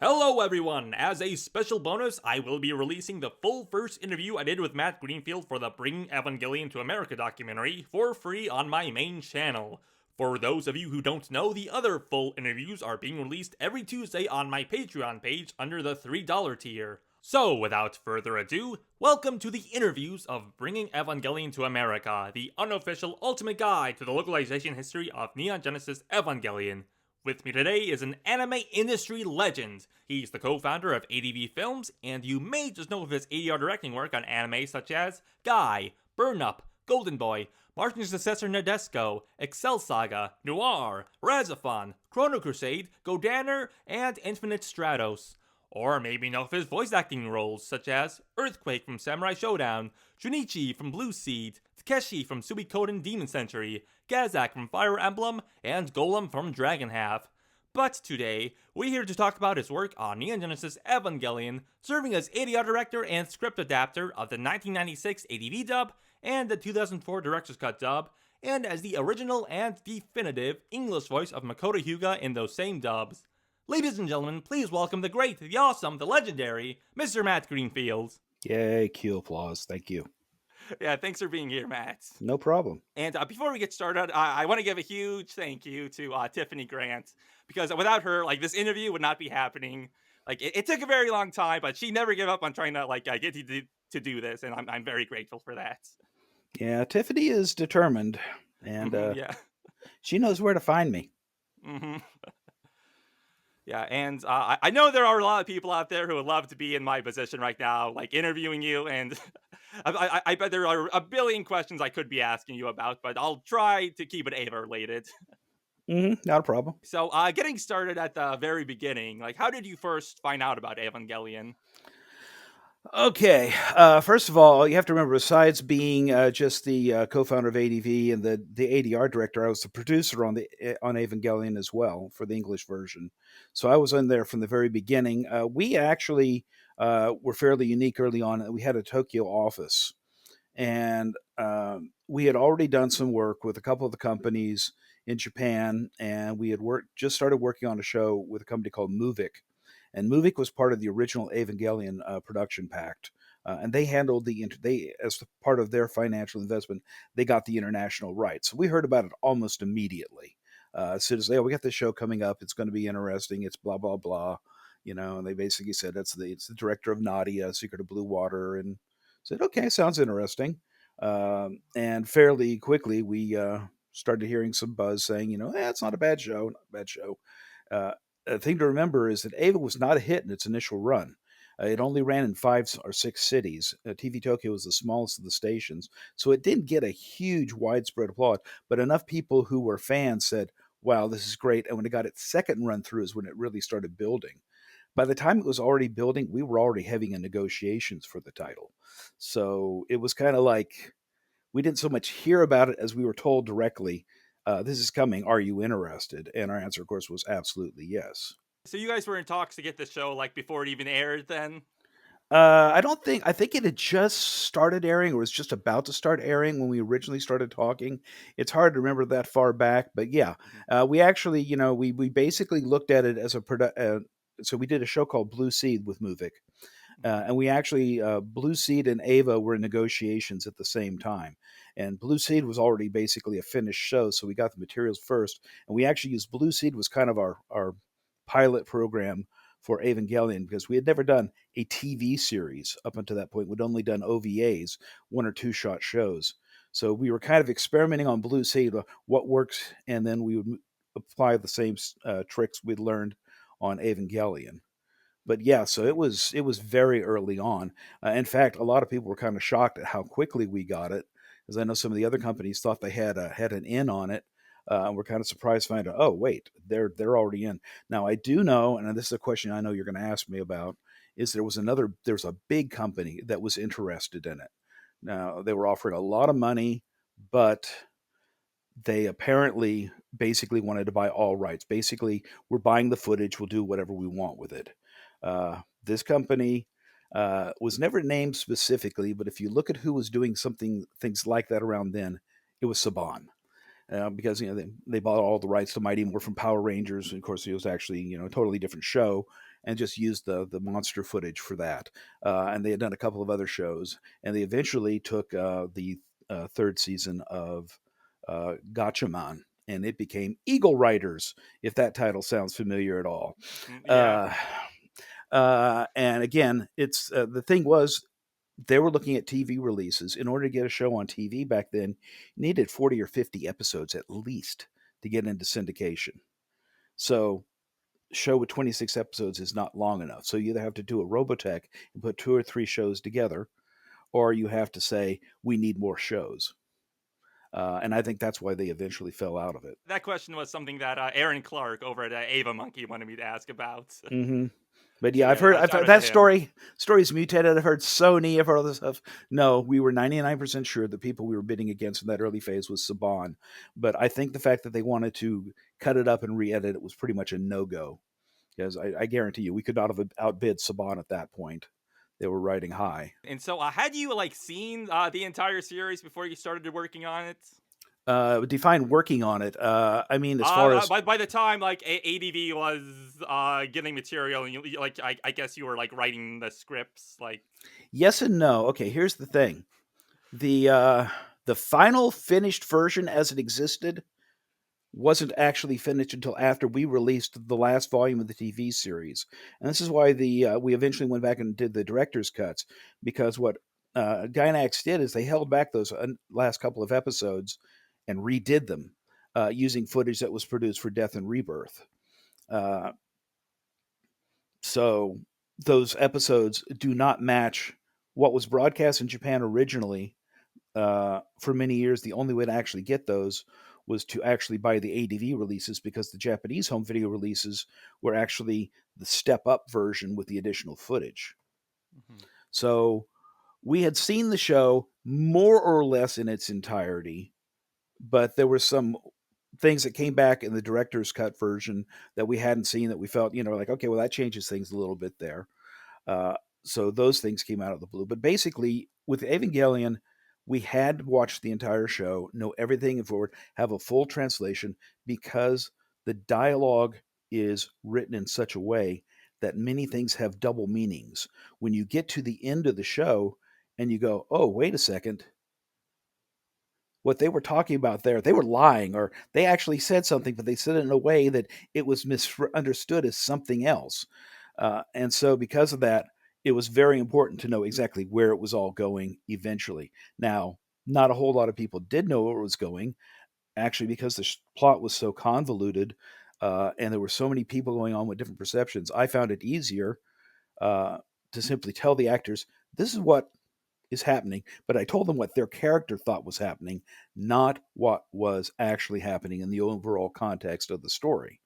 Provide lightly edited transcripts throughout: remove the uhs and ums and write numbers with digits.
Hello everyone! As a special bonus, I will be releasing the full first interview I did with Matt Greenfield for the Bringing Evangelion to America documentary for free on my main channel. For those of you who don't know, the other full interviews are being released every Tuesday on my Patreon page under the $3 tier. So, without further ado, welcome to the interviews of Bringing Evangelion to America, the unofficial ultimate guide to the localization history of Neon Genesis Evangelion. With me today is an anime industry legend. He's the co-founder of ADV Films, and you may just know of his ADR directing work on anime such as Guy, Burn Up, Golden Boy, Martian Successor Nadesco, Excel Saga, Noir, Razafon, Chrono Crusade, Godaner, and Infinite Stratos. Or maybe know of his voice acting roles such as Earthquake from Samurai Showdown, Junichi from Blue Seed, Takeshi from Suikoden Demon Century, Gazak from Fire Emblem, and Golem from Dragon Half. But today, we're here to talk about his work on Neon Genesis Evangelion, serving as ADR director and script adapter of the 1996 ADV dub and the 2004 Director's Cut dub, and as the original and definitive English voice of Makoto Hyuga in those same dubs. Ladies and gentlemen, please welcome the great, the awesome, the legendary, Mr. Matt Greenfield. Yay, cue applause. Thank you. Yeah, thanks for being here, Matt. No problem. And before we get started, I want to give a huge thank you to Tiffany Grant, because without her, this interview would not be happening. It took a very long time, but she never gave up on trying to get to do this, and I'm very grateful for that. Yeah, Tiffany is determined, and Yeah. she knows where to find me. hmm Yeah, and I know there are a lot of people out there who would love to be in my position right now, interviewing you, and I bet there are a billion questions I could be asking you about, but I'll try to keep it Ava related. Not a problem. So, getting started at the very beginning, how did you first find out about Evangelion? Okay, first of all, you have to remember, besides being just the co-founder of ADV and the ADR director, I was the producer on Evangelion as well for the English version. So I was in there from the very beginning. We actually were fairly unique early on. We had a Tokyo office, and we had already done some work with a couple of the companies in Japan, and we had just started working on a show with a company called Movik, and Movik was part of the original Evangelion production pact, and they handled they as part of their financial investment, they got the international rights. So we heard about it almost immediately. As soon as we got this show coming up, it's going to be interesting. It's blah blah blah, and they basically said it's the director of Nadia, Secret of Blue Water, and said, okay, sounds interesting. And fairly quickly, we started hearing some buzz saying, it's not a bad show, not a bad show. The thing to remember is that Ava was not a hit in its initial run. It only ran in 5 or 6 cities. TV Tokyo was the smallest of the stations, so it didn't get a huge widespread applaud, but enough people who were fans said, wow, this is great. And when it got its second run through is when it really started building. By the time it was already building, we were already having negotiations for the title. So it was kind of like we didn't so much hear about it as we were told directly, this is coming. Are you interested? And our answer, of course, was absolutely yes. So you guys were in talks to get the show before it even aired then? I don't think, I think it had just started airing or was just about to start airing when we originally started talking. It's hard to remember that far back, but yeah, we actually, we basically looked at it as so we did a show called Blue Seed with Movik. And we actually, Blue Seed and Ava were in negotiations at the same time. And Blue Seed was already basically a finished show, so we got the materials first. And we actually used Blue Seed was kind of our pilot program for Evangelion because we had never done a TV series up until that point. We'd only done OVAs, 1 or 2 shot shows. So we were kind of experimenting on Blue Seed, what works, and then we would apply the same tricks we'd learned on Evangelion. But yeah, so it was very early on. In fact, a lot of people were kind of shocked at how quickly we got it, because I know some of the other companies thought they had an in on it. And we're kind of surprised to find out, oh wait, they're already in. Now I do know, and this is a question I know you're going to ask me about, is there's a big company that was interested in it. Now they were offering a lot of money, but they apparently basically wanted to buy all rights. Basically, we're buying the footage, we'll do whatever we want with it. This company was never named specifically, but if you look at who was doing things like that around then, it was Saban. Because they bought all the rights to Mighty Morphin Power Rangers. And of course, it was actually a totally different show, and just used the monster footage for that. And they had done a couple of other shows, and they eventually took the third season of Gatchaman, and it became Eagle Riders, if that title sounds familiar at all. Yeah. Uh, and again, it's the thing was they were looking at TV releases. In order to get a show on TV back then, you needed 40 or 50 episodes at least to get into syndication. So, a show with 26 episodes is not long enough. So, you either have to do a Robotech and put 2 or 3 shows together, or you have to say, we need more shows. And I think that's why they eventually fell out of it. That question was something that Aaron Clark over at Ava Monkey wanted me to ask about. Mm-hmm. But yeah, So yeah, I've shout heard out to that him. story's mutated. I've heard Sony, I've heard all this stuff. No, we were 99% sure the people we were bidding against in that early phase was Saban. But I think the fact that they wanted to cut it up and re-edit it was pretty much a no-go. Because I guarantee you, we could not have outbid Saban at that point. They were riding high. And so, had you like seen the entire series before you started working on it? Define working on it. I mean, as far as By the time like ADV was getting material, and like I guess you were like writing the scripts, like yes and no. Okay, here's the thing: the final finished version as it existed wasn't actually finished until after we released the last volume of the TV series, and this is why we eventually went back and did the director's cuts, because what Gynax did is they held back those last couple of episodes and redid them using footage that was produced for Death and Rebirth. Uh, so those episodes do not match what was broadcast in Japan originally. For many years, the only way to actually get those was to actually buy the ADV releases, because the Japanese home video releases were actually the step up version with the additional footage. mm-hmm. So we had seen the show more or less in its entirety, but there were some things that came back in the director's cut version that we hadn't seen, that we felt, like, okay, well, that changes things a little bit there. Uh, so those things came out of the blue. But basically, with Evangelion, we had watched the entire show, know everything forward, have a full translation, because the dialogue is written in such a way that many things have double meanings. When you get to the end of the show and you go, oh, wait a second, what they were talking about there, they were lying, or they actually said something, but they said it in a way that it was misunderstood as something else. And so, because of that, it was very important to know exactly where it was all going eventually. Now, not a whole lot of people did know where it was going, actually, because the plot was so convoluted, and there were so many people going on with different perceptions. I found it easier to simply tell the actors, this is what is happening, but I told them what their character thought was happening, not what was actually happening in the overall context of the story.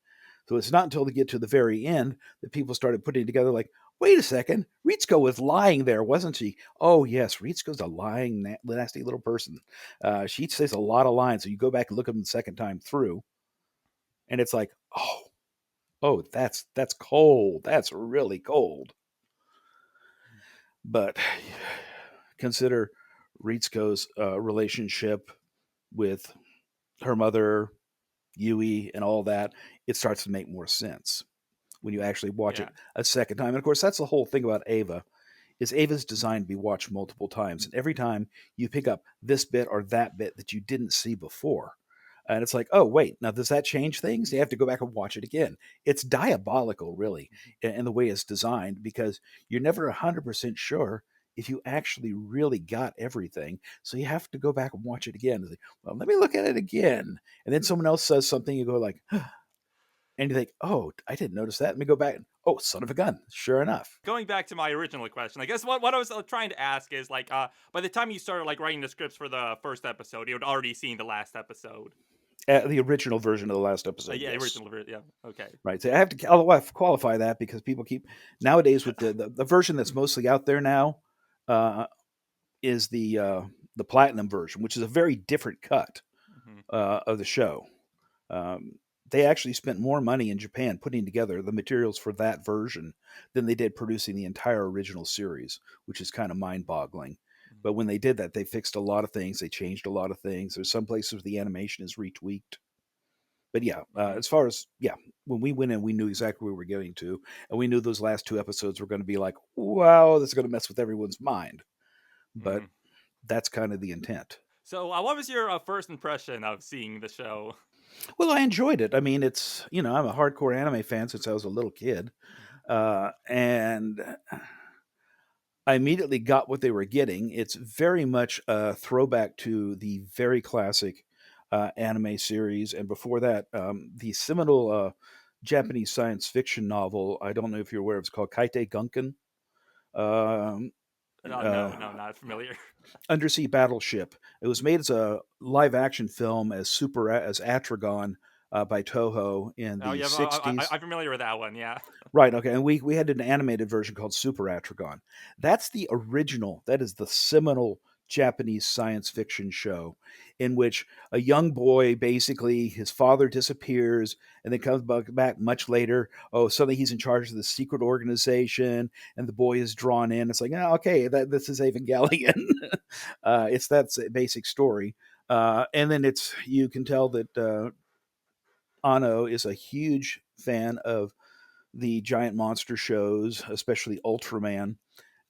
So it's not until they get to the very end that people started putting together, like, wait a second, Ritsuko was lying there, wasn't she? Oh, yes, Ritsuko's a lying, nasty little person. She says a lot of lines, so you go back and look at them the second time through, and it's like, oh, that's cold. That's really cold. But consider Ritsuko's relationship with her mother, Yui, and all that. It starts to make more sense when you actually watch Yeah. it a second time. And of course, that's the whole thing about Ava. Is Ava's designed to be watched multiple times, and every time you pick up this bit or that bit that you didn't see before, and it's like, oh wait, now does that change things? You have to go back and watch it again. It's diabolical, really, in the way it's designed, because you're never 100% sure if you actually really got everything. So you have to go back and watch it again. It's like, well, let me look at it again, and then someone else says something, you go like, and you think, oh, I didn't notice that. Let me go back. Oh, son of a gun! Sure enough. Going back to my original question, I guess what I was trying to ask is like, by the time you started like writing the scripts for the first episode, you had already seen the last episode. The original version of the last episode, Yeah, yes. original version. Yeah, okay. Right. So I'll have to qualify that, because people keep nowadays with the version that's mostly out there now uh, is the platinum version, which is a very different cut Mm-hmm. of the show. Um, they actually spent more money in Japan putting together the materials for that version than they did producing the entire original series, which is kind of mind-boggling. But when they did that, they fixed a lot of things. They changed a lot of things. There's some places where the animation is retweaked. But yeah, Hmm. as far as yeah, when we went in, we knew exactly where we were getting to, and we knew those last two episodes were going to be like, wow, this is going to mess with everyone's mind. But Hmm. that's kind of the intent. So, what was your first impression of seeing the show? Well, I enjoyed it. I mean, it's I'm a hardcore anime fan since I was a little kid, and I immediately got what they were getting. It's very much a throwback to the very classic anime series, and before that, the seminal Japanese science fiction novel. I don't know if you're aware of. It's called Kaite Gunkan. Um, No, uh, no, not familiar. Undersea Battleship. It was made as a live action film as Atragon by Toho in Oh the yeah, '60s. I'm familiar with that one. Yeah. Right. Okay. And we had an animated version called Super Atragon. That's the original. That is the seminal Japanese science fiction show, in which a young boy basically his father disappears and then comes back much later. Oh, suddenly he's in charge of the secret organization, and the boy is drawn in. It's like, oh, okay, this is Evangelion. It's that basic story, and then it's you can tell that Ano is a huge fan of the giant monster shows, especially Ultraman.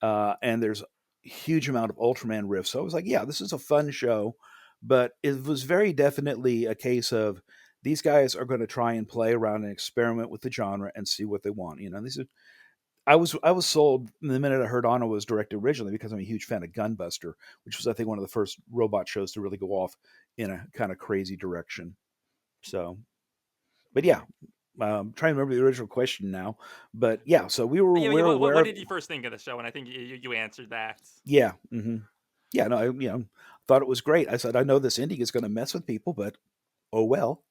And there's a huge amount of Ultraman riffs. So I was like, yeah, this is a fun show. But it was very definitely a case of these guys are going to try and play around and experiment with the genre and see what they want. This is I was sold the minute I heard Anno was directed originally because I'm a huge fan of Gunbuster, which was I think one of the first robot shows to really go off in a kind of crazy direction. So, but yeah, Hmm. trying to remember the original question now, but yeah, so we were aware What of did you first think of the show? And I think you answered that. yeah, yeah. No, I thought it was great. I said I know this ending is going to mess with people, but oh well.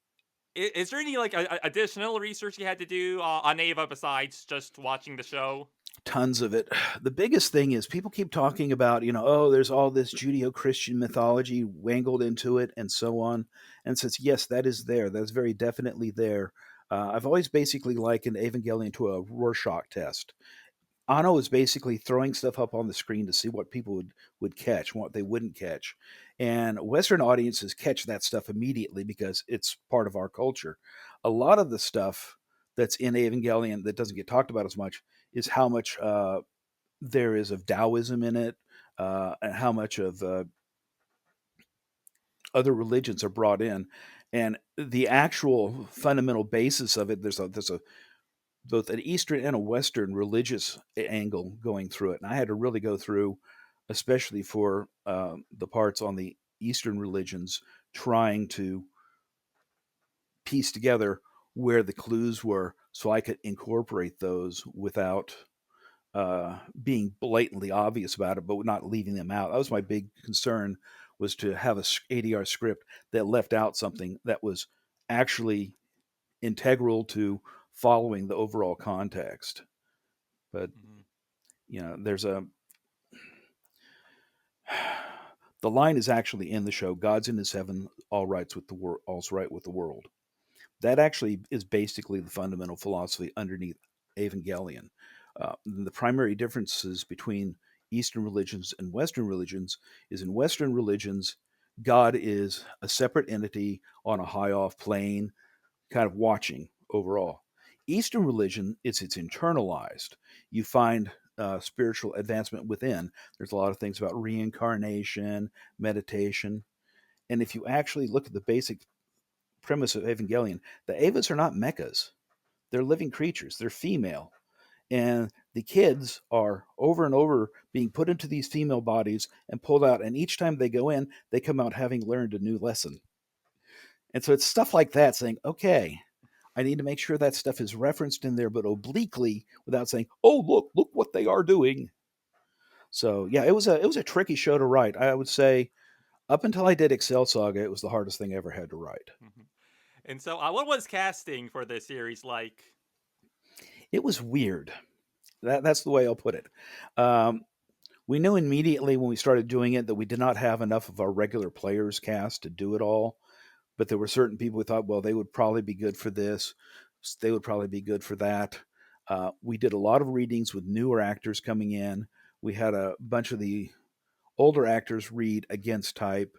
Is there any like additional research you had to do on Ava besides just watching the show? Tons of it. The biggest thing is people keep talking about oh there's all this Judeo-Christian mythology wangled into it and so on, and says yes that is there. That's very definitely there. I've always basically likened Evangelion to a Rorschach test. Ano is basically throwing stuff up on the screen to see what people would catch, what they wouldn't catch. And Western audiences catch that stuff immediately because it's part of our culture. A lot of the stuff that's in Evangelion that doesn't get talked about as much is how much there is of Taoism in it, and how much of other religions are brought in. And the actual fundamental basis of it, there's a both an Eastern and a Western religious angle going through it. And I had to really go through, especially for the parts on the Eastern religions, trying to piece together where the clues were so I could incorporate those without being blatantly obvious about it, but not leaving them out. That was my big concern, was to have a ADR script that left out something that was actually integral to following the overall context. But Hmm. there's a the line is actually in the show. God's in his heaven, all rights with the world, all's right with the world. That actually is basically the fundamental philosophy underneath Evangelion. The primary differences between Eastern religions and Western religions is in Western religions, God is a separate entity on a high off plane, kind of watching overall. Eastern religion, it's internalized. You find spiritual advancement within. There's a lot of things about reincarnation, meditation, and if you actually look at the basic premise of Evangelion, the Avas are not mechas. They're living creatures. They're female, and the kids are over and over being put into these female bodies and pulled out. And each time they go in, they come out having learned a new lesson. And so it's stuff like that saying, okay, I need to make sure that stuff is referenced in there, but obliquely without saying, "Oh, look what they are doing." So yeah, it was a tricky show to write. I would say up until I did Excel Saga, it was the hardest thing I ever had to write. Hmm. And so, what was casting for this series like? It was weird. That's the way I'll put it. Um, we knew immediately when we started doing it that we did not have enough of our regular players cast to do it all. But there were certain people we thought, well, they would probably be good for this. They would probably be good for that. We did a lot of readings with newer actors coming in. We had a bunch of the older actors read against type.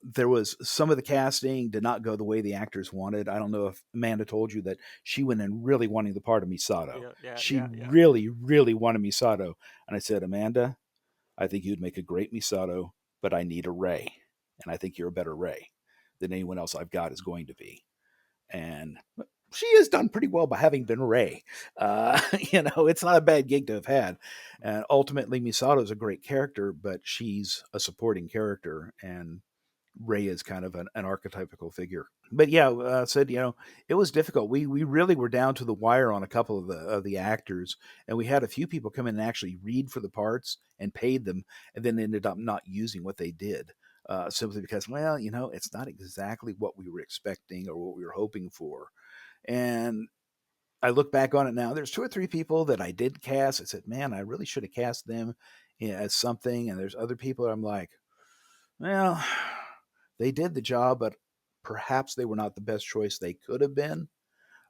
There was some of the casting did not go the way the actors wanted. I don't know if Amanda told you that she went in really wanting the part of Misato. Yeah, yeah, She yeah, yeah. really, really wanted Misato. And I said, Amanda, I think you'd make a great Misato, but I need a Ray. And I think you're a better Ray than anyone else I've got is going to be. And she has done pretty well by having been Ray. It's not a bad gig to have had. And ultimately, Misato is a great character, but she's a supporting character. And Ray is kind of an archetypical figure. But yeah, said it was difficult. We really were down to the wire on a couple of the actors, and we had a few people come in and actually read for the parts and paid them, and then ended up not using what they did. Simply because, it's not exactly what we were expecting or what we were hoping for. And I look back on it now. There's two or three people that I did cast. I said, man, I really should have cast them as something. And there's other people that I'm like, well, they did the job, but perhaps they were not the best choice they could have been.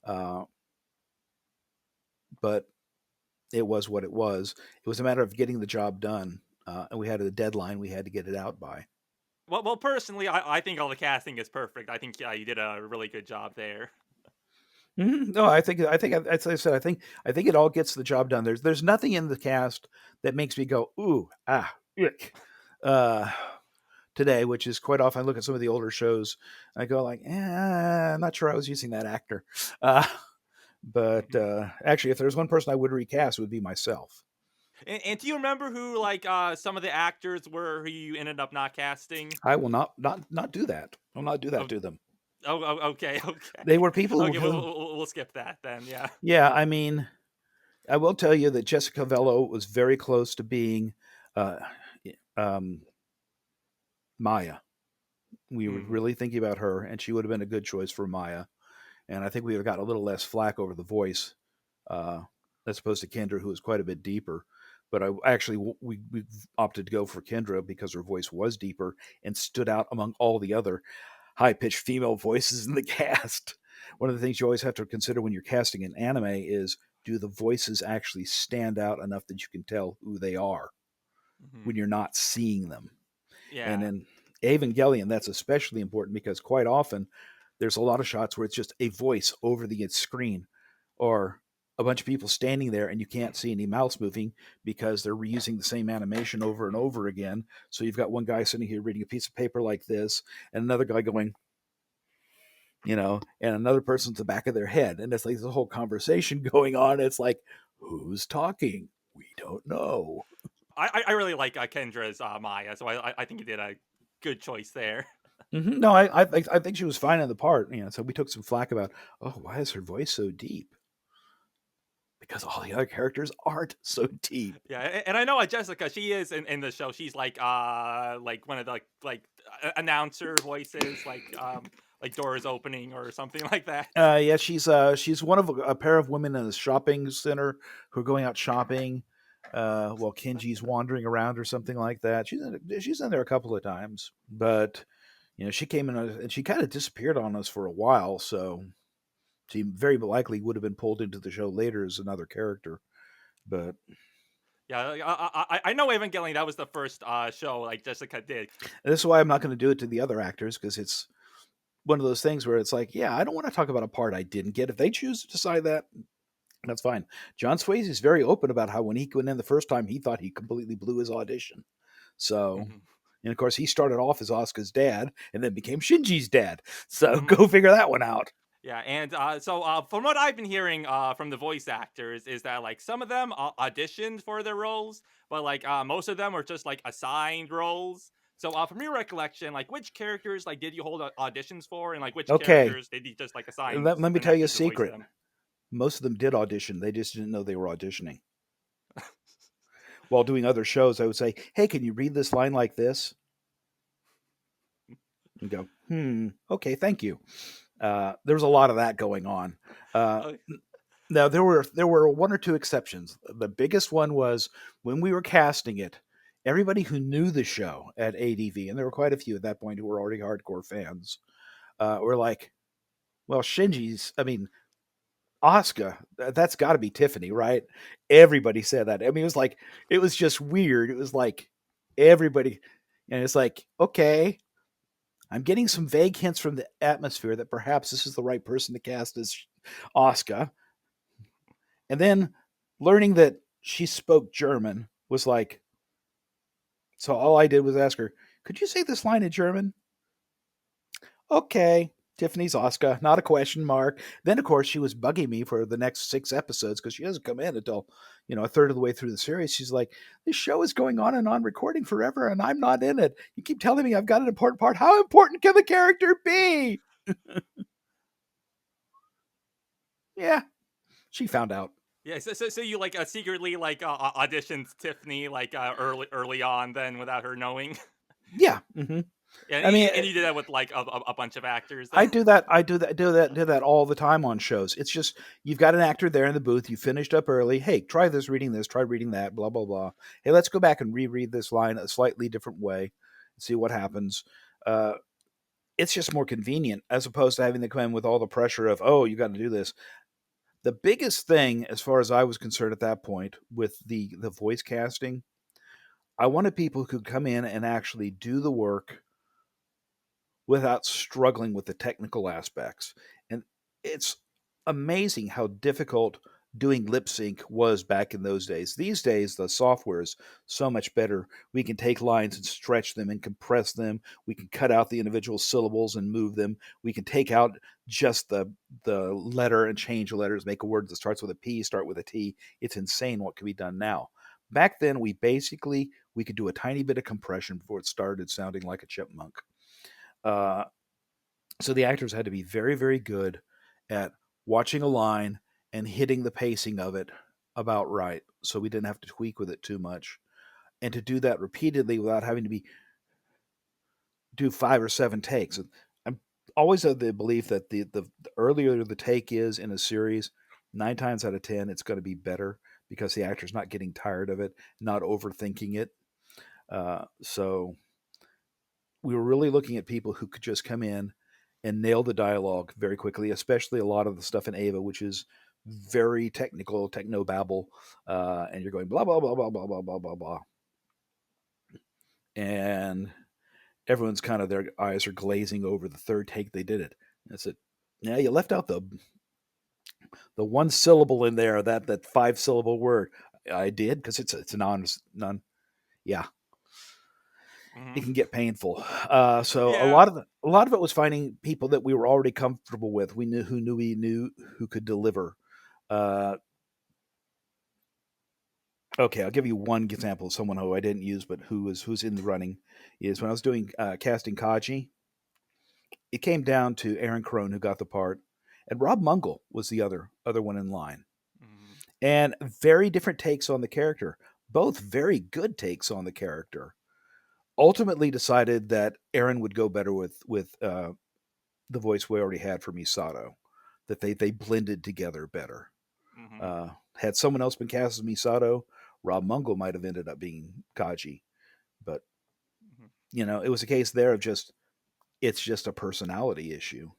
Uh, but it was what it was. It was a matter of getting the job done. And we had a deadline we had to get it out by. Well, personally, I think all the casting is perfect. I think you did a really good job there. No, as I said, I think it all gets the job done. There's nothing in the cast that makes me go, ooh, ick. Uh, Today, which is quite often I look at some of the older shows, I go like, I'm not sure I was using that actor. Uh, but actually, if there's one person I would recast, it would be myself. And do you remember who some of the actors were who you ended up not casting? I will not do that. I'll not do that Oh, to them. okay, okay, They were people okay. who, We'll skip that then. Yeah. yeah, I mean, I will tell you that Jessica Vello was very close to being uh, um, Maya. We were Hmm. really thinking about her, and she would have been a good choice for Maya. And I think we would have got a little less flack over the voice, uh, as opposed to Kendra, who was quite a bit deeper. But I actually we opted to go for Kendra because her voice was deeper and stood out among all the other high pitched female voices in the cast. One of the things you always have to consider when you're casting an anime is, do the voices actually stand out enough that you can tell who they are Hmm. when you're not seeing them? And Yeah. in Evangelion, that's especially important because quite often there's a lot of shots where it's just a voice over the screen or a bunch of people standing there and you can't see any mouths moving because they're reusing the same animation over and over again. So you've got one guy sitting here reading a piece of paper like this and another guy going, and another person's the back of their head. And it's like this whole conversation going on. It's like, who's talking? We don't know. I really like Kendra's Maya, so I think you did a good choice there. No, I think she was fine in the part. So we took some flack about, oh, why is her voice so deep? Because all the other characters aren't so deep. Yeah, and I know Jessica, she is in the show. She's like one of the announcer voices, like doors opening or something like that. Yeah, she's one of a pair of women in a shopping center who are going out shopping, while Kenji's wandering around or something like that. She's in there a couple of times, but she came in and she kind of disappeared on us for a while. So she very likely would have been pulled into the show later as another character. But Yeah, I know Evangelion. That was the first show like Jessica did. this is why I'm not going to do it to the other actors, because it's one of those things where it's like, yeah, I don't want to talk about a part I didn't get. If they choose to decide that, that's fine. John Swayze is very open about how when he went in the first time, he thought he completely blew his audition. So, Hmm. and of course, he started off as Asuka's dad and then became Shinji's dad. So Hmm. go figure that one out. Yeah, and so from what I've been hearing from the voice actors is that like some of them auditioned for their roles, but like most of them were just like assigned roles. So from your recollection, like which characters like did you hold auditions for, and like which Okay, characters did you just like assign let me an tell you a actor to voice secret. them? Most of them did audition. They just didn't know they were auditioning. While doing other shows, I would say, hey, can you read this line like this? And go, okay, thank you. There was a lot of that going on. Uh, Uh, Now there were one or two exceptions. The biggest one was when we were casting it. Everybody who knew the show at ADV, and there were quite a few at that point who were already hardcore fans, were like, "Well, I mean, Asuka, that's got to be Tiffany, right?" Everybody said that. I mean, it was just weird. It was like everybody, and it's like, okay, I'm getting some vague hints from the atmosphere that perhaps this is the right person to cast as Oscar. And then learning that she spoke German was like, so all I did was ask her, could you say this line in German? Okay. Tiffany's Oscar, not a question mark. Then, of course, she was bugging me for the next 6 episodes because she doesn't come in until, a third of the way through the series. She's like, this show is going on and on recording forever, and I'm not in it. You keep telling me I've got an important part. How important can the character be? Yeah, she found out. Yeah, so you like secretly like auditioned Tiffany like early on then without her knowing. Yeah. Mm-hmm. Yeah, I mean, and you did that with like a bunch of actors I then. do that. Do that all the time on shows. It's just you've got an actor there in the booth. You finished up early. Hey, try this, reading this. Try reading that. Blah blah blah. Hey, let's go back and reread this line a slightly different way and see what happens. Uh, it's just more convenient as opposed to having to come in with all the pressure of you got to do this. The biggest thing, as far as I was concerned at that point, with the voice casting, I wanted people who could come in and actually do the work without struggling with the technical aspects. And it's amazing how difficult doing lip sync was back in those days. These days, the software is so much better. We can take lines and stretch them and compress them. We can cut out the individual syllables and move them. We can take out just the letter and change the letters, make a word that starts with a P, start with a T. It's insane what can be done now. Back then, we could do a tiny bit of compression before it started sounding like a chipmunk. Uh, so the actors had to be very, very good at watching a line and hitting the pacing of it about right. So we didn't have to tweak with it too much. And to do that repeatedly without having to do 5 or 7 takes. I'm always of the belief that the earlier the take is in a series, 9 times out of 10, it's going to be better because the actor's not getting tired of it, not overthinking it. So we were really looking at people who could just come in and nail the dialogue very quickly, especially a lot of the stuff in Ava, which is very technical, techno babble, and you're going blah blah blah blah blah blah blah blah blah, and everyone's kind of their eyes are glazing over the third take they did it. And I said, yeah, you left out the one syllable in there, that 5 syllable word. I did because it's a non. Yeah, Hmm. it can get painful. So a Yeah. lot of it was finding people that we were already comfortable with. We knew who could deliver. Uh, okay, I'll give you one example of someone who I didn't use, but who's in the running. Is when I was doing casting Kaji, it came down to Aaron Crone who got the part, and Rob Mungle was the other one in line, Hmm. and very different takes on the character. Both very good takes on the character. Ultimately, decided that Aaron would go better with the voice we already had for Misato, that they blended together better. Hmm. Had someone else been cast as Misato, Rob Mungle might have ended up being Kaji. But it was a case there of it's just a personality issue.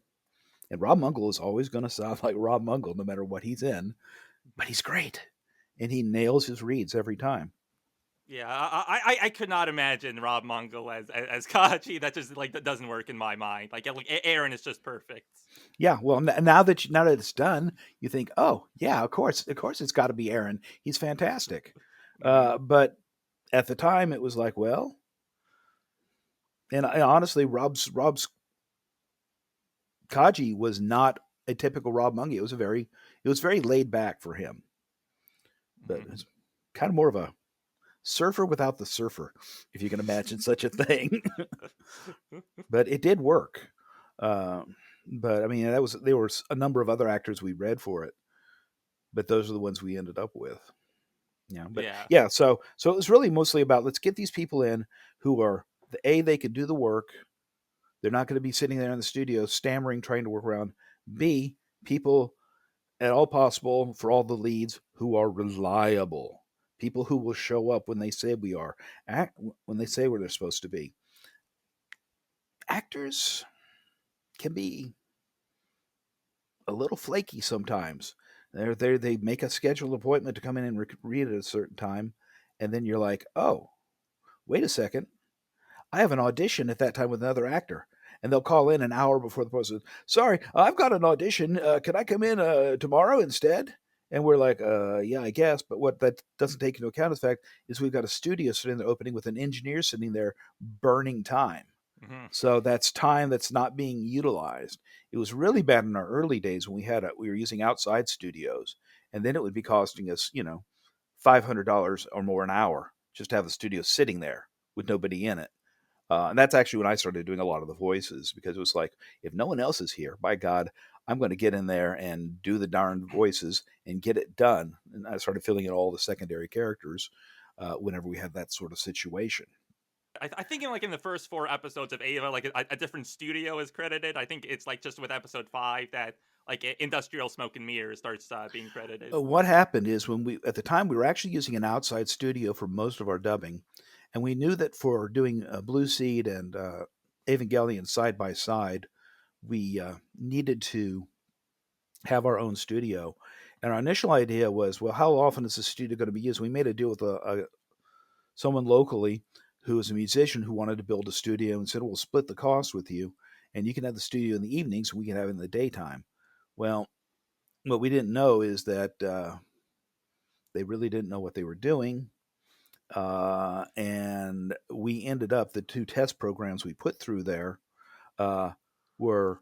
And Rob Mungle is always going to sound like Rob Mungle no matter what he's in, but he's great, and he nails his reads every time. Yeah, I could not imagine Rob Mongol as Kachi. That just like that doesn't work in my mind. Like Aaron is just perfect. Yeah, well, now that it's done, you think, oh yeah, of course, it's got to be Aaron. He's fantastic. Hmm. But at the time, it was like, well, and honestly, Rob's Kaji was not a typical Rob Mungie. It was very laid back for him, but Hmm. it's kind of more of a surfer without the surfer, if you can imagine such a thing. But it did work. Uh, but I mean, there was a number of other actors we read for it, but those are the ones we ended up with. Yeah, but Yeah. yeah, so it was really mostly about let's get these people in who are they can do the work. They're not going to be sitting there in the studio stammering trying to work around. B, people at all possible for all the leads who are reliable. People who will show up when they say we are, act when they say where they're supposed to be. Actors can be a little flaky sometimes. They make a scheduled appointment to come in and read at a certain time, and then you're like, oh, wait a second, I have an audition at that time with another actor. and they'll call in an hour before the post. Sorry, I've got an audition. Can I come in tomorrow instead? And we're like, yeah, I guess. But what that doesn't take into account is the fact is we've got a studio sitting there opening with an engineer sitting there burning time. Hmm. So that's time that's not being utilized. It was really bad in our early days when we were using outside studios, and then it would be costing us, $500 or more an hour just to have the studio sitting there with nobody in it. And that's actually when I started doing a lot of the voices because it was like, if no one else is here, by God, I'm going to get in there and do the darn voices and get it done. And I started filling in all the secondary characters whenever we had that sort of situation. I think in the first 4 episodes of Ava, like a different studio is credited. I think it's like just with episode 5 that like Industrial Smoke and Mirrors starts being credited. What happened is at the time, we were actually using an outside studio for most of our dubbing. And we knew that for doing Blue Seed and Evangelion side by side, we needed to have our own studio. And our initial idea was, well, how often is the studio going to be used? We made a deal with someone locally who was a musician who wanted to build a studio and said, we'll split the cost with you, and you can have the studio in the evenings, and we can have it in the daytime. Well, what we didn't know is that they really didn't know what they were doing. And we ended up, the 2 test programs we put through there were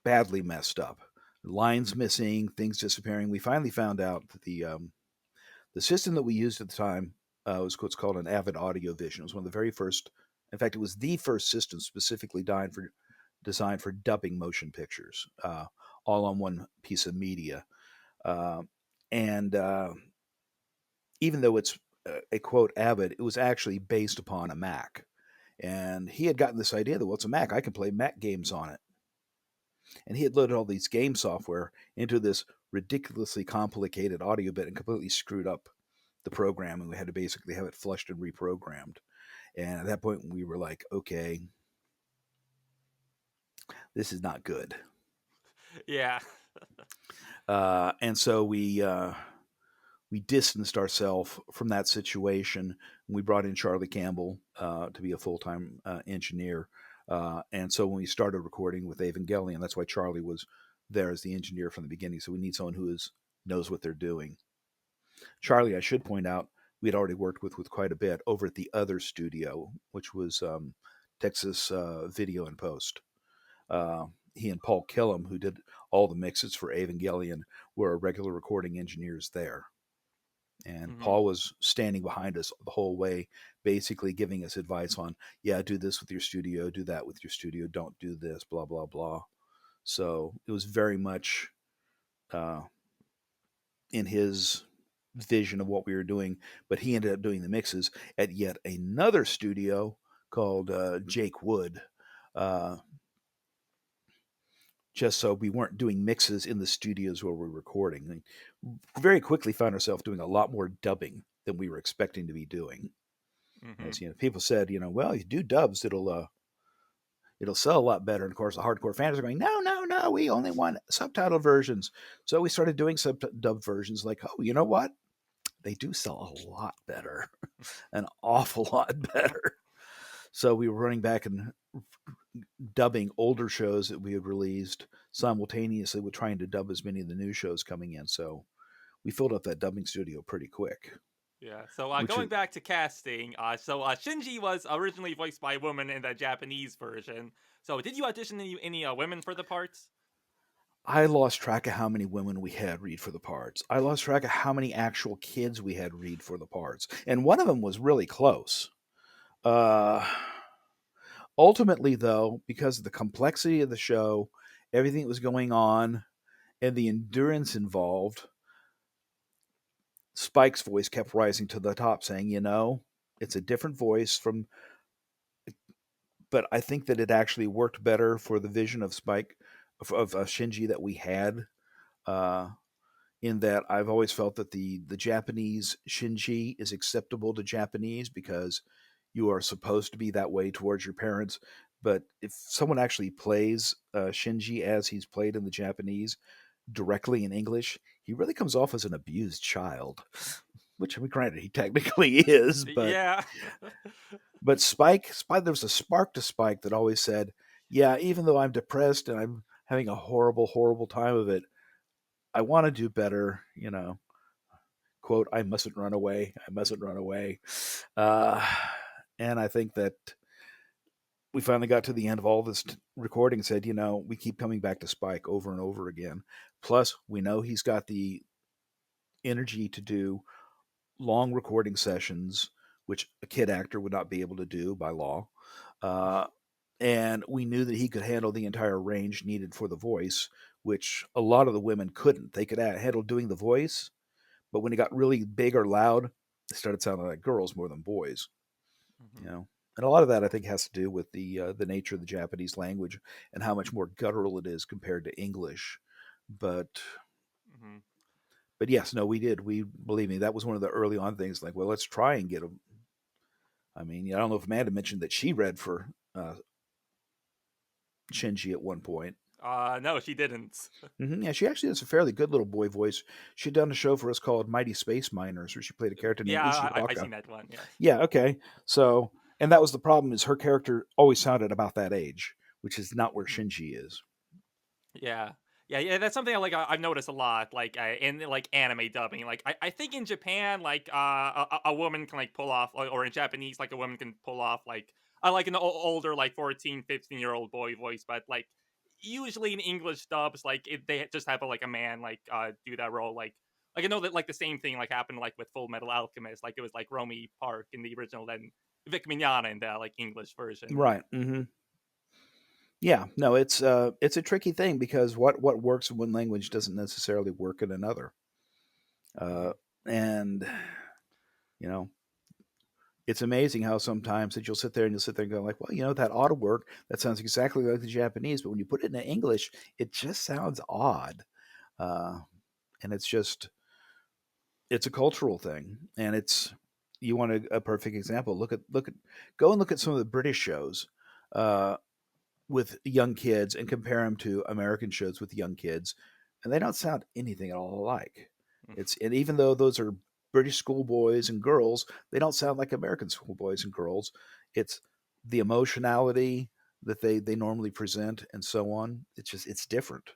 badly messed up. Lines missing, things disappearing. We finally found out that the system that we used at the time was what's called an Avid Audio Vision. It was one of the very first. In fact, it was the first system specifically designed for dubbing motion pictures, all on one piece of media. And even though it's a quote Avid, it was actually based upon a Mac. And he had gotten this idea that, well, it's a Mac, I can play Mac games on it. And he had loaded all these game software into this ridiculously complicated audio bit and completely screwed up the program, and we had to basically have it flushed and reprogrammed. And at that point, we were like, okay, this is not good. Yeah. And so we distanced ourselves from that situation. We brought in Charlie Campbell to be a full-time engineer. And so when we started recording with Evangelion, that's why Charlie was there as the engineer from the beginning. So we need someone who knows what they're doing. Charlie, I should point out, we had already worked with quite a bit over at the other studio, which was Texas Video and Post. He and Paul Killam, who did all the mixes for Evangelion, were regular recording engineers there. And Hmm. Paul was standing behind us the whole way, basically giving us advice on, yeah, do this with your studio, do that with your studio, don't do this, blah, blah, blah. So it was very much in his vision of what we were doing, but he ended up doing the mixes at yet another studio called Jake Wood. Uh, just so we weren't doing mixes in the studios where we were recording. We very quickly found ourselves doing a lot more dubbing than we were expecting to be doing. Hmm. As people said, well, if you do dubs, it'll sell a lot better. And of course, the hardcore fans are going, no, no, no, we only want subtitle versions. So we started doing dub versions. Like, oh, you know what? They do sell a lot better, an awful lot better. So we were running back and dubbing older shows that we had released simultaneously with trying to dub as many of the new shows coming in. So we filled up that dubbing studio pretty quick. Yeah. So Which going back to casting, Shinji was originally voiced by a woman in the Japanese version. So did you audition any women for the parts? I lost track of how many women we had read for the parts. I lost track of how many actual kids we had read for the parts. And one of them was really close. Ultimately, though, because of the complexity of the show, everything that was going on, and the endurance involved, Spike's voice kept rising to the top, saying, it's a different voice but I think that it actually worked better for the vision of Spike, of Shinji that we had. Uh, in that I've always felt that the Japanese Shinji is acceptable to Japanese because you are supposed to be that way towards your parents. But if someone actually plays Shinji as he's played in the Japanese directly in English, he really comes off as an abused child. Which, I mean, granted, he technically is, but Yeah. Spike, there was a spark to Spike that always said, Yeah, even though I'm depressed and I'm having a horrible, horrible time of it, I want to do better. Quote, I mustn't run away. I mustn't run away. Uh, and I think that we finally got to the end of all this recording and said, we keep coming back to Spike over and over again. Plus, we know he's got the energy to do long recording sessions, which a kid actor would not be able to do by law. Uh, and we knew that he could handle the entire range needed for the voice, which a lot of the women couldn't. They could handle doing the voice, but when it got really big or loud, it started sounding like girls more than boys. Mm-hmm. You know, and a lot of that I think has to do with the nature of the Japanese language and how much more guttural it is compared to English. But Mm-hmm. but yes, no, we did. We believe me, that was one of the early on things. Like, well, let's try and get them. I mean, I don't know if Amanda mentioned that she read for Shinji at one point. No, she didn't. Yeah, she actually has a fairly good little boy voice. She'd done a show for us called Mighty Space Miners, where she played a character named Yeah, I Ushiwaka. seen that one. Yes. Yeah, okay. So, and that was the problem, is her character always sounded about that age, which is not where Mm-hmm. Shinji is. Yeah. Yeah. That's something I've noticed a lot, in like anime dubbing. Like I think in Japan, a woman can like pull off, or in Japanese, like a woman can pull off like an older like 14, 15-year-old boy voice, but like usually in English dubs, they just have a man do that role. Like I know that like the same thing like happened like with Full Metal Alchemist. Like it was like Romy Park in the original, then Vic Mignogna in the like English version. Right. Yeah. No, it's a tricky thing because what works in one language doesn't necessarily work in another. Mm-hmm. Uh, and you know, it's amazing how sometimes that you'll sit there and go like, well, that ought to work. That sounds exactly like the Japanese, but when you put it in English, it just sounds odd. Uh, and it's a cultural thing, and you want a perfect example. Go and look at some of the British shows uh, with young kids and compare them to American shows with young kids, and they don't sound anything at all alike. And even though those are British schoolboys and girls, they don't sound like American schoolboys and girls. It's the emotionality that they normally present and so on. It's different.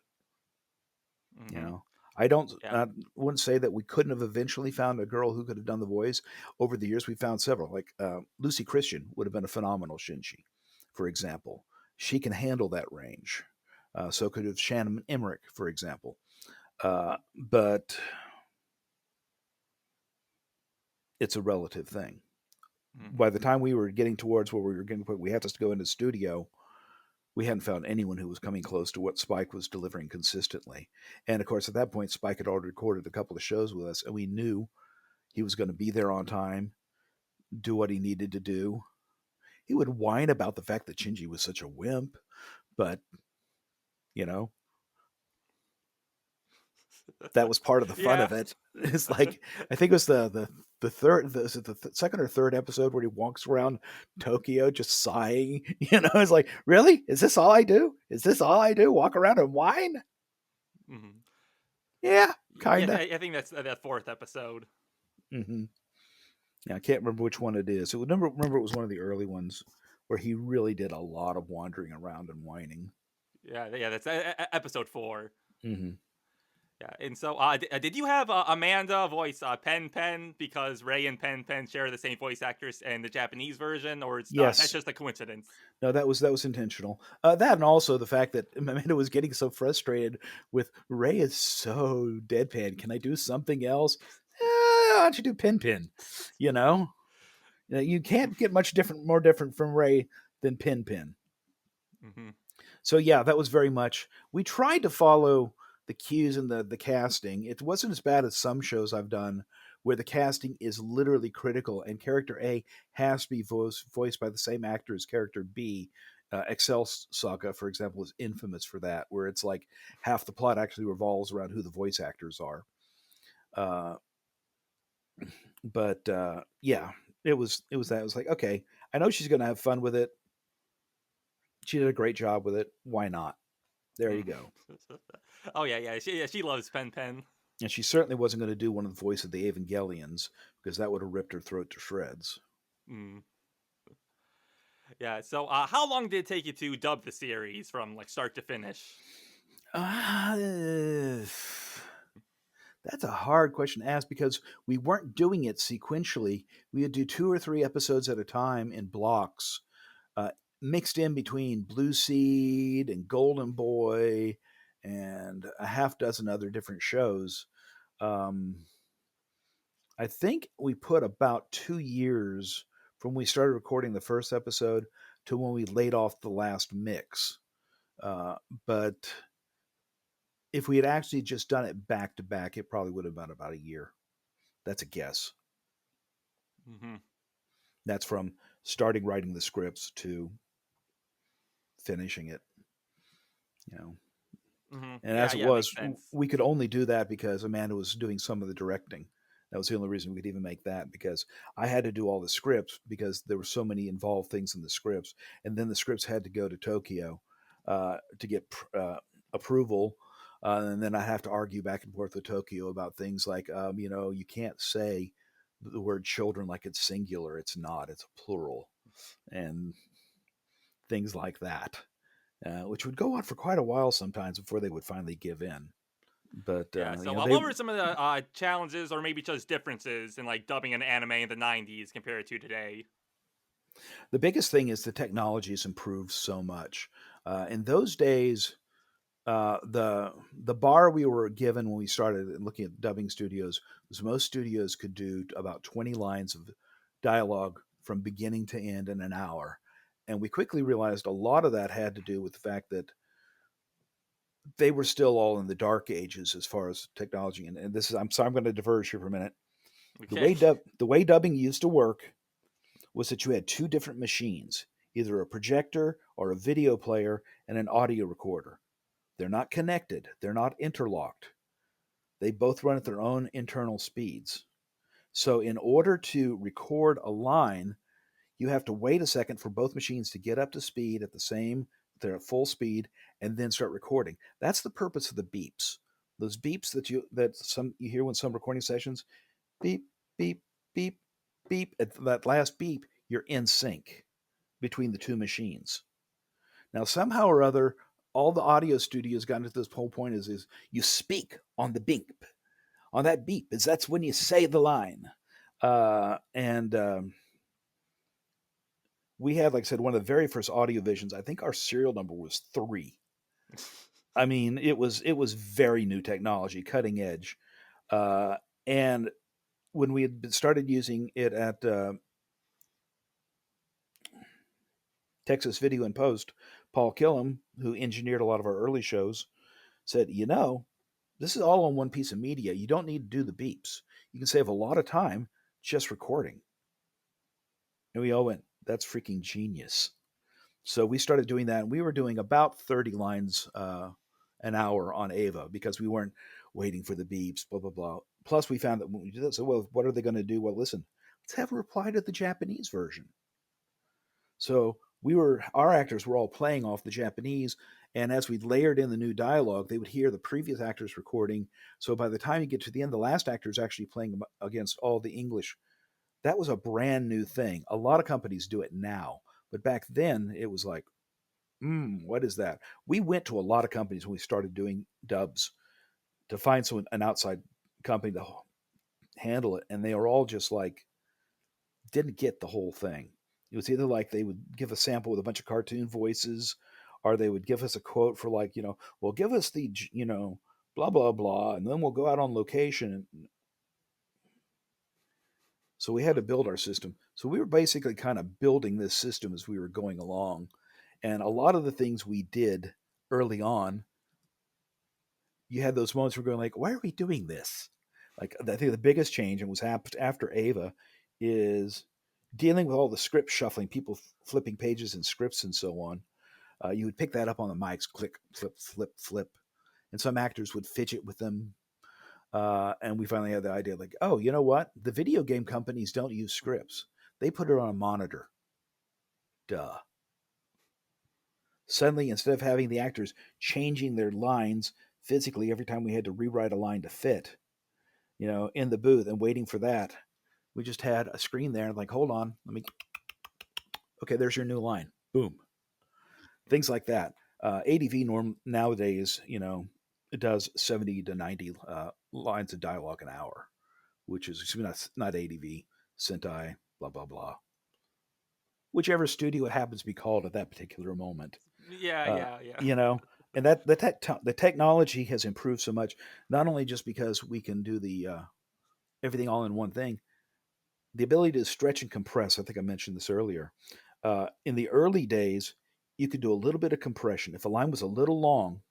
You Mm-hmm. know, I don't. Yeah. I wouldn't say that we couldn't have eventually found a girl who could have done the voice. Over the years, we found several. Like Lucy Christian would have been a phenomenal Shinji, for example. She can handle that range. So could have Shannon Emmerich, for example. But it's a relative thing. By Mm-hmm. the time we were getting towards where we were getting, we had to go into the studio. We hadn't found anyone who was coming close to what Spike was delivering consistently. And of course, at that point, Spike had already recorded a couple of shows with us, and we knew he was going to be there on time, do what he needed to do. He would whine about the fact that Shinji was such a wimp, but you know, that was part of the fun Yeah. of it. It's like, I think it was the third, is it the second or third episode where he walks around Tokyo just sighing. It's like, really? Is this all I do? Is this all I do? Walk around and whine? Mm-hmm. Yeah, Yeah, kinda. I think that's that fourth episode. hmm Yeah, I can't remember which one it is. So remember it was one of the early ones where he really did a lot of wandering around and whining. Yeah, that's episode 4. hmm Yeah, and so did you have Amanda voice Pen Pen because Ray and Pen Pen share the same voice actors in the Japanese version, or it's that's Yes, just a coincidence? no, that was intentional. That and also the fact that Amanda was getting so frustrated with Ray is so deadpan. Can I do something else? Why don't you do Pin Pin? You know, you can't get much more different from Ray than Pin Pin. Mm-hmm. So yeah, that was very much. We tried to follow the cues and the casting. It wasn't as bad as some shows I've done where the casting is literally critical and character A has to be voiced by the same actor as character B. Excel Saga, for example, is infamous for that, where it's like half the plot actually revolves around who the voice actors are. Uh, but yeah, it was that. It was like, okay, I know she's going to have fun with it. She did a great job with it. Why not? There you Mm. go. Oh she loves Pen Pen. And she certainly wasn't going to do one of the voice of the Evangelions because that would have ripped her throat to shreds. Mm. Yeah. So, how long did it take you to dub the series from like start to finish? Uh, that's a hard question to ask because we weren't doing it sequentially. We would do 2 or 3 episodes at a time in blocks, uh, mixed in between Blue Seed and Golden Boy and a half dozen other different shows. Um, I think we put about 2 years from when we started recording the first episode to when we laid off the last mix. Uh, but if we had actually just done it back to back, it probably would have been about a year. That's a guess. Mm-hmm. That's from starting writing the scripts to finishing it, you know. Mm-hmm. And Yeah. as it Yeah. Makes was, sense. we could only do that because Amanda was doing some of the directing. That was the only reason we could even make that because I had to do all the scripts because there were so many involved things in the scripts, and then the scripts had to go to Tokyo to get approval, and then I have to argue back and forth with Tokyo about things like, you can't say the word children like it's singular. It's not. It's a plural, and things like that, which would go on for quite a while sometimes before they would finally give in. But Yeah. So, they what were some of the challenges, or maybe just differences in like dubbing an anime in the '90s compared to today? the biggest thing is the technology has improved so much. In those days, the bar we were given when we started looking at dubbing studios was most studios could do about 20 lines of dialogue from beginning to end in an hour. And we quickly realized a lot of that had to do with the fact that they were still all in the dark ages as far as technology. And this is, I'm sorry, I'm going to diverge here for a minute. Okay. The way dubbing used to work was that you had two different machines, either a projector or a video player and an audio recorder. They're not connected, they're not interlocked. They both run at their own internal speeds. So, in order to record a line, you have to wait a second for both machines to get up to speed at the same, they're at full speed, and then start recording. That's the purpose of the beeps. Those beeps that you hear when some recording sessions, beep, beep, beep, beep. At that last beep, you're in sync between the two machines. Now, somehow or other, all the audio studios got into this whole point is you speak on the beep, on that beep, is that's when you say the line. And we had, like I said, one of the very first audio visions. I think our serial number was 3. I mean, it was very new technology, cutting edge. Uh, and when we had started using it at Texas Video and Post, Paul Killam, who engineered a lot of our early shows, said, this is all on one piece of media. You don't need to do the beeps. You can save a lot of time just recording. And we all went, that's freaking genius. So we started doing that, and we were doing about 30 lines an hour on Ava because we weren't waiting for the beeps, blah, blah, blah. Plus, we found that when we did that, so, well, what are they going to do? Well, listen, let's have a reply to the Japanese version. So our actors were all playing off the Japanese, and as we layered in the new dialogue, they would hear the previous actors recording. So by the time you get to the end, the last actor is actually playing against all the English. That was a brand new thing. A lot of companies do it now, but back then it was like, what is that? We went to a lot of companies when we started doing dubs to find an outside company to handle it, and they are all just like didn't get the whole thing. It was either like they would give a sample with a bunch of cartoon voices, or they would give us a quote for like, well, give us the, blah blah blah, and then we'll go out on location. So we had to build our system. So we were basically kind of building this system as we were going along, and a lot of the things we did early on, you had those moments where you're going like, why are we doing this? Like I think the biggest change, and was after Ava, is dealing with all the script shuffling, people flipping pages and scripts and so on. You would pick that up on the mics, click, flip, flip, flip, and some actors would fidget with them. And we finally had the idea, like, oh, you know what? The video game companies don't use scripts; they put it on a monitor. Duh. Suddenly, instead of having the actors changing their lines physically every time we had to rewrite a line to fit, in the booth and waiting for that, we just had a screen there. Like, hold on, let me Okay, there's your new line. Boom. Things like that. ADV nowadays, it does 70 to 90 lines of dialogue an hour, which is not ADV, Sentai, blah, blah, blah. Whichever studio it happens to be called at that particular moment. Yeah, Uh, yeah, yeah. you know, and the technology has improved so much, not only just because we can do the everything all in one thing, the ability to stretch and compress. I think I mentioned this earlier. In the early days, you could do a little bit of compression. If a line was a little long,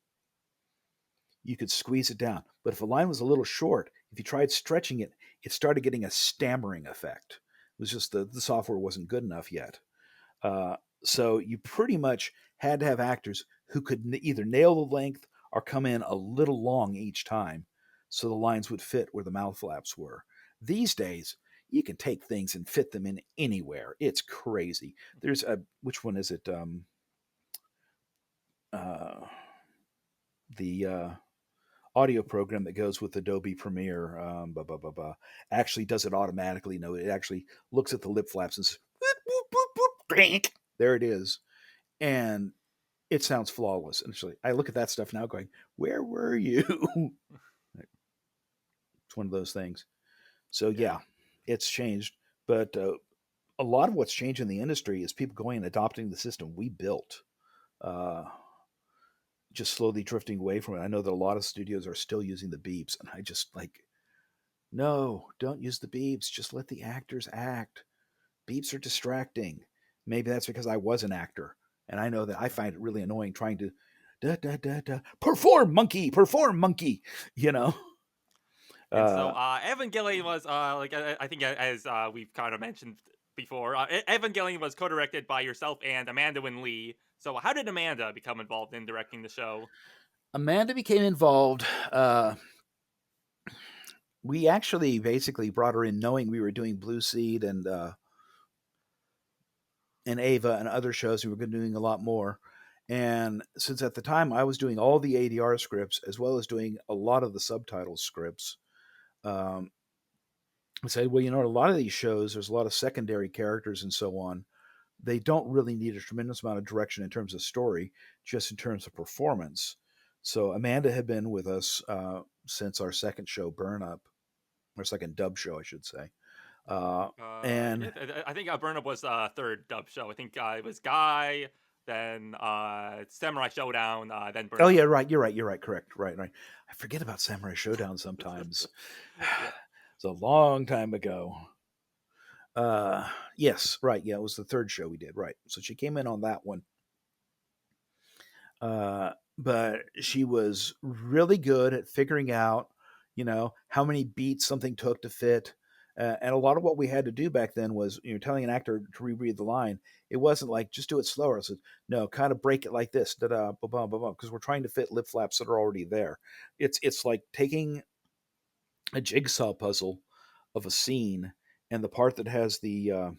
you could squeeze it down. But if a line was a little short, if you tried stretching it, it started getting a stammering effect. It was just the software wasn't good enough yet. Uh, so you pretty much had to have actors who could either nail the length or come in a little long each time so the lines would fit where the mouth flaps were. These days, you can take things and fit them in anywhere. It's crazy. There's a, which one is it? Uh, the audio program that goes with Adobe Premiere actually does it automatically. No, it actually looks at the lip flaps and says, there it is. And it sounds flawless. And actually, I look at that stuff now going, where were you? It's one of those things. So, Yeah. yeah, it's changed. But a lot of what's changed in the industry is people going and adopting the system we built. Uh, just slowly drifting away from it. I know that a lot of studios are still using the beeps, and I just like, no, don't use the beeps. Just let the actors act. Beeps are distracting. Maybe that's because I was an actor, and I know that I find it really annoying trying to perform monkey. You know. And so, Uh, Evangelion was, like, I think, as we've kind of mentioned before, Evangelion was co-directed by yourself and Amanda Wynn Lee. So, how did Amanda become involved in directing the show? Amanda became involved. We actually basically brought her in knowing we were doing Blue Seed and Ava and other shows. We were doing a lot more. And since at the time I was doing all the ADR scripts as well as doing a lot of the subtitle scripts, um, I said, well, a lot of these shows, there's a lot of secondary characters and so on. They don't really need a tremendous amount of direction in terms of story, just in terms of performance. So Amanda had been with us since our second show, Burn Up, our second dub show, I should say. Uh, and Yeah, I think Burn Up was third dub show. I think it was Guy, then Samurai Showdown, then oh Burn yeah, Up. right, you're right, correct, right. I forget about Samurai Showdown sometimes. Yeah. It's a long time ago. Uh, yes, right, yeah, it was the third show we did, right. So she came in on that one. But she was really good at figuring out, how many beats something took to fit. And a lot of what we had to do back then was, telling an actor to reread the line. It wasn't like just do it slower. I said, no, kind of break it like this, da da, ba ba ba, because we're trying to fit lip flaps that are already there. It's like taking a jigsaw puzzle of a scene, and the part that has the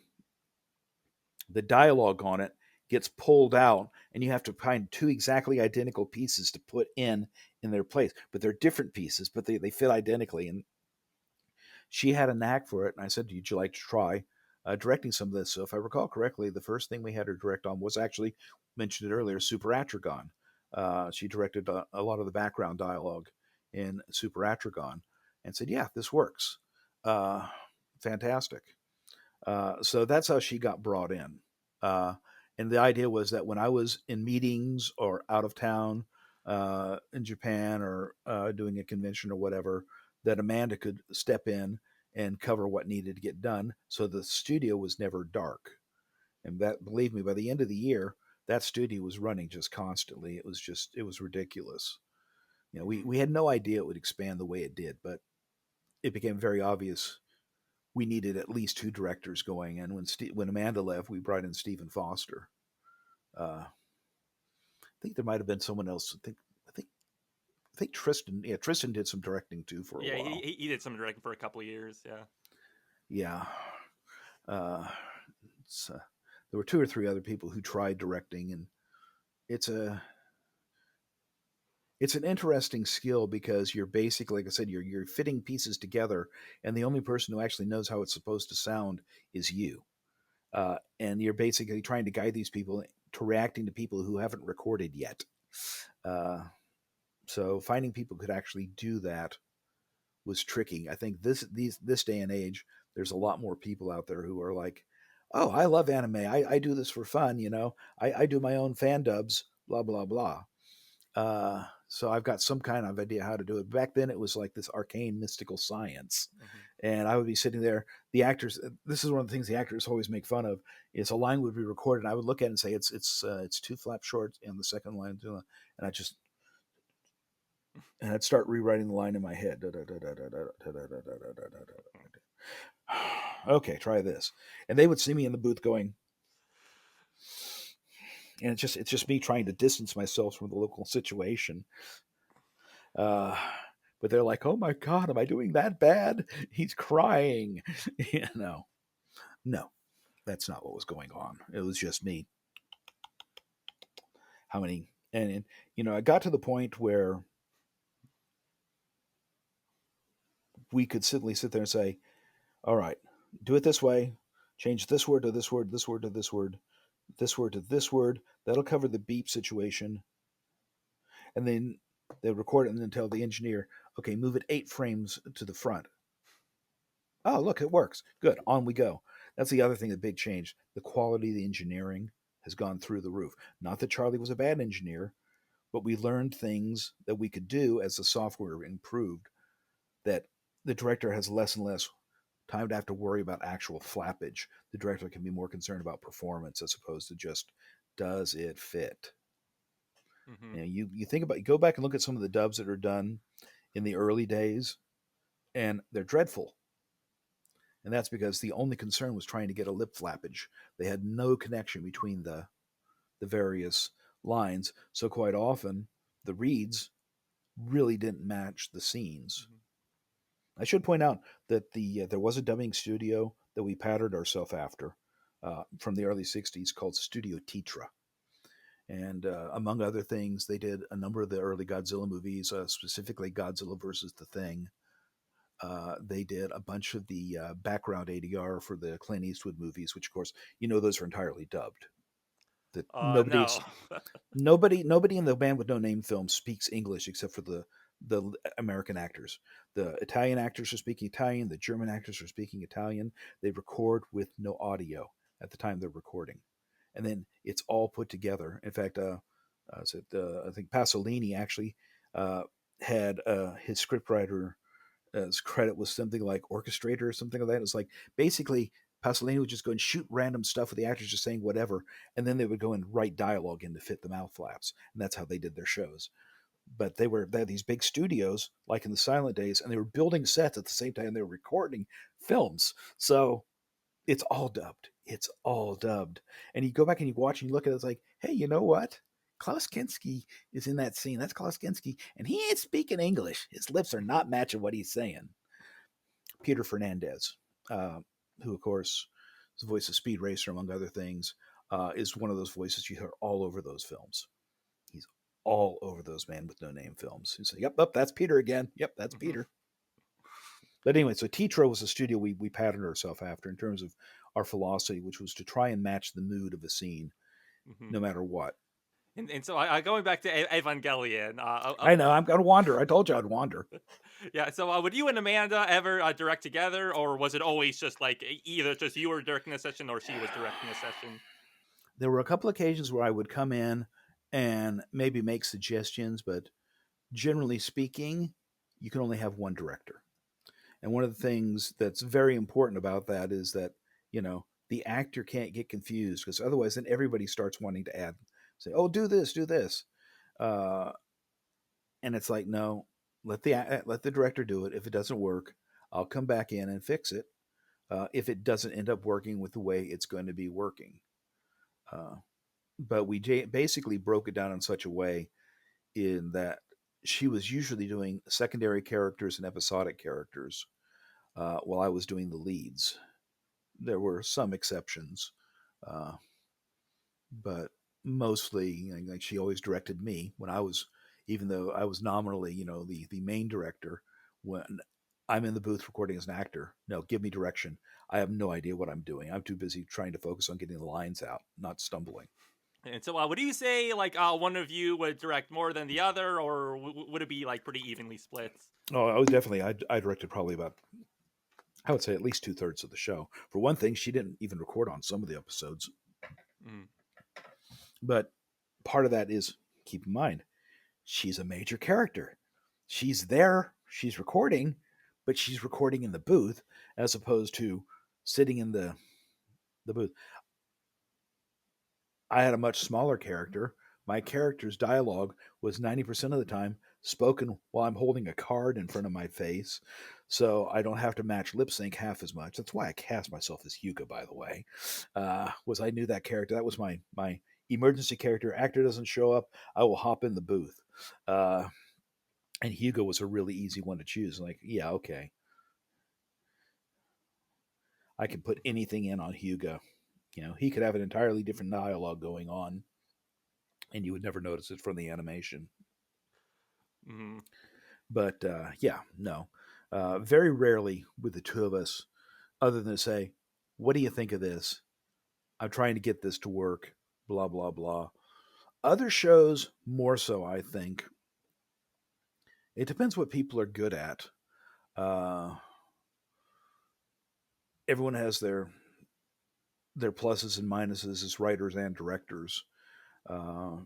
dialogue on it gets pulled out, and you have to find two exactly identical pieces to put in their place, but they're different pieces, but they fit identically. And she had a knack for it, and I said, would you like to try directing some of this? So if I recall correctly, the first thing we had her direct on was actually mentioned it earlier, Super Atragon. She directed a lot of the background dialogue in Super Atragon and said, yeah, this works. uh, Fantastic. So that's how she got brought in. Uh, and the idea was that when I was in meetings or out of town in Japan or doing a convention or whatever, that Amanda could step in and cover what needed to get done. So the studio was never dark. And that, believe me, by the end of the year, that studio was running just constantly. It was ridiculous. We had no idea it would expand the way it did, but it became very obvious we needed at least two directors going. And when Amanda left, we brought in Stephen Foster. I think there might have been someone else. I think Tristan. Yeah, Tristan did some directing too for a Yeah, while. he did some directing for a couple of years. Yeah. Yeah, uh, there were two or three other people who tried directing, and it's a it's an interesting skill because you're basically, like I said, you're fitting pieces together, and the only person who actually knows how it's supposed to sound is you. And you're basically trying to guide these people to reacting to people who haven't recorded yet. Uh, so finding people who could actually do that was tricky. I think this day and age, there's a lot more people out there who are like, "Oh, I love anime. I do this for fun. I do my own fan dubs. Blah blah blah." So I've got some kind of idea how to do it. Back then, it was like this arcane mystical science, Hmm. and I would be sitting there. The actors. This is one of the things the actors always make fun of. Is a line would be recorded, and I would look at it and say, "It's two flaps short," and the second line, and I just and I'd start rewriting the line in my head. Okay, try this, and they would see me in the booth going, and it's just me trying to distance myself from the local situation. Uh, but they're like, "Oh my god, am I doing that bad?" He's crying. No, no, that's not what was going on. It was just me. How many? And I got to the point where we could simply sit there and say, "All right, do it this way. Change this word to this word, this word to this word, this word to this word. That'll cover the beep situation." And then they record it and then tell the engineer, "Okay, move it 8 frames to the front." Oh, look, it works. Good. On we go. That's the other thing, the big change. The quality of the engineering has gone through the roof. Not that Charlie was a bad engineer, but we learned things that we could do as the software improved, that the director has less and less time to have to worry about actual flappage. The director can be more concerned about performance as opposed to just, does it fit? Hmm. You think about, you go back and look at some of the dubs that are done in the early days, and they're dreadful. And that's because the only concern was trying to get a lip flappage. They had no connection between the various lines. So quite often, the reads really didn't match the scenes. Hmm. I should point out that there was a dubbing studio that we patterned ourselves after from the early '60s called Studio Titra. And among other things, they did a number of the early Godzilla movies, specifically Godzilla versus the Thing. They did a bunch of the background ADR for the Clint Eastwood movies, which, of course, those are entirely dubbed. That No. nobody in the Band with No Name film speaks English except for the American actors. The Italian actors are speaking Italian. The German actors are speaking Italian. They record with no audio at the time they're recording, and then it's all put together. In fact, I think Pasolini actually uh, had his scriptwriter his credit was something like orchestrator or something like that. It was like basically Pasolini would just go and shoot random stuff with the actors just saying whatever, and then they would go and write dialogue in to fit the mouth flaps, and that's how they did their shows. But they had these big studios, like in the silent days, and they were building sets at the same time they were recording films. So it's all dubbed. It's all dubbed. And you go back and you watch and you look at it, it's like, hey, you know what? Klaus Kinski is in that scene. That's Klaus Kinski, and he ain't speaking English. His lips are not matching what he's saying. Peter Fernandez, uh, who, of course, is the voice of Speed Racer, among other things, is one of those voices you hear all over those films. He's all over those Man with No Name films. He's like, yep, that's Peter again. Yep, that's Hmm. Peter. But anyway, so Tetro was a studio we patterned ourselves after in terms of our philosophy, which was to try and match the mood of a scene, Hmm. no matter what. And so going back to Evangelion, I know I'm gonna wander. I told you I'd wander. yeah. So would you and Amanda ever direct together, or was it always just like either just you were directing a session or she was directing a session? There were a couple occasions where I would come in and maybe make suggestions, but generally speaking, you can only have one director. And one of the things that's very important about that is that, the actor can't get confused because otherwise then everybody starts wanting to add, say, oh, do this, do this. Uh, and it's like, no, let the director do it. If it doesn't work, I'll come back in and fix it. If it doesn't end up working with the way it's going to be working. Uh, but we basically broke it down in such a way in that she was usually doing secondary characters and episodic characters while I was doing the leads. There were some exceptions, uh, but mostly, like she always directed me when I was, even though I was nominally, the main director. When I'm in the booth recording as an actor. No, give me direction. I have no idea what I'm doing. I'm too busy trying to focus on getting the lines out, not stumbling. And so, would you say like one of you would direct more than the other, or would it be like pretty evenly split? Oh, I was definitely. I directed probably about, I would say, at least 2/3 of the show. For one thing, she didn't even record on some of the episodes. Mm. But part of that is, keep in mind, she's a major character. She's there, she's recording, but she's recording in the booth as opposed to sitting in the booth. I had a much smaller character. My character's dialogue was 90% of the time spoken while I'm holding a card in front of my face. So I don't have to match lip sync half as much. That's why I cast myself as Hyuga, by the way. Was I knew that character. That was my emergency character. Actor doesn't show up, I will hop in the booth. And Hyuga was a really easy one to choose. Like, yeah, okay. I can put anything in on Hyuga. He could have an entirely different dialogue going on, and you would never notice it from the animation. Mm-hmm. But yeah, no. Very rarely with the two of us, other than to say, what do you think of this? I'm trying to get this to work, blah, blah, blah. Other shows, more so, I think. It depends what people are good at. Uh, Everyone has their pluses and minuses as writers and directors. Uh,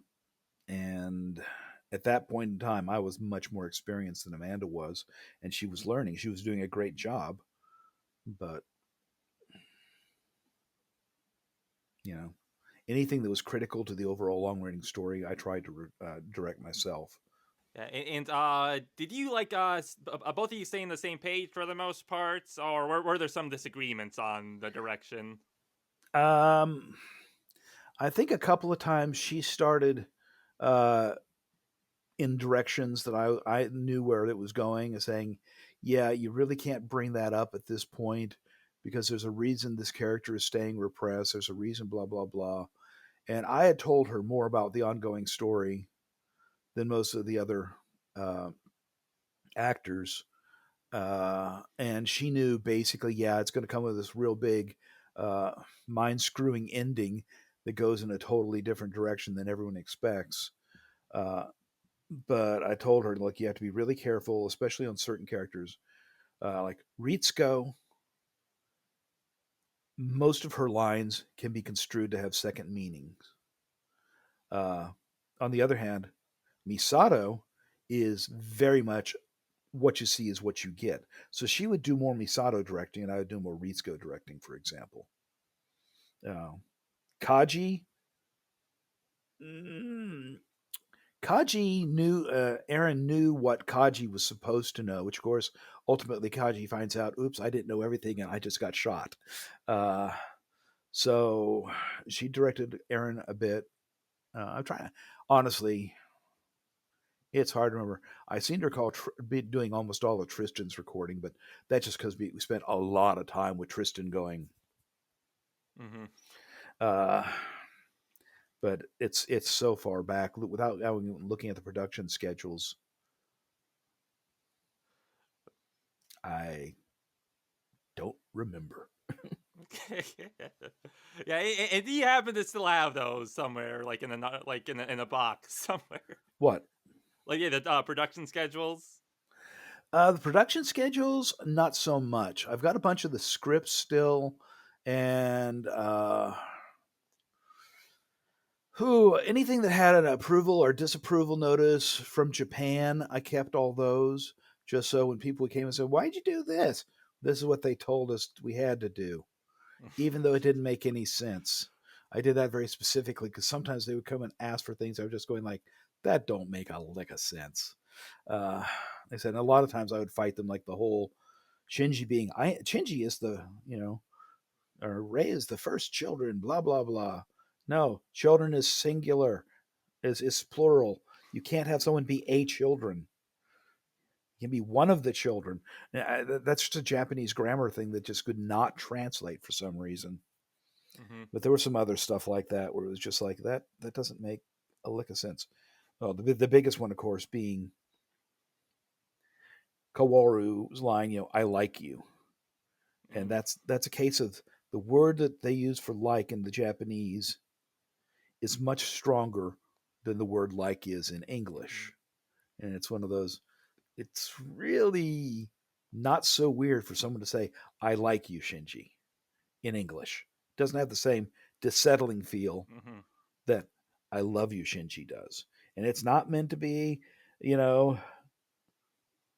and at that point in time, I was much more experienced than Amanda was, and she was learning. She was doing a great job, but you know, anything that was critical to the overall long running story, I tried to direct myself. Yeah, and did you like both of you stay on the same page for the most part, or were there some disagreements on the direction? Um, I think a couple of times she started uh, in directions that I knew where it was going, and saying, "Yeah, you really can't bring that up at this point because there's a reason this character is staying repressed. There's a reason, blah blah blah." And I had told her more about the ongoing story than most of the other uh, actors, and she knew basically, yeah, it's going to come with this real big uh, mind screwing ending that goes in a totally different direction than everyone expects. Uh, but I told her, look, you have to be really careful, especially on certain characters. Like Ritsuko, most of her lines can be construed to have second meanings. Uh, on the other hand, Misato is very much what you see is what you get. So she would do more Misato directing, and I would do more Ritsuko directing, for example. Uh, Kaji, mm, Kaji knew, Aaron knew what Kaji was supposed to know, which of course, ultimately Kaji finds out, oops, I didn't know everything and I just got shot. Uh, so she directed Aaron a bit. I'm trying, honestly, it's hard to remember. I seem to recall be doing almost all of Tristan's recording, but that's just because we spent a lot of time with Tristan going. Mm-hmm. Uh, but it's so far back without looking at the production schedules. I don't remember. Yeah, and do you happen to still have those somewhere, like in a box somewhere? What? Like yeah, the production schedules. The production schedules, not so much. I've got a bunch of the scripts still, and who anything that had an approval or disapproval notice from Japan, I kept all those just so when people came and said, "Why'd you do this?" This is what they told us we had to do, even though it didn't make any sense. I did that very specifically because sometimes they would come and ask for things. I was just going like, "That don't make a lick of sense." Uh, they said, and a lot of times I would fight them like the whole Shinji being Shinji is the or Ray is the first children, blah blah blah. No, children is singular, is plural. You can't have someone be a children. You can be one of the children. That's just a Japanese grammar thing that just could not translate for some reason. Mm-hmm. But there was some other stuff like that where it was just like that. That doesn't make a lick of sense. Oh, the biggest one, of course, being Kaworu's line, I like you. And Mm, that's a case of the word that they use for like in the Japanese is much stronger than the word like is in mhm, English. And it's one of those, it's really not so weird for someone to say, I like you, Shinji, in English. It doesn't have the same dissettling feel mhm. that I love you, Shinji does. And it's not meant to be, you know,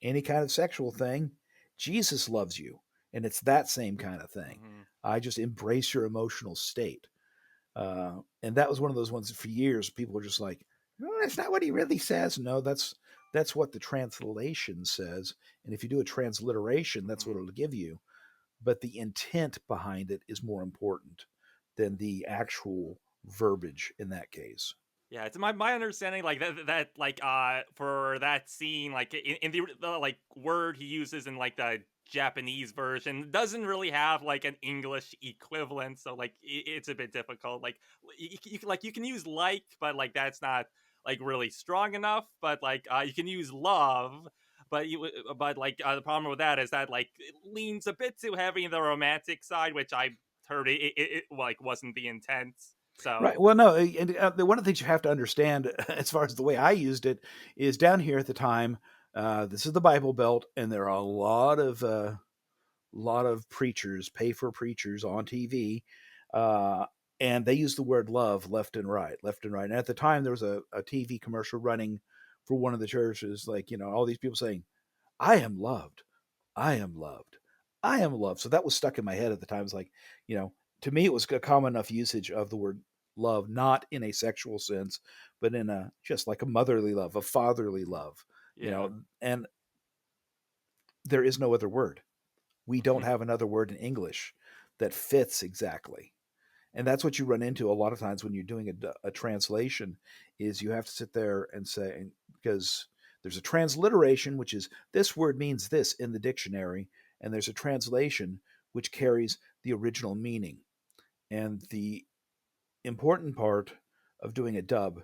any kind of sexual thing. Jesus loves you. And it's that same kind of thing. Mhm. I just embrace your emotional state. And that was one of those ones that for years people were just like, no, that's not what he really says. No, that's what the translation says. And if you do a transliteration, that's what Mhm. it'll give you. But the intent behind it is more important than the actual verbiage in that case. Yeah, it's my understanding like that like for that scene like in the like word he uses in like the Japanese version doesn't really have like an English equivalent, so like it's a bit difficult. Like you can use like, but like that's not like really strong enough. But like you can use love, but like the problem with that is that like it leans a bit too heavy in the romantic side, which I heard it like wasn't the intent. Right. So Well, no, and one of the things you have to understand, as far as the way I used it, is down here at the time. This is the Bible Belt, and there are a lot of preachers, pay for preachers on TV, uh, and they use the word love left and right, left and right. And at the time, there was a TV commercial running for one of the churches, like all these people saying, "I am loved, I am loved, I am loved." So that was stuck in my head at the time. It's like, you know, to me, it was a common enough usage of the word love, not in a sexual sense, but in a just like a motherly love, a fatherly love, yeah. and there is no other word. We don't have another word in English that fits exactly. And that's what you run into a lot of times when you're doing a translation is you have to sit there and say, because there's a transliteration, which is this word means this in the dictionary, and there's a translation which carries the original meaning. And the important part of doing a dub,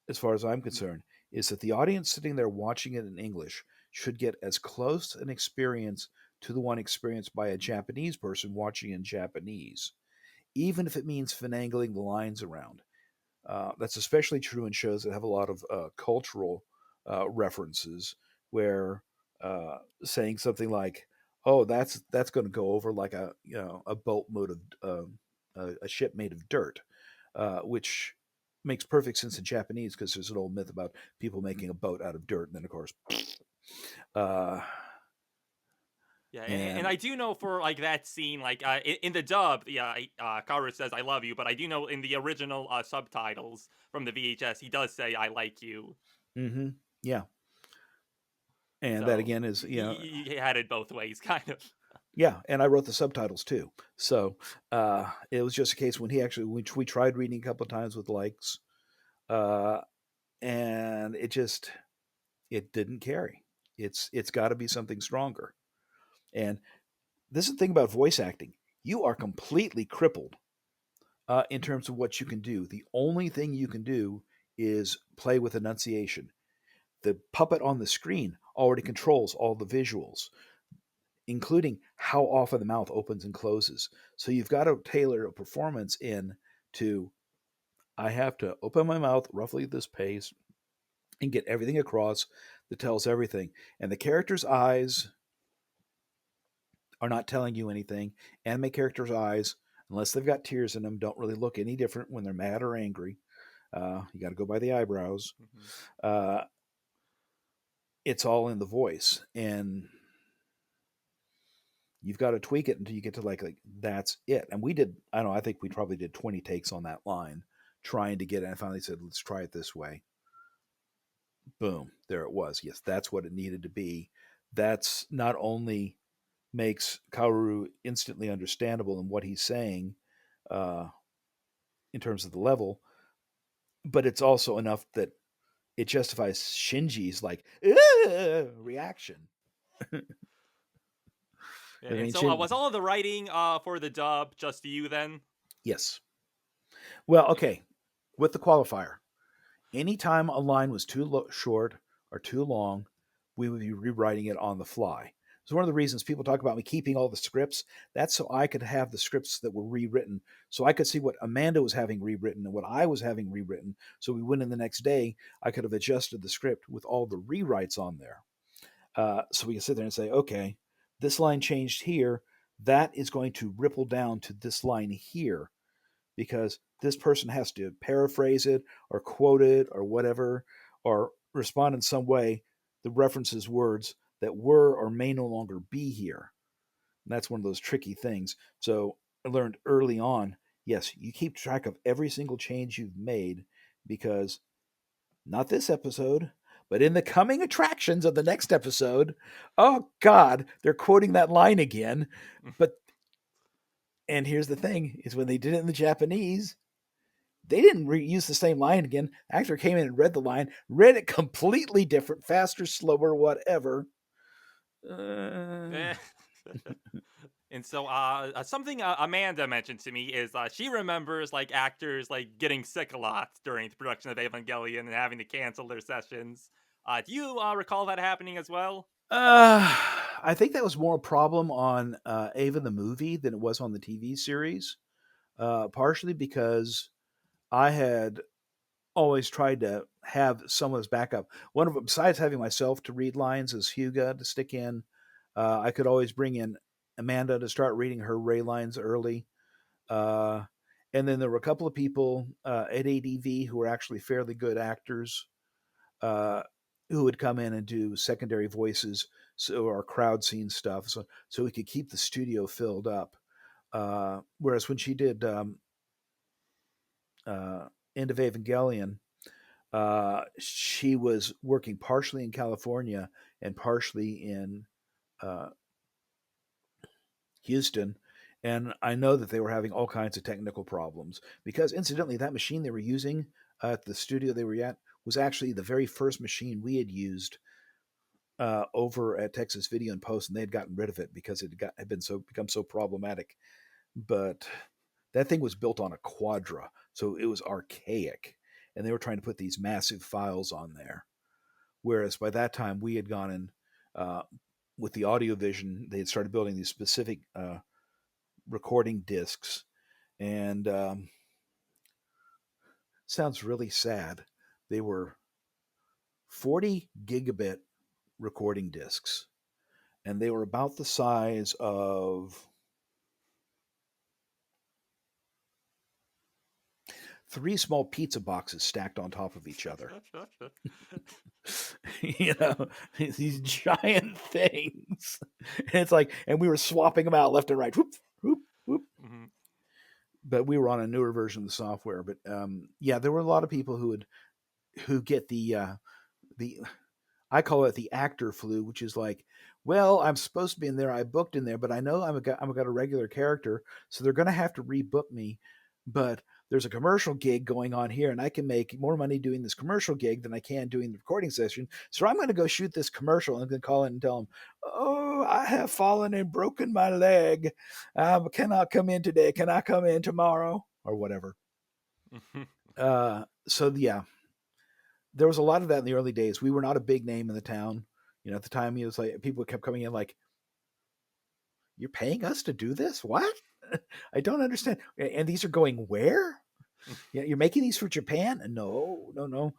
as far as I'm concerned, is that the audience sitting there watching it in English should get as close an experience to the one experienced by a Japanese person watching in Japanese, even if it means finagling the lines around. That's especially true in shows that have a lot of cultural references, where saying something like, "Oh, that's going to go over like a boat made of a ship made of dirt," which makes perfect sense in Japanese because there's an old myth about people making a boat out of dirt, and then of course, uh, Yeah, and and I do know for like that scene, like in the dub, yeah, Karu says "I love you," but I do know in the original subtitles from the VHS, he does say "I like you." mm-hmm, yeah, and that So again is he had it both ways, kind of. yeah, and I wrote the subtitles too. So it was just a case when we tried reading a couple of times with likes, uh, and it didn't carry. It's got to be something stronger. And this is the thing about voice acting: you are completely crippled in terms of what you can do. The only thing you can do is play with enunciation. The puppet on the screen already controls all the visuals, including how often the mouth opens and closes. So you've got to tailor a performance in to I have to open my mouth roughly at this pace and get everything across that tells everything. And the character's eyes are not telling you anything. Anime characters' eyes, unless they've got tears in them, don't really look any different when they're mad or angry. You got to go by the eyebrows. Mhm. Uh, it's all in the voice, and you've got to tweak it until you get to like that's it. And we did. I don't know. I think we probably did 20 takes on that line, trying to get it. And I finally said, "Let's try it this way." Boom, there it was. Yes, that's what it needed to be. That's not only makes Kaoru instantly understandable in what he's saying uh, in terms of the level, but it's also enough that it justifies Shinji's like reaction. Yeah, I and mean, so was all of the writing for the dub just you then? yes. Well, Yeah. okay. With the qualifier, anytime a line was too short or too long, we would be rewriting it on the fly. So one of the reasons people talk about me keeping all the scripts, that's so I could have the scripts that were rewritten, so I could see what Amanda was having rewritten and what I was having rewritten. So we went in the next day, I could have adjusted the script with all the rewrites on there. So we can sit there and say, okay, this line changed here. That is going to ripple down to this line here because this person has to paraphrase it or quote it or whatever or respond in some way that references words that were or may no longer be here. And that's one of those tricky things. So I learned early on, yes, you keep track of every single change you've made because not this episode, but in the coming attractions of the next episode, oh God, they're quoting that line again. But and here's the thing: is when they did it in the Japanese, they didn't use the same line again. The actor came in and read the line, read it completely different, faster, slower, whatever. Uh, Eh. And so, something Amanda mentioned to me is she remembers like actors like getting sick a lot during the production of Evangelion and having to cancel their sessions. Do you recall that happening as well? uh, I think that was more a problem on Ava the movie than it was on the TV series. Partially because I had always tried to have someone as backup. One of them, besides having myself to read lines, is Hyuga to stick in. I could always bring in Amanda to start reading her Ray lines early. Uh, and then there were a couple of people at ADV who were actually fairly good actors uh, who would come in and do secondary voices, so our crowd scene stuff, so we could keep the studio filled up. Whereas when she did uh, End of Evangelion, she was working partially in California and partially in uh, Houston. And I know that they were having all kinds of technical problems because, incidentally, that machine they were using at the studio they were at was actually the very first machine we had used over at Texas Video and Post, and they had gotten rid of it because had been become so problematic. But that thing was built on a Quadra, so it was archaic, and they were trying to put these massive files on there. Whereas by that time we had gone in with the audio vision, they had started building these specific recording discs, and sounds really sad. They were 40 gigabit recording discs, and they were about the size of three small pizza boxes stacked on top of each other. You know, these giant things. And it's like, and we were swapping them out left and right. Whoop, whoop, whoop. Mhm. But we were on a newer version of the software. But yeah, there were a lot of people who get the I call it the actor flu, which is like, well, I'm supposed to be in there. I booked in there, but I know I'm got a regular character, so they're going to have to rebook me. But there's a commercial gig going on here, and I can make more money doing this commercial gig than I can doing the recording session. So I'm going to go shoot this commercial and then call in and tell them, "Oh, I have fallen and broken my leg. I cannot come in today. Can I come in tomorrow or whatever?" So yeah, there was a lot of that in the early days. We were not a big name in the town. You know, at the time, it was like people kept coming in like, "You're paying us to do this? What? I don't understand." And these are going where? Yeah, you're making these for Japan? No, no, no.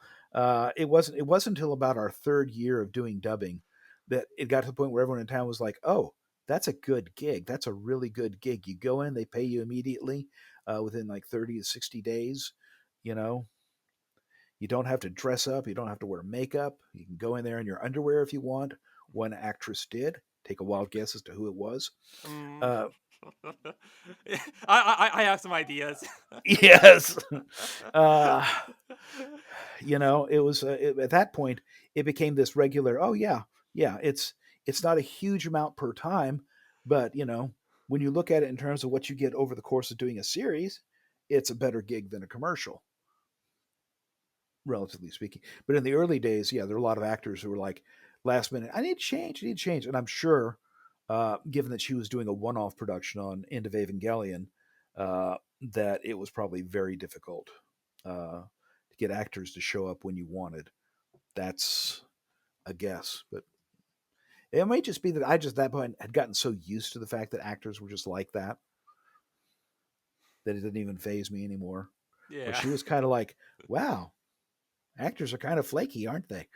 It wasn't. It wasn't until about our third year of doing dubbing that it got to the point where everyone in town was like, "Oh, that's a good gig. That's a really good gig. You go in, they pay you immediately within like 30 to 60 days. You know, you don't have to dress up. You don't have to wear makeup. You can go in there in your underwear if you want." One actress did. Take a wild guess as to who it was. Mm. Uh, I have some ideas. yes. Uh, it was at that point it became this regular. Oh yeah, yeah. It's not a huge amount per time, but when you look at it in terms of what you get over the course of doing a series, it's a better gig than a commercial, relatively speaking. But in the early days, yeah, there were a lot of actors who were like, last minute, I need to change. And I'm sure, given that she was doing a one off production on End of Evangelion, that it was probably very difficult to get actors to show up when you wanted. That's a guess. But It might just be that I just at that point had gotten so used to the fact that actors were just like that it didn't even phase me anymore. Where Yeah. she was kind of like, wow, actors are kind of flaky, aren't they?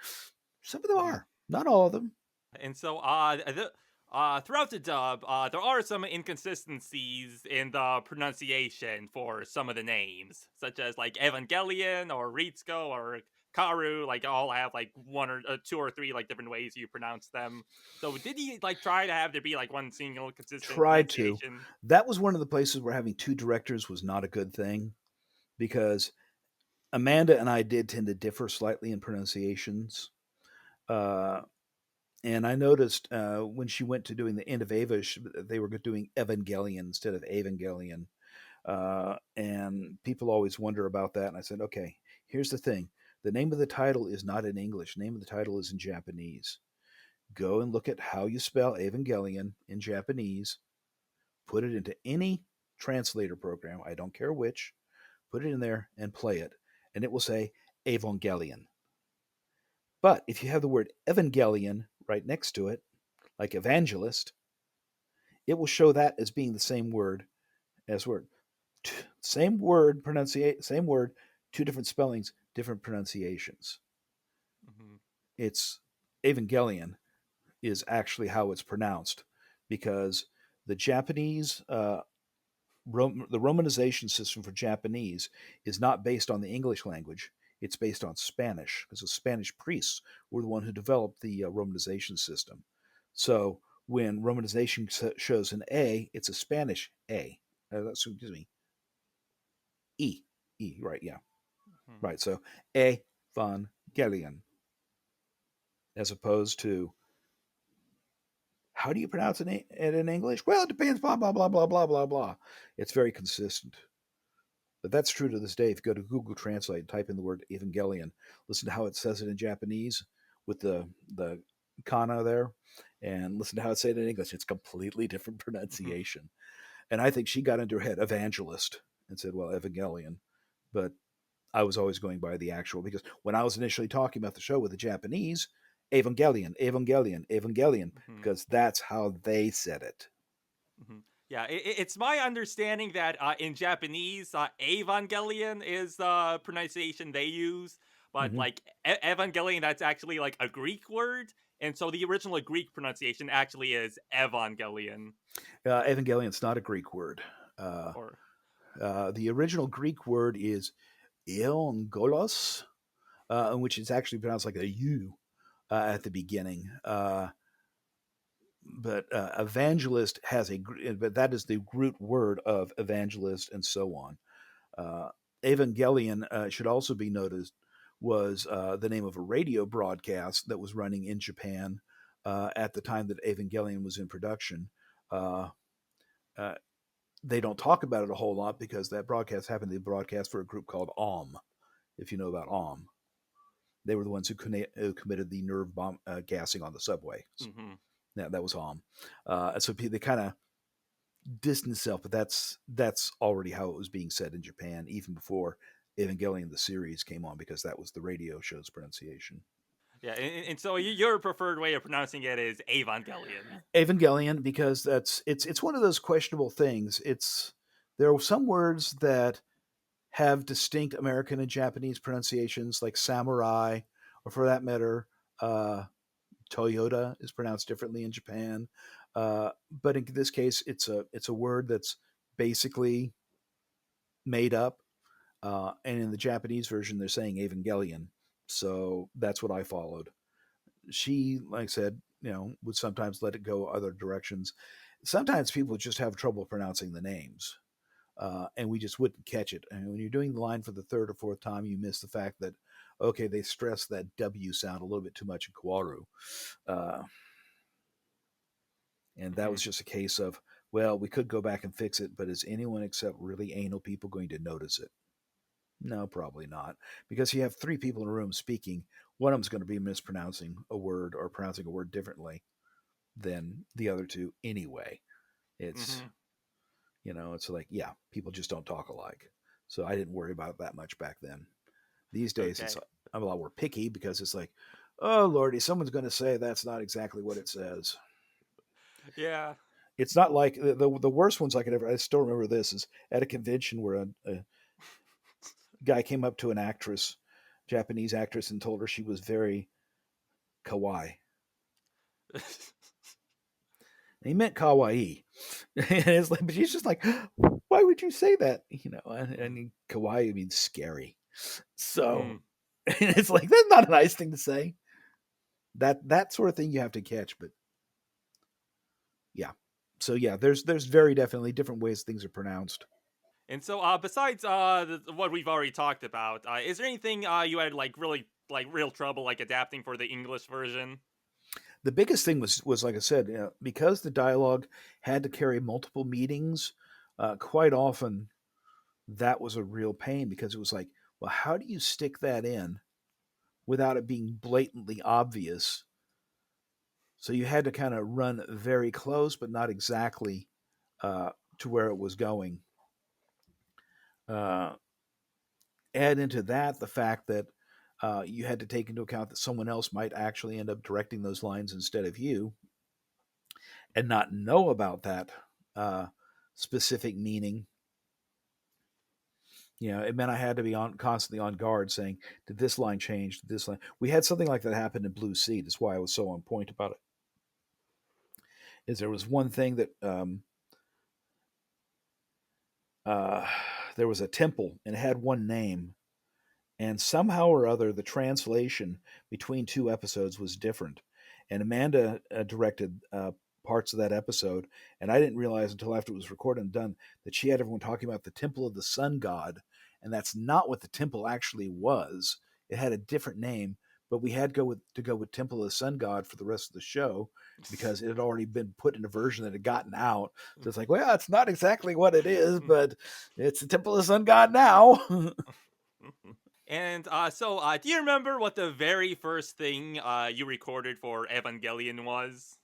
Some of them Mhm. are, not all of them. And so, throughout the dub, there are some inconsistencies in the pronunciation for some of the names, such as like Evangelion or Ritsuko or Karu. Like, all have like one or two or three like different ways you pronounce them. So, did he like try to have there be like one single consistent Tried to. pronunciation? That was one of the places where having two directors was not a good thing because Amanda and I did tend to differ slightly in pronunciations. Uh, and I noticed when she went to doing the end of Ava, they were doing Evangelion instead of Evangelion. And people always wonder about that. And I said, okay, here's the thing: the name of the title is not in English. The name of the title is in Japanese. Go and look at how you spell Evangelion in Japanese. Put it into any translator program. I don't care which. Put it in there and play it, and it will say Evangelion. But if you have the word Evangelion right next to it, like evangelist, it will show that as being the same word as word. Same word, pronunciate same word, two different spellings, different pronunciations. Mm-hmm. It's Evangelion is actually how it's pronounced because the Japanese the romanization system for Japanese is not based on the English language. It's based on Spanish because the Spanish priests were the one who developed the romanization system. So when romanization shows an A, it's a Spanish A. Excuse me, E. E, right, yeah. Mm-hmm. Right, so Evangelion, as opposed to how do you pronounce it in English? Well, it depends, blah, blah, blah, blah, blah, blah, blah. It's very consistent. But that's true to this day. If you go to Google Translate and type in the word Evangelion, listen to how it says it in Japanese with the kana there, and listen to how it says it in English. It's completely different Mm-hmm. pronunciation. And I think she got into her head evangelist and said, well, Evangelion. But I was always going by the actual because when I was initially talking about the show with the Japanese, Evangelion, Evangelion, Evangelion, Mm-hmm. because that's how they said it. Mm-hmm. Yeah, it's my understanding that in Japanese, Evangelion is the pronunciation they use, but Mm-hmm. like Evangelion, that's actually like a Greek word, and so the original Greek pronunciation actually is Evangelion. Evangelion's not a Greek word. Uh, Or the original Greek word is Eongolos, which is actually pronounced like a U at the beginning. But evangelist has but that is the root word of evangelist and so on. Uh, Evangelion should also be noticed was the name of a radio broadcast that was running in Japan at the time that Evangelion was in production. Uh, uh, they don't talk about it a whole lot because that broadcast happened to be broadcast for a group called OM, if you know about OM. They were the ones who committed the nerve bomb gassing on the subway. mm-hmm. Yeah, that was OM. So they kind of distance itself, but that's already how it was being said in Japan, even before Evangelion the series came on, because that was the radio show's pronunciation. Yeah, and so your preferred way of pronouncing it is Evangelion. Evangelion, because it's one of those questionable things. It's there are some words that have distinct American and Japanese pronunciations, like samurai, or for that matter, uh, Toyota is pronounced differently in Japan. But in this case, it's a word that's basically made up. And in the Japanese version, they're saying Evangelion. So that's what I followed. She, like I said, would sometimes let it go other directions. Sometimes people just have trouble pronouncing the names. And we just wouldn't catch it. And when you're doing the line for the third or fourth time, you miss the fact that, okay, they stress that W sound a little bit too much in Kawaru. Uh, and that Mm-hmm. was just a case of, well, we could go back and fix it, but is anyone except really anal people going to notice it? No, probably not. Because you have three people in a room speaking, one of them's going to be mispronouncing a word or pronouncing a word differently than the other two anyway. It's, Mm-hmm. it's like, yeah, people just don't talk alike. So I didn't worry about it that much back then. These days, Okay. I'm a lot more picky because it's like, Oh lordy, someone's going to say that's not exactly what it says. Yeah. It's not like the worst ones I could ever. I still remember this is at a convention where a guy came up to an actress, Japanese actress, and told her she was very kawaii. And he meant kawaii, and it's like, but she's just like, why would you say that? And kawaii means scary. So Mm. it's like that's not a nice thing to say. That sort of thing you have to catch, but yeah. So yeah, there's very definitely different ways things are pronounced. And so, besides what we've already talked about, is there anything you had like really like real trouble like adapting for the English version? The biggest thing was like I said, because the dialogue had to carry multiple meanings. Quite often, that was a real pain because it was like, well, how do you stick that in without it being blatantly obvious? So you had to kind of run very close, but not exactly uh, to where it was going. Uh, Add into that the fact that you had to take into account that someone else might actually end up directing those lines instead of you and not know about that uh, specific meaning. It meant I had to be on constantly on guard, saying, "Did this line change? Did this line?" We had something like that happen in Blue Sea. That's why I was so on point about it. Is there was one thing that uh, there was a temple and it had one name, and somehow or other the translation between two episodes was different. And Amanda directed parts of that episode, and I didn't realize until after it was recorded and done that she had everyone talking about the temple of the sun god, and that's not what the temple actually was. It had a different name, but we had to go with temple of the sun god for the rest of the show because it had already been put in a version that had gotten out. So it's like, well, it's not exactly what it is, but it's the temple of the sun god now. And do you remember what the very first thing you recorded for Evangelion was?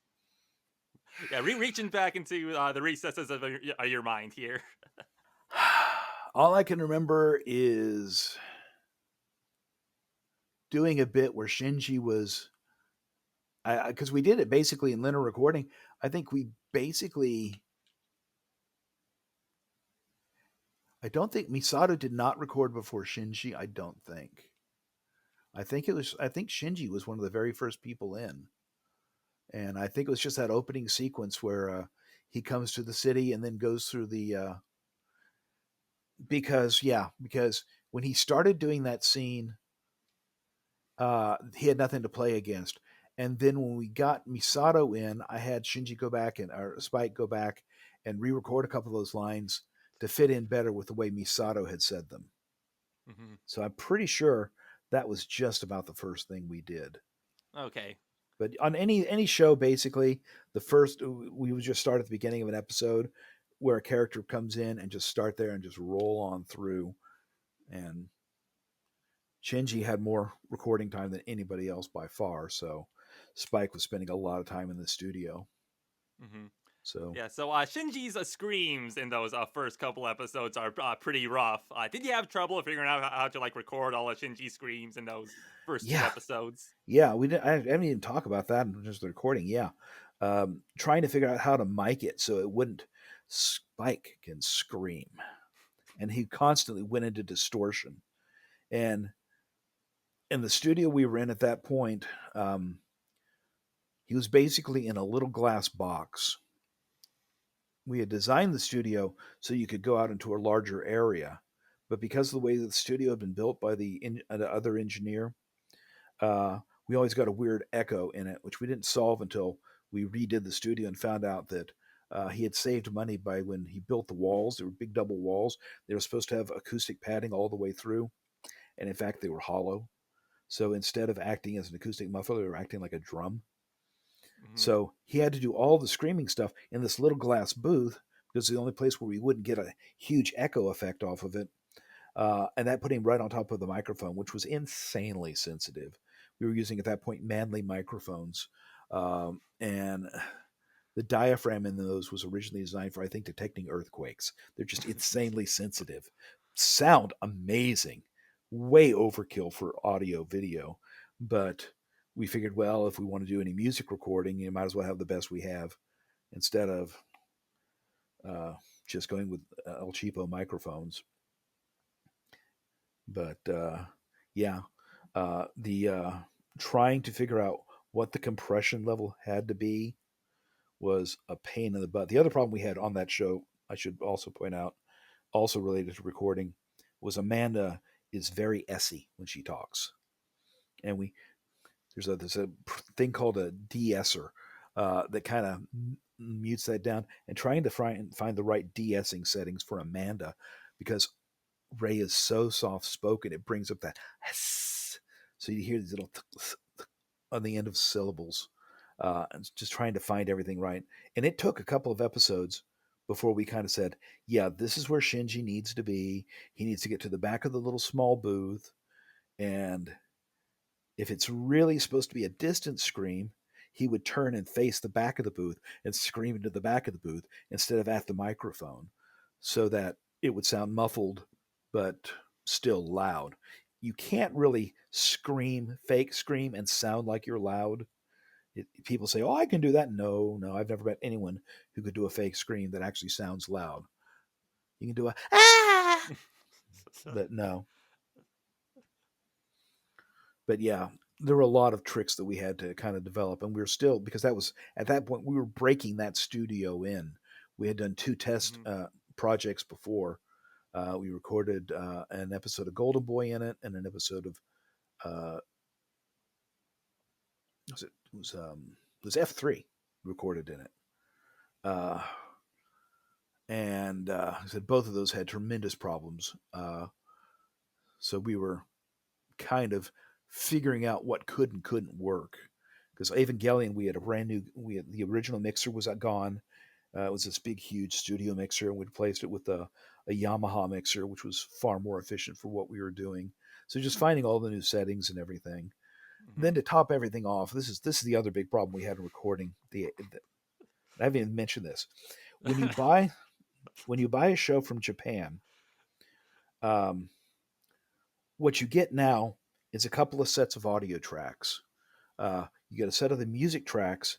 Yeah, reaching back into the recesses of your mind here. All I can remember is doing a bit where Shinji was, because we did it basically in linear recording. I think we basically, I don't think Misato did not record before Shinji. I don't think. I think Shinji was one of the very first people in, and I think it was just that opening sequence where he comes to the city and then goes through the because when he started doing that scene he had nothing to play against. And then when we got Misato in, I had Shinji go back and or Spike go back and re-record a couple of those lines to fit in better with the way Misato had said them. Mhm. So I'm pretty sure that was just about the first thing we did. Okay. But on any show, basically, the first we would just start at the beginning of an episode where a character comes in and just start there and just roll on through. And Shinji had more recording time than anybody else by far, so Spike was spending a lot of time in the studio. Hmm. So Yeah, so Shinji's screams in those first couple episodes are pretty rough. Did you have trouble figuring out how to like record all of Shinji's screams in those first two yeah, episodes? yeah, we didn't. I didn't even talk about that in just the recording. Yeah, trying to figure out how to mic it so it wouldn't. Spike can scream, and he constantly went into distortion. And in the studio we were in at that point, he was basically in a little glass box. We had designed the studio so you could go out into a larger area, but because of the way that the studio had been built by the other engineer, uh, we always got a weird echo in it, which we didn't solve until we redid the studio and found out that he had saved money by when he built the walls. They were big double walls. They were supposed to have acoustic padding all the way through, and in fact, they were hollow. So instead of acting as an acoustic muffler, they were acting like a drum. Hmm. So he had to do all the screaming stuff in this little glass booth because it's the only place where we wouldn't get a huge echo effect off of it. And that put him right on top of the microphone, which was insanely sensitive. We were using at that point Manley microphones. And the diaphragm in those was originally designed for, I think, detecting earthquakes. They're just insanely sensitive. Sound amazing. Way overkill for audio video, but we figured, well, if we want to do any music recording, you might as well have the best we have instead of uh, just going with El Cheapo microphones. But yeah, the trying to figure out what the compression level had to be was a pain in the butt. The other problem we had on that show, I should also point out, also related to recording, was Amanda is very essy when she talks, and there's a thing called a de-esser that kind of mutes that down, and trying to find the right de-essing settings for Amanda because Ray is so soft spoken, it brings up that so you hear these little on the end of syllables. And just trying to find everything right. And it took a couple of episodes before we kind of said, yeah, this is where Shinji needs to be. He needs to get to the back of the little small booth. And if it's really supposed to be a distant scream, he would turn and face the back of the booth and scream into the back of the booth instead of at the microphone so that it would sound muffled but still loud. You can't really scream, fake scream, and sound like you're loud. People say, "Oh, I can do that." No, no, I've never met anyone who could do a fake scream that actually sounds loud. You can do a ah, but no. But yeah, there were a lot of tricks that we had to kind of develop, and we were still because that was at that point we were breaking that studio in. We had done two test Mm-hmm. projects before. We recorded an episode of Golden Boy in it, and an episode of uh, it was F3 recorded in it. Uh, and I said both of those had tremendous problems. So we were kind of figuring out what could and couldn't work. Because Evangelion, we had a brand new, we had the original mixer was gone. It was this big, huge studio mixer, and we replaced it with a Yamaha mixer, which was far more efficient for what we were doing. So just finding all the new settings and everything. Mm-hmm. Then to top everything off, this is the other big problem we had in recording. I haven't even mentioned this. When you buy a show from Japan, um, what you get now is a couple of sets of audio tracks. You get a set of the music tracks,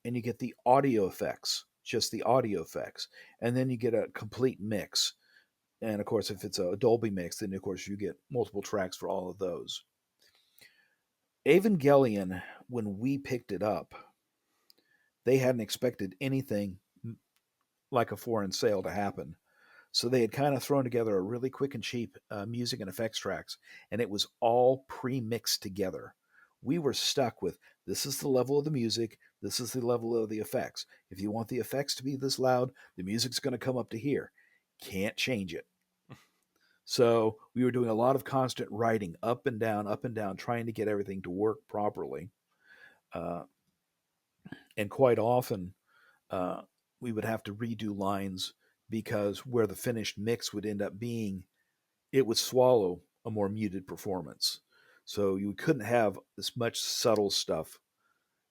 and you get the audio effects, just the audio effects, and then you get a complete mix. And of course, if it's a Dolby mix, then of course you get multiple tracks for all of those. Evangelion, when we picked it up, they hadn't expected anything like a foreign sale to happen. So they had kind of thrown together a really quick and cheap music and effects tracks, and it was all pre-mixed together. We were stuck with this is the level of the music, this is the level of the effects. If you want the effects to be this loud, the music's going to come up to here. Can't change it. So we were doing a lot of constant writing up and down, trying to get everything to work properly. Uh, and quite often, uh, we would have to redo lines because where the finished mix would end up being it would swallow a more muted performance. So you couldn't have as much subtle stuff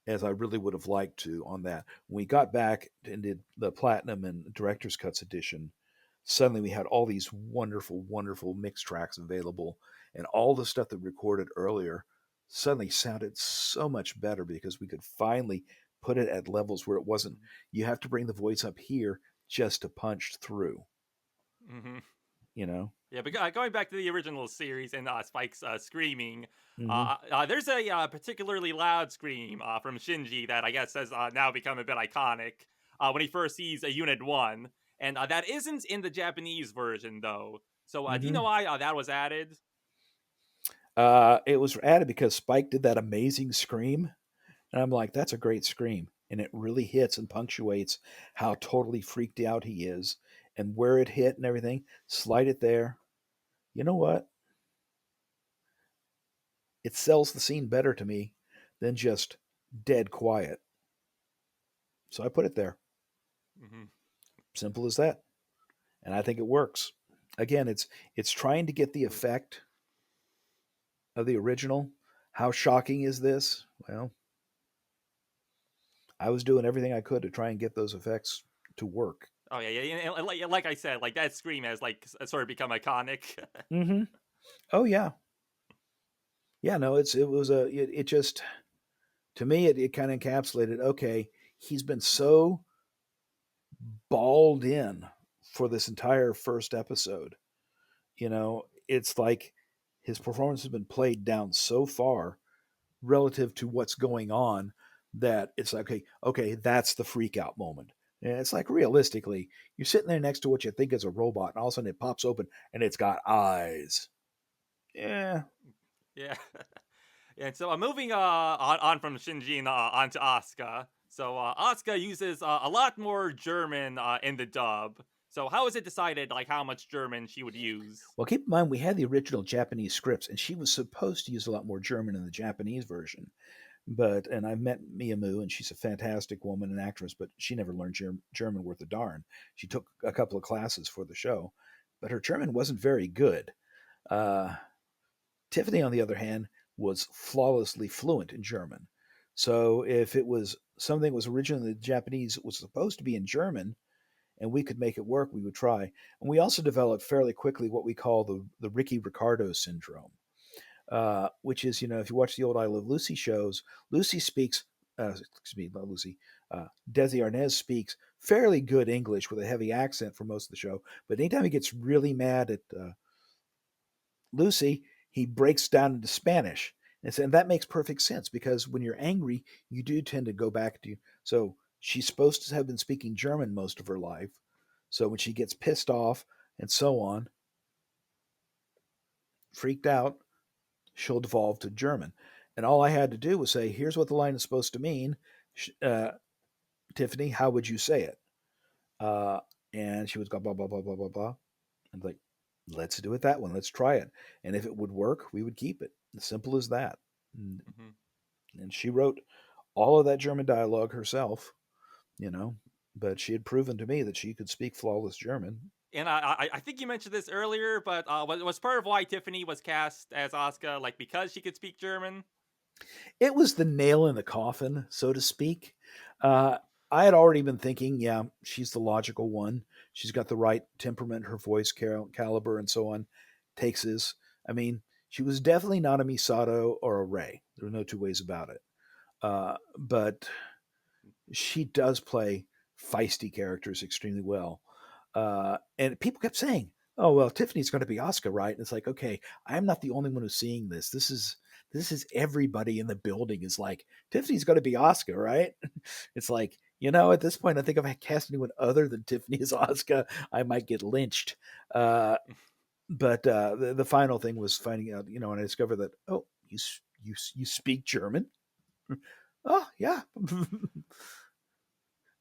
as I really would have liked to on that. When we got back and did the Platinum and Director's Cuts edition, suddenly we had all these wonderful, wonderful mix tracks available, and all the stuff that we recorded earlier suddenly sounded so much better because we could finally put it at levels where it wasn't, you have to bring the voice up here just to punch through, Mm-hmm. you know? Yeah, but going back to the original series and Spike's screaming, Mm-hmm. there's a particularly loud scream from Shinji that I guess has now become a bit iconic when he first sees a Unit 1. And that isn't in the Japanese version, though. So do you Mm-hmm. know why that was added? It was added because Spike did that amazing scream, and I'm like, that's a great scream, and it really hits and punctuates how totally freaked out he is, and where it hit and everything. Slide it there. You know what? It sells the scene better to me than just dead quiet. So I put it there. Mm-hmm. Simple as that, and I think it works. Again, it's trying to get the effect of the original. How shocking is this? Well, I was doing everything I could to try and get those effects to work. Oh yeah, yeah. And like I said, like that scream has like sort of become iconic. Mm-hmm. Oh yeah, yeah. No, it was a it just To me, it kind of encapsulated, okay, he's been so balled in for this entire first episode. It's like his performance has been played down so far relative to what's going on that it's like, okay, that's the freak out moment. And it's like, realistically, you're sitting there next to what you think is a robot, and all of a sudden it pops open and it's got eyes. Yeah. Yeah. And so moving on from Shinji and on to Asuka. So Asuka uses a lot more German in the dub. So how is it decided like how much German she would use? Well, keep in mind we had the original Japanese scripts, and she was supposed to use a lot more German in the Japanese version. And I met Miyamu, and she's a fantastic woman and actress, but she never learned German worth a darn. She took a couple of classes for the show, but her German wasn't very good. Uh, Tiffany, on the other hand, was flawlessly fluent in German. So if it was something that was originally Japanese, was supposed to be in German, and we could make it work, we would try. And we also developed fairly quickly what we call the Ricky Ricardo syndrome, which is, if you watch the old I Love Lucy shows, Lucy speaks, excuse me, not Lucy, Desi Arnaz speaks fairly good English with a heavy accent for most of the show. But anytime he gets really mad at Lucy, he breaks down into Spanish. And that makes perfect sense because when you're angry, you do tend to go back to. So she's supposed to have been speaking German most of her life. So when she gets pissed off and so on, freaked out, she'll devolve to German. And all I had to do was say, here's what the line is supposed to mean. Tiffany, how would you say it? And she would go, blah, blah, blah, blah, blah, blah. And like, let's do it that one. Let's try it. And if it would work, we would keep it. As simple as that. And she wrote all of that German dialogue herself, but she had proven to me that she could speak flawless German. And I think you mentioned this earlier, but was part of why Tiffany was cast as Asuka, like because she could speak German? It was the nail in the coffin, so to speak. I had already been thinking, yeah, she's the logical one. She's got the right temperament, her voice caliber, and so on. Takes this. I mean, she was definitely not a Misato or a Rei. There were no two ways about it. But she does play feisty characters extremely well. And people kept saying, "Oh well, Tiffany's going to be Asuka, right?" And it's like, okay, I'm not the only one who's seeing this. This is everybody in the building is like, Tiffany's going to be Asuka, right? It's like, at this point, I think if I cast anyone other than Tiffany as Asuka, I might get lynched. But the final thing was finding out, and I discovered that, oh, you speak German? Oh yeah,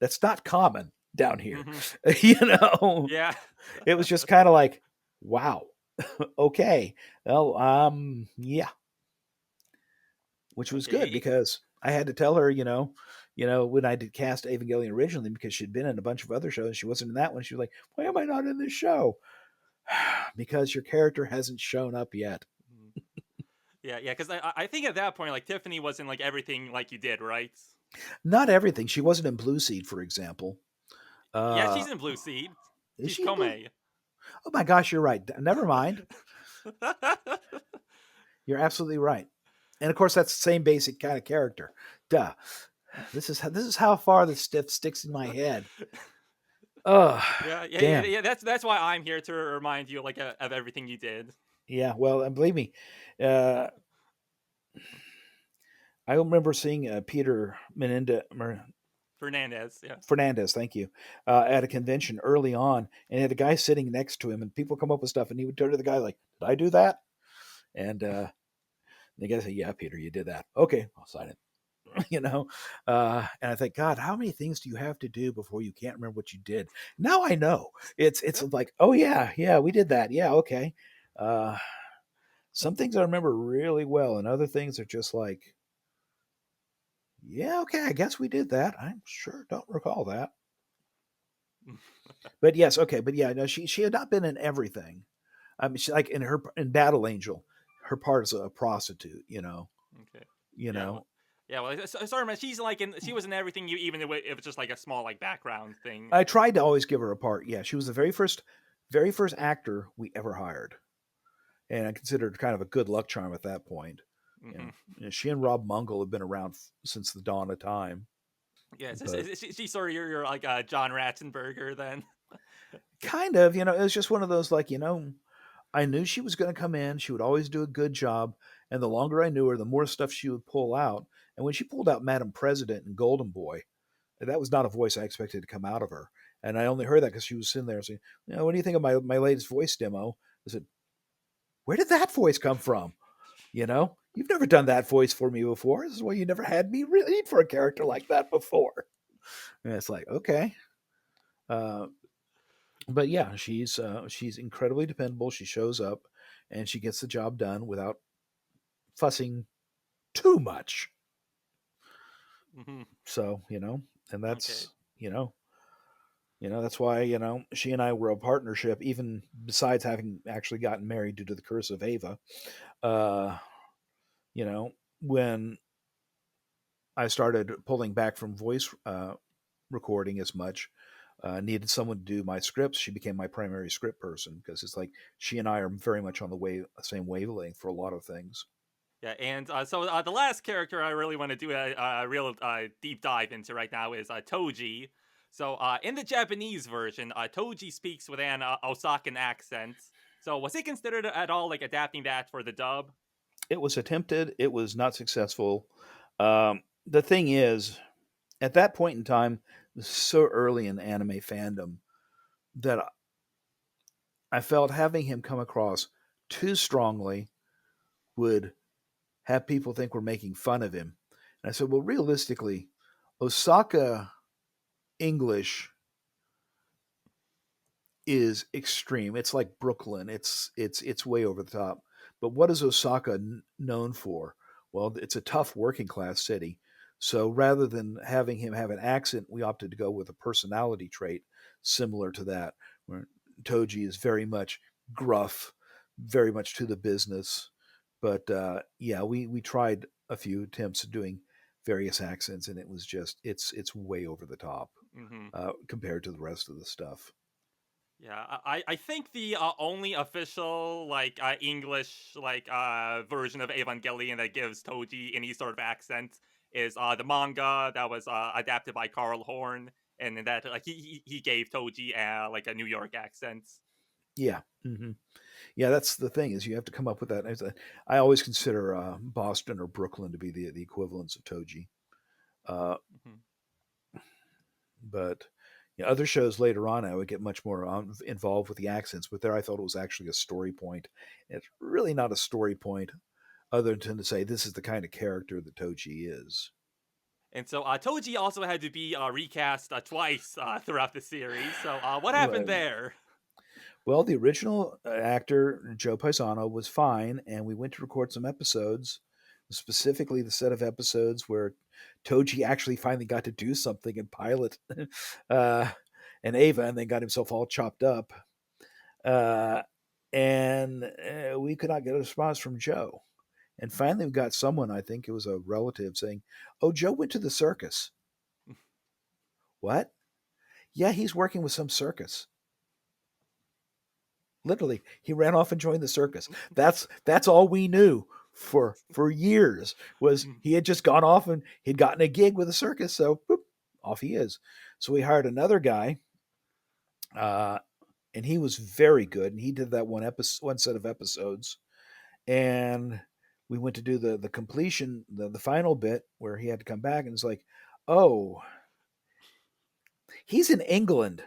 that's not common down here. Yeah. It was just kind of like, wow, okay, well, yeah, which was good because I had to tell her, when I did cast Evangelion originally, because she'd been in a bunch of other shows, she wasn't in that one. She was like, why am I not in this show? Because your character hasn't shown up yet. Yeah, because I think at that point, like, Tiffany wasn't like everything like you did, right? Not everything. She wasn't in Blue Seed, for example. Yeah, she's in Blue Seed. Is She's she in Blue? Komei. Oh my gosh, you're right. Never mind. You're absolutely right. And of course, that's the same basic kind of character. Duh. This is how far this stuff sticks in my head. Oh, damn. Yeah. That's why I'm here to remind you, like, of everything you did. Yeah, well, and believe me, I remember seeing Peter Fernandez, yeah. Fernandez, thank you, at a convention early on, and had a guy sitting next to him, and people come up with stuff, and he would turn to the guy like, "Did I do that?" And the guy said, "Yeah, Peter, you did that. Okay, I'll sign it." And I think, God, how many things do you have to do before you can't remember what you did? Now I know. It's like, oh yeah, we did that. Yeah, okay. Some things I remember really well, and other things are just like, yeah, okay, I guess we did that. I'm sure don't recall that. But yes, okay, but yeah, no, she had not been in everything. I mean, she, like in Battle Angel, her part is a prostitute. Okay. Sorry, man. She was in everything. Even if it was just like a small like background thing. I tried to always give her a part. Yeah, she was the very first actor we ever hired, and I considered kind of a good luck charm at that point. You Hmm. know, she and Rob Mungle have been around since the dawn of time. Yeah, But she sort of your like John Ratzenberger then. kind of, it was just one of those like, I knew she was going to come in. She would always do a good job. And the longer I knew her, the more stuff she would pull out. And when she pulled out Madam President and Golden Boy, that was not a voice I expected to come out of her. And I only heard that because she was sitting there saying, what do you think of my latest voice demo? I said, where did that voice come from? You've never done that voice for me before. This is why you never had me read for a character like that before. And it's like, okay. Uh, but yeah, she's incredibly dependable. She shows up and she gets the job done without fussing too much. Hmm. So, and Okay. that's why, she and I were a partnership, even besides having actually gotten married due to the curse of Ava. Uh, you know, when I started pulling back from voice recording as much, needed someone to do my scripts. She became my primary script person because it's like she and I are very much on the same wavelength for a lot of things. Yeah, and so the last character I really want to do a real deep dive into right now is Toji. So in the Japanese version, Toji speaks with an Osakan accent. So was it considered at all like adapting that for the dub? It was attempted. It was not successful. The thing is, at that point in time, so early in anime fandom, that I felt having him come across too strongly would have people think we're making fun of him. And I said, well, realistically, Osaka English is extreme. It's like Brooklyn. It's way over the top. But what is Osaka known for? Well, it's a tough working class city. So rather than having him have an accent, we opted to go with a personality trait similar to that, where Toji is very much gruff, very much to the business. But yeah, we tried a few attempts at doing various accents, and it was just it's way over the top Hmm. compared to the rest of the stuff. Yeah, I think the only official like English like version of Evangelion that gives Toji any sort of accent is the manga that was adapted by Carl Horn, and in that like he gave Toji like a New York accent. Yeah. Yeah, that's the thing is you have to come up with that. I always consider Boston or Brooklyn to be the equivalents of Toji. Uh, Hmm. but other shows later on, I would get much more involved with the accents. But there, I thought it was actually a story point. It's really not a story point, other than to say this is the kind of character that Toji is. And so Toji also had to be recast twice throughout the series. So what happened Right. there? Well, the original actor Joe Paisano was fine, and we went to record some episodes, specifically the set of episodes where Toji actually finally got to do something and pilot uh, an Ava, and then got himself all chopped up. Uh, and we could not get a response from Joe. And finally, we got someone, I think it was a relative, saying, "Oh, Joe went to the circus." What? Yeah, he's working with some circus. Literally, he ran off and joined the circus. That's all we knew for years was he had just gone off and he'd gotten a gig with a circus. So boop, off he is. So we hired another guy, uh, and he was very good. And he did that one set of episodes, and we went to do the completion, the final bit where he had to come back, and it's like, oh, he's in England.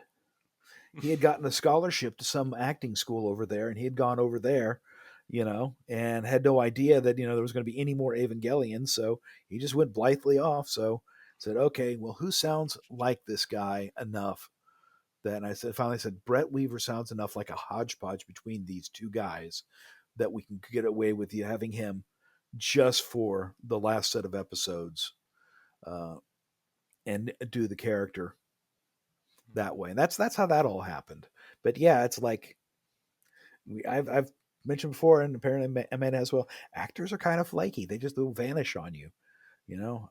He had gotten a scholarship to some acting school over there, and he had gone over there, and had no idea that there was going to be any more Evangelion. So he just went blithely off. So said, okay, well, who sounds like this guy enough? That I said finally said Brett Weaver sounds enough like a hodgepodge between these two guys that we can get away with you having him just for the last set of episodes, uh, and do the character that way. And that's how that all happened. But yeah, it's like I've mentioned before, and apparently Amanda as well. Actors are kind of flaky; they just will vanish on you.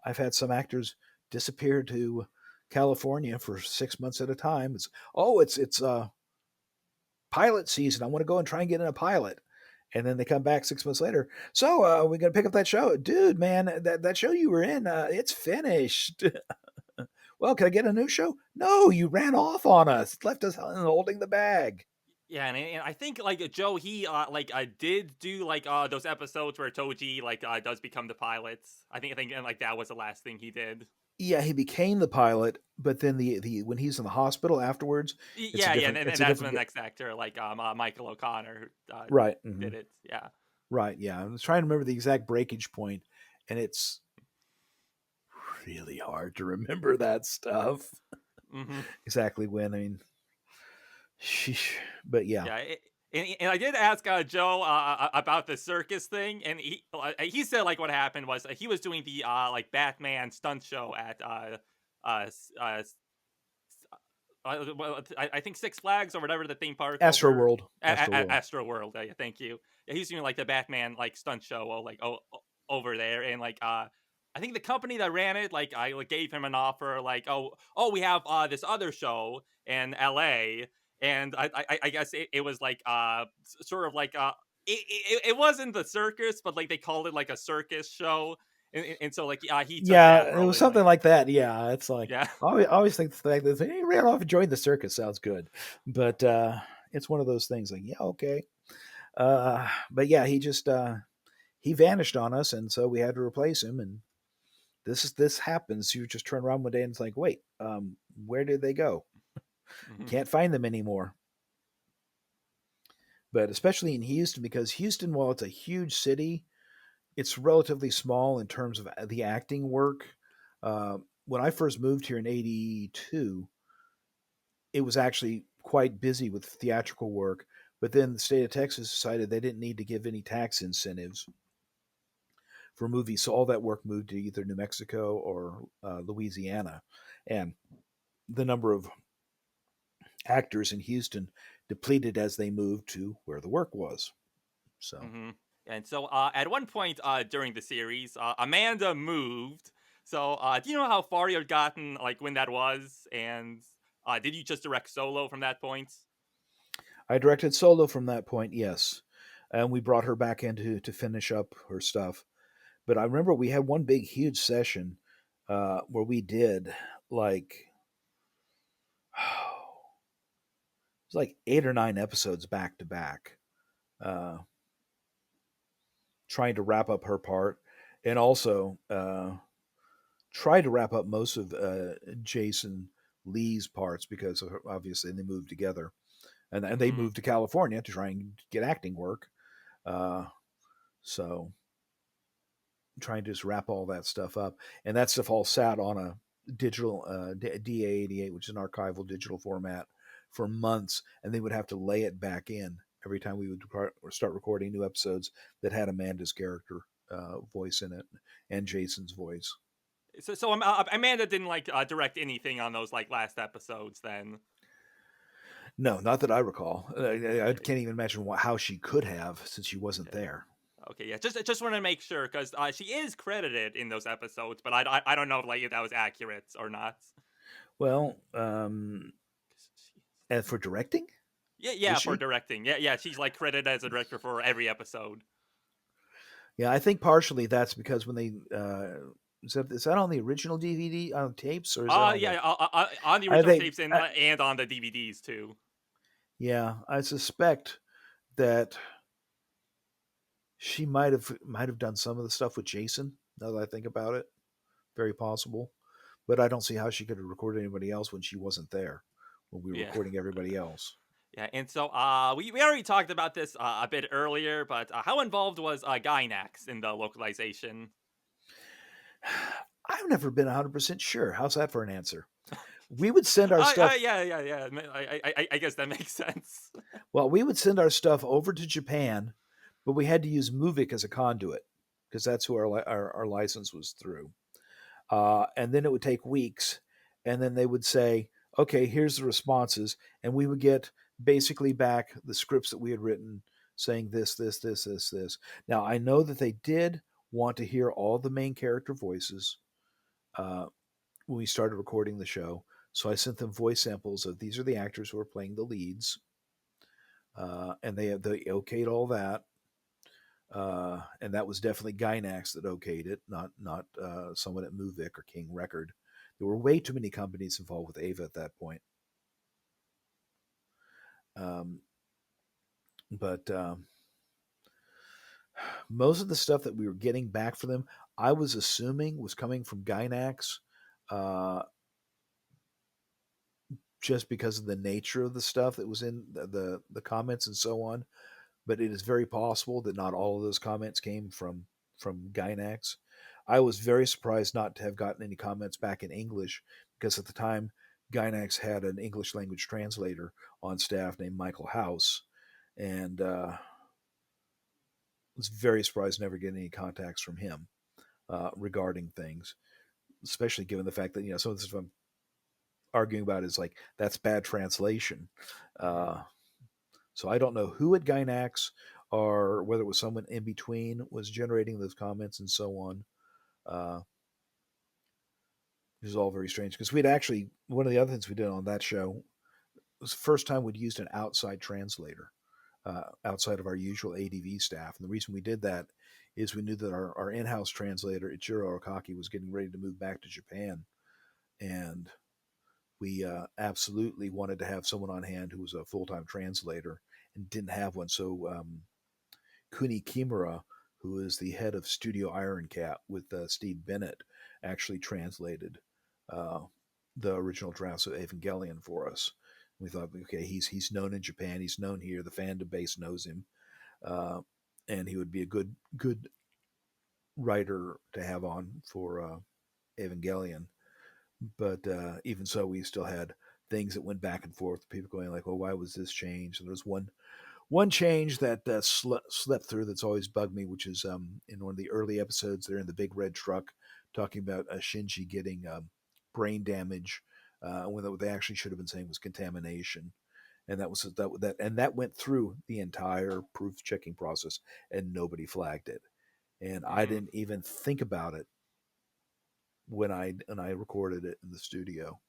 I've had some actors disappear to California for 6 months at a time. It's pilot season. I want to go and try and get in a pilot, And then they come back 6 months later. So we're gonna pick up that show, dude. Man, that show you were in, it's finished. Well, can I get a new show? No, you ran off on us, left us holding the bag. Yeah, and I think like Joe, he did do like those episodes where Toji like does become the pilot. I think and like that was the last thing he did. Yeah, he became the pilot, but then the when he's in the hospital afterwards, it's a Yeah, different. and It's a that's when different. the next actor like Michael O'Connor Right. did it. Yeah. Right. Yeah, I was trying to remember the exact breakage point, and it's really hard to remember that stuff. Mm-hmm. Exactly when. I mean, sheesh. But yeah, Yeah, and I did ask Joe about the circus thing, and he said like what happened was he was doing the like Batman stunt show at uh, s- uh, s- well, I think Six Flags or whatever the theme park Astro over World. Astro World. Astro World. Yeah, thank you. Yeah, he's doing like the Batman like stunt show over there, and like I think the company that ran it like I like, gave him an offer like oh we have this other show in L.A. and I guess it was like sort of like it wasn't the circus, but like they called it like a circus show, and so like he took that Yeah, it role was and something like like that. Yeah, it's like yeah. I always think the fact that he ran off and joined the circus sounds good, but it's one of those things. Like, yeah, okay, but yeah, he just he vanished on us, and so we had to replace him. And this happens. You just turn around one day and it's like, wait, where did they go? Mhm. Can't find them anymore. But especially in Houston, because Houston, while it's a huge city, it's relatively small in terms of the acting work. When I first moved here in '82, it was actually quite busy with theatrical work. But then the state of Texas decided they didn't need to give any tax incentives for movies, so all that work moved to either New Mexico or Louisiana, and the number of actors in Houston depleted as they moved to where the work was. So Hmm. And so, at one point during the series, Amanda moved. So, do you know how far you had gotten, like when that was, and did you just direct solo from that point? I directed solo from that point, yes, and we brought her back in to finish up her stuff. But I remember we had one big, huge session where we did like it was like 8 or 9 episodes back to back, uh, trying to wrap up her part, and also try to wrap up most of Jason Lee's parts because obviously they moved together, and they Hmm. moved to California to try and get acting work. Uh, so trying to just wrap all that stuff up, and that stuff all sat on a digital DA88, which is an archival digital format, for months, and they would have to lay it back in every time we would start recording new episodes that had Amanda's character voice in it and Jason's voice. So Amanda didn't like direct anything on those like last episodes. Then, No, not that I recall. I okay, can't even imagine how she could have since she wasn't okay, there. okay, yeah. Just want to make sure because she is credited in those episodes, but I don't know like if that was accurate or not. Well, and for directing, Yeah, is yeah, for she? directing. Yeah, yeah, she's like credited as a director for every episode. Yeah, I think partially that's because when they is that on the original DVD on tapes or is that on the? Yeah, on the I original think tapes and on the DVDs too. yeah, I suspect that she might have done some of the stuff with Jason. Now that I think about it, very possible. But I don't see how she could have recorded anybody else when she wasn't there when we were Yeah, recording everybody else. yeah, and so we already talked about this a bit earlier, but how involved was Gynax in the localization? I've never been 100% sure. How's that for an answer? We would send our stuff. Yeah, yeah, yeah. I guess that makes sense. Well, we would send our stuff over to Japan, but we had to use Movic as a conduit because that's who our license was through. And then it would take weeks, and then they would say, "Okay, here's the responses," and we would get basically back the scripts that we had written, saying this. Now I know that they did want to hear all the main character voices uh, when we started recording the show, so I sent them voice samples of these are the actors who are playing the leads, and they okayed all that. And that was definitely Gynax that okayed it, not someone at Movic or King Record. There were way too many companies involved with Ava at that point. Um, but most of the stuff that we were getting back for them, I was assuming was coming from Gynax, uh, just because of the nature of the stuff that was in the comments and so on. But it is very possible that not all of those comments came from Gynax. I was very surprised not to have gotten any comments back in English because at the time Gynax had an English language translator on staff named Michael House, and was very surprised never getting any contacts from him regarding things, especially given the fact that some of the stuff I'm arguing about is like that's bad translation. Mhm. Uh, So I don't know who at Gynax or whether it was someone in between was generating those comments and so on. Uh, it was all very strange because we'd actually, one of the other things we did on that show was the first time we'd used an outside translator outside of our usual ADV staff. And the reason we did that is we knew that our in house translator, Ichiro Okaki, was getting ready to move back to Japan. And we absolutely wanted to have someone on hand who was a full time translator and didn't have one. So Kuni Kimura, who is the head of Studio Iron Cat with Steve Bennett, actually translated uh, the original drafts of Evangelion for us. We thought, okay, he's known in Japan, he's known here, the fandom base knows him, uh, and he would be a good writer to have on for Evangelion. But even so, we still had things that went back and forth. People going like, "Well, why was this changed?" And there was one change that slept through that's always bugged me, which is in one of the early episodes, they're in the big red truck talking about Shinji getting brain damage when what they actually should have been saying was contamination, and that went through the entire proof checking process, and nobody flagged it, and I Mhm. didn't even think about it when I recorded it in the studio.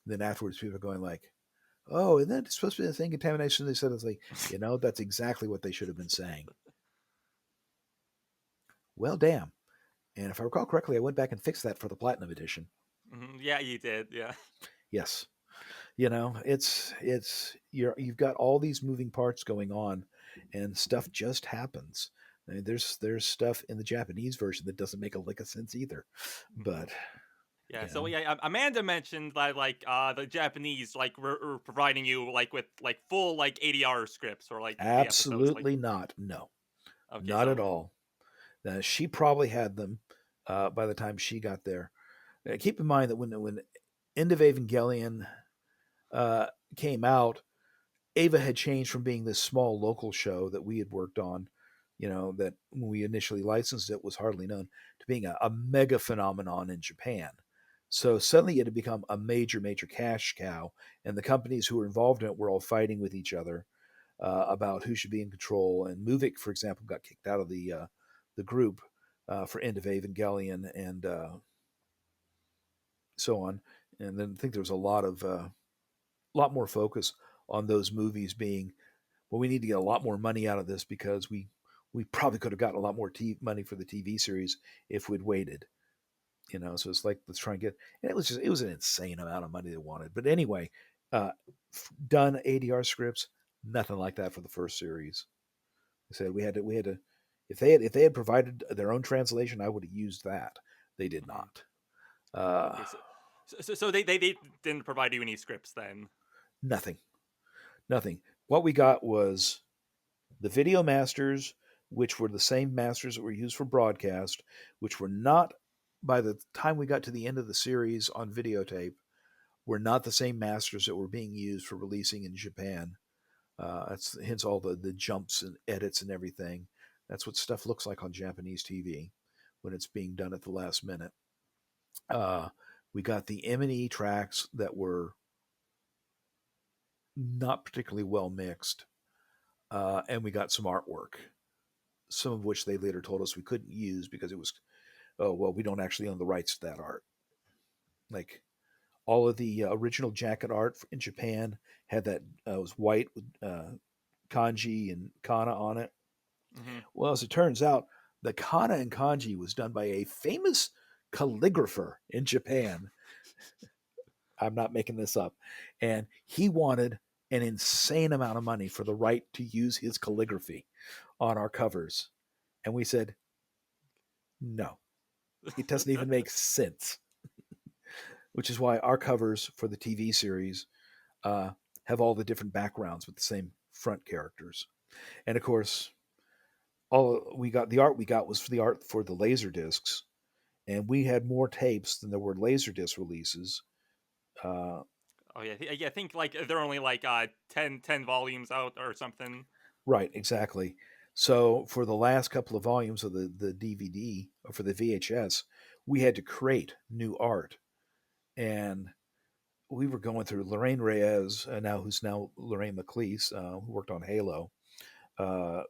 And then afterwards, people are going like, "Oh, isn't that supposed to be the thing contamination?" They said it's like, that's exactly what they should have been saying. Well, damn. And if I recall correctly, I went back and fixed that for the Platinum Edition. Mhm. Yeah, you did. Yeah. Yes, you've got all these moving parts going on, and stuff just happens. I mean, there's stuff in the Japanese version that doesn't make a lick of sense either. Mhm. But Yeah, you so know, yeah, Amanda mentioned that like the Japanese like were providing you like with like full like ADR scripts or like the episodes like absolutely not. No, okay, not at so all. She probably had them by the time she got there. Keep in mind that when End of Evangelion uh, came out, Ava had changed from being this small local show that we had worked on, that when we initially licensed it was hardly known, to being a mega phenomenon in Japan. So suddenly it had become a major, major cash cow, and the companies who were involved in it were all fighting with each other about who should be in control. And Muvik, for example, got kicked out of the group for End of Evangelion and so on. And then I think there was a lot more focus on those movies being, well, we need to get a lot more money out of this because we probably could have gotten a lot more money for the TV series if we'd waited. So it's like let's try and get. And it was an insane amount of money they wanted. But anyway, done ADR scripts, nothing like that for the first series. I said we had to if they had provided their own translation, I would have used that. They did mhm. not. Uh, Okay, so they didn't provide you any scripts then. Nothing, nothing. What we got was the video masters, which were the same masters that were used for broadcast, which were not, by the time we got to the end of the series on videotape, were not the same masters that were being used for releasing in Japan. That's hence all the jumps and edits and everything. That's what stuff looks like on Japanese TV when it's being done at the last minute. Uh, we got the M&E tracks that were not particularly well mixed, and we got some artwork, some of which they later told us we couldn't use because it was, oh well, we don't actually own the rights to that art. Like all of the original jacket art in Japan had that was white with kanji and kana on it. Hmm. Well, as it turns out, the kana and kanji was done by a famous calligrapher in Japan. I'm not making this up. And he wanted an insane amount of money for the right to use his calligraphy on our covers. And we said, no, it doesn't even make sense, which is why our covers for the TV series uh, have all the different backgrounds with the same front characters. And of course, all we got the art we got was for the art for the laser discs, and we had more tapes than there were laser disc releases. Uh, Oh yeah, yeah. I think like they're only like 10 volumes out or something. right, exactly. So for the last couple of volumes of the DVD or for the VHS, we had to create new art, and we were going through Lorraine Reyes, now who's now Lorraine McLeese, who worked on Halo. Uh,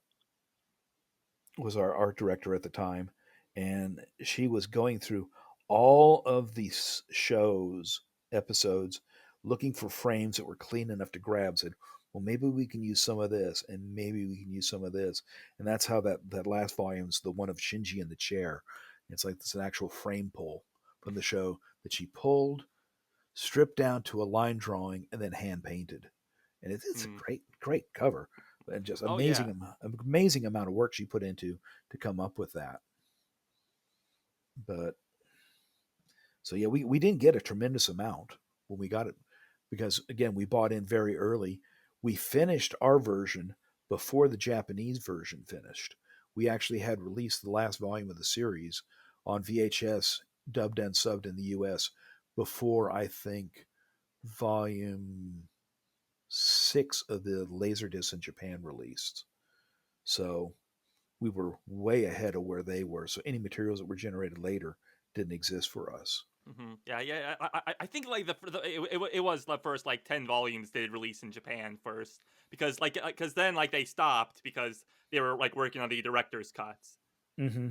was our art director at the time, and she was going through all of these shows episodes, looking for frames that were clean enough to grab. Said, "Well, maybe we can use some of this, and maybe we can use some of this," and that's how that last volume's the one of Shinji in the chair. It's like it's an actual frame pull from the show that she pulled, stripped down to a line drawing, and then hand painted. And it's a Mm. great cover, and just Oh yeah. amazing amount of work she put into to come up with that. But so yeah, we didn't get a tremendous amount when we got it because again we bought in very early. We finished our version before the Japanese version finished. We actually had released the last volume of the series on VHS, dubbed and subbed in the U.S. before I think volume 6 of the Laserdisc in Japan released. So we were way ahead of where they were. So any materials that were generated later didn't exist for us. Yeah, yeah. I think like it was the first like 10 volumes they did release in Japan first because then like they stopped because they were like working on the director's cuts. Mm-hmm.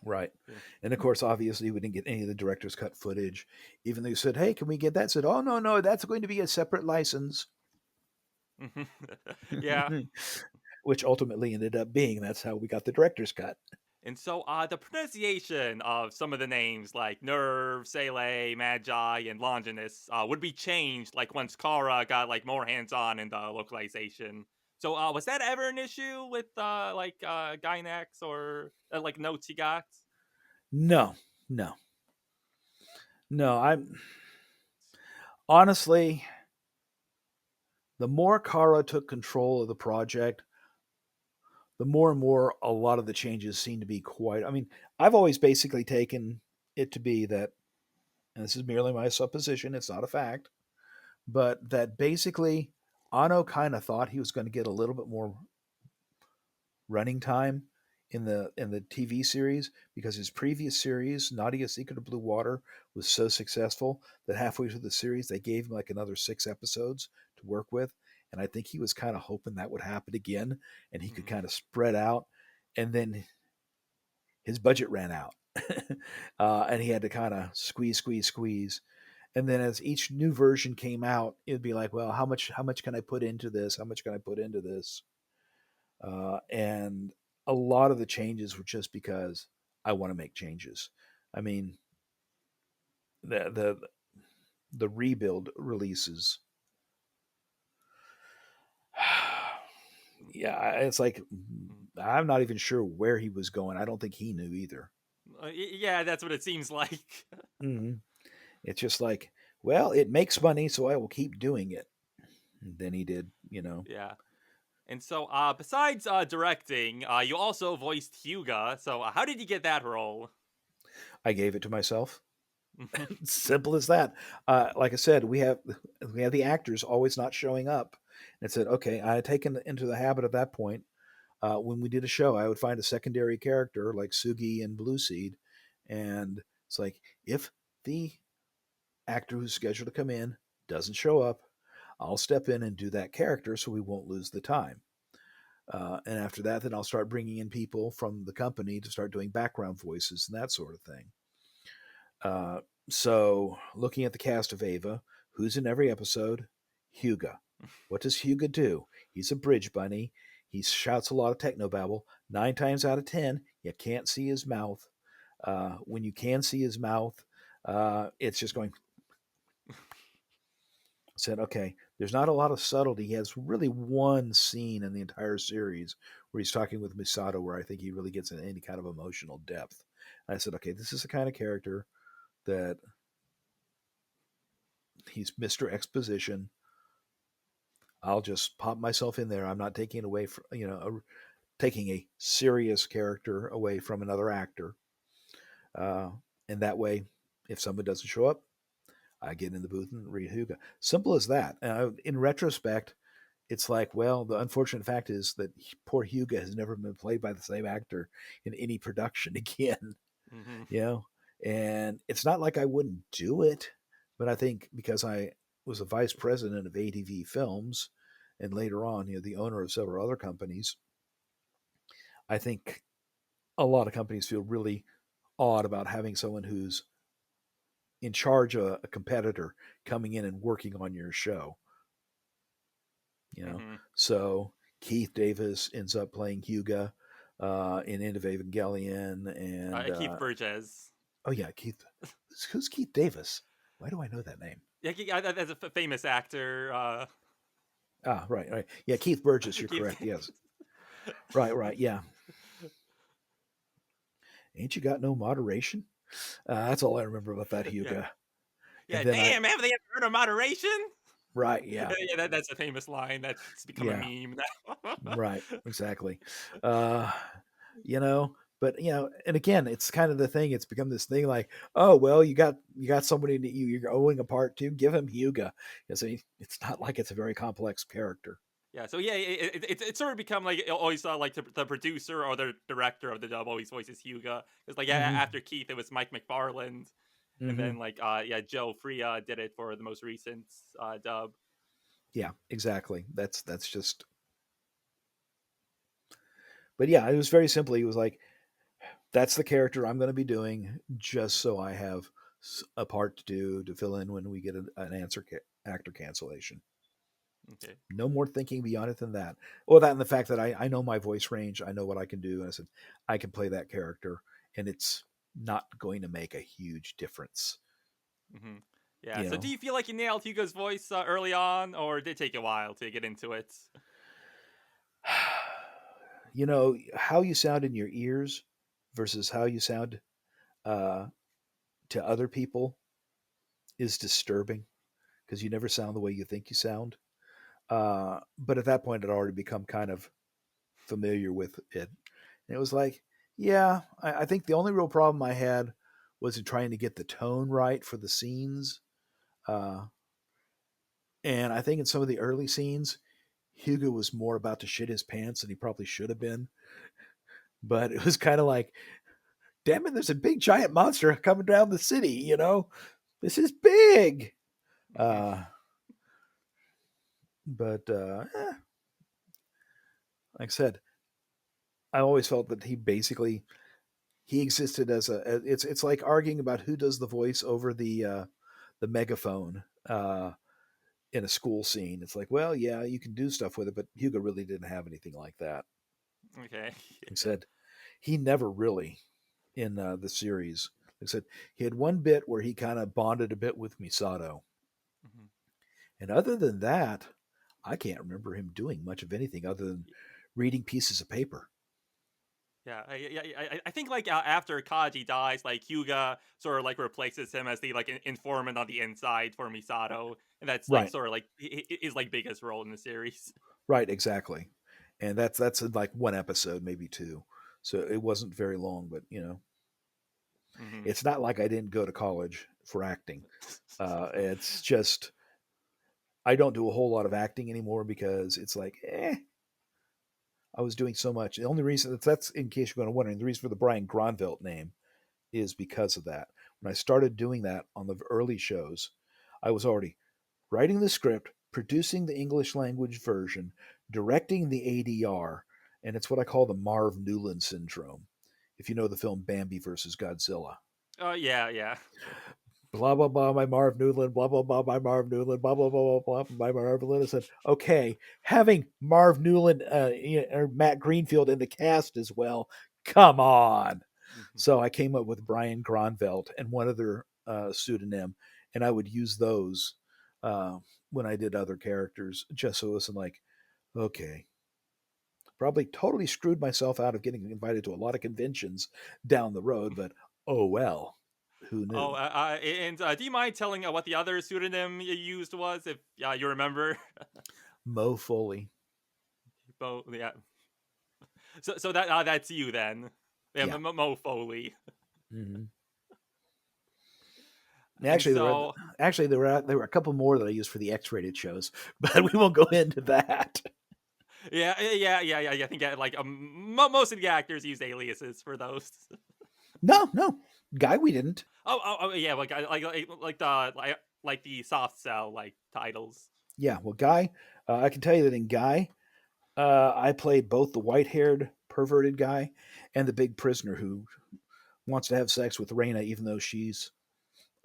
Right. Yeah. And of course, obviously, we didn't get any of the director's cut footage. Even though you said, hey, can we get that? Said, oh, no, no, that's going to be a separate license. Yeah. Which ultimately ended up being that's how we got the director's cut. And so the pronunciation of some of the names like Nerve, Sele, Magi, and Longinus would be changed like once Kara got like more hands-on in the localization. So was that ever an issue with Gynax or like notes he got? No, no, no. I'm honestly, the more Kara took control of the project, the more and more a lot of the changes seem to be quite. I mean, I've always basically taken it to be that, and this is merely my supposition, it's not a fact, but that basically Ano kind of thought he was going to get a little bit more running time in the TV series because his previous series, Nadia Secret of Blue Water, was so successful that halfway through the series they gave him like another 6 episodes to work with. And I think he was kind of hoping that would happen again and he could Mm-hmm. kind of spread out. And then his budget ran out. And he had to kind of squeeze. And then as each new version came out, it'd be like, well, how much can I put into this? How much can I put into this? And a lot of the changes were just because I want to make changes. I mean, the the the rebuild releases. Yeah, it's like I'm not even sure where he was going. I don't think he knew either. Yeah, that's what it seems like. Mm-hmm. It's just like, well, it makes money, so I will keep doing it. And then he did, you know. Yeah. And so, besides directing, you also voiced Hyuga. So, how did you get that role? I gave it to myself. Simple as that. Like I said, we have the actors always not showing up. And said, okay, I had taken into the habit at that point. When we did a show, I would find a secondary character like Sugi and Blue Seed, and it's like if the actor who's scheduled to come in doesn't show up, I'll step in and do that character so we won't lose the time. And after that, then I'll start bringing in people from the company to start doing background voices and that sort of thing. Uh, so, looking at the cast of Ava, who's in every episode? Hyuga. What does Hyuga do? He's a bridge bunny. He shouts a lot of technobabble. 9 times out of 10, you can't see his mouth. When you can see his mouth, it's just going. Said, okay, there's not a lot of subtlety. He has really one scene in the entire series where he's talking with Misato, where I think he really gets in any kind of emotional depth. And I said, okay, this is the kind of character that he's Mr. Exposition. I'll just pop myself in there. I'm not taking away from, taking a serious character away from another actor. Uh, and that way, if someone doesn't show up, I get in the booth and read Hyuga. Simple as that. In retrospect, it's like, well, the unfortunate fact is that poor Hyuga has never been played by the same actor in any production again. Mm-hmm. you know, and it's not like I wouldn't do it, but I think because I was a vice president of ADV Films, and later on, the owner of several other companies, I think a lot of companies feel really odd about having someone who's in charge of a competitor coming in and working on your show. you know. Mm-hmm. So Keith Davis ends up playing Hyuga in End of Evangelion, and Keith Burgess. oh yeah, Keith. Who's Keith Davis? Why do I know that name? Yeah, that's a famous actor. Right. Yeah, Keith Burgess. You're Keith. correct. Yes. Right. Yeah. Ain't you got no moderation? That's all I remember about that Yeah, Hyuga. And yeah. then Damn, haven't they ever heard of moderation? right, yeah, Yeah, that's a famous line. That's become a yeah, meme now. right, exactly. Uh, you know, but and again, it's kind of the thing. It's become this thing like, oh well, you got somebody that you're owing a part to. Give him Hyuga. So it's not like it's a very complex character. Yeah, so yeah, it's sort of become like always like the producer or the director of the dub always voices Hyuga. It's like Hmm. after Keith, it was Mike McFarland, and Hmm. then like Joe Freya did it for the most recent dub. Yeah, exactly. That's just. But yeah, it was very simple. He was like, that's the character I'm going to be doing, just so I have a part to do to fill in when we get an actor cancellation. Okay. No more thinking beyond it than that. Well, that and the fact that I know my voice range, I know what I can do. And I said, I can play that character, and it's not going to make a huge difference. Mm-hmm. Yeah. You So do know, you feel like you nailed Hugo's voice early on, or did it take a while to get into it? how you sound in your ears versus how you sound uh, to other people is disturbing because you never sound the way you think you sound. But at that point, I'd already become kind of familiar with it. And it was like, yeah, I think the only real problem I had was in trying to get the tone right for the scenes. Uh, and I think in some of the early scenes, Hugo was more about to shit his pants than he probably should have been. But it was kind of like, damn it, there's a big giant monster coming down the city. This is big. Mm-hmm. Uh, but like I said, I always felt that he existed as it's like arguing about who does the voice over the megaphone in a school scene. It's like, well, yeah, you can do stuff with it, but Hugo really didn't have anything like that. Okay. He said he never really in the series. He said he had one bit where he kind of bonded a bit with Misato, Mm-hmm. and other than that, I can't remember him doing much of anything other than reading pieces of paper. Yeah, I think like after Kaji dies, like Hyuga sort of like replaces him as the like informant on the inside for Misato, and that's like Right, sort of like his like biggest role in the series. right, exactly. And that's in like one episode, maybe two. So it wasn't very long, but Mm-hmm. it's not like I didn't go to college for acting. It's just I don't do a whole lot of acting anymore because it's like, I was doing so much. The only reason that's in case you're going to wonder, the reason for the Brian Gronvelt name is because of that. When I started doing that on the early shows, I was already writing the script, producing the English language version, directing the ADR, and it's what I call the Marv Newland syndrome. If you know the film Bambi versus Godzilla. Oh yeah, yeah. blah blah blah by Marv Newland, blah blah blah by Marv Newland, blah blah blah blah blah by Marv Newland. I said, okay, having Marv Newland or Matt Greenfield in the cast as well. Come on. Mhm. So I came up with Brian Gronveld and one other pseudonym, and I would use those uh, when I did other characters, just so it wasn't like, okay, probably totally screwed myself out of getting invited to a lot of conventions down the road, but oh well, who Oh, knew? and do you mind telling what the other pseudonym you used was, if you remember? Mo Foley. Oh, yeah. So that's you then. Yeah, Yeah. Mo Foley. Mm-hmm. And so, Actually there were a couple more that I used for the X-rated shows, but we won't go into that. yeah. I think like most of the actors use aliases for those. No, no, Guy, we didn't. Yeah, like the soft sell like titles. Yeah, well, Guy, I can tell you that in Guy, I played both the white-haired perverted guy and the big prisoner who wants to have sex with Raina even though she's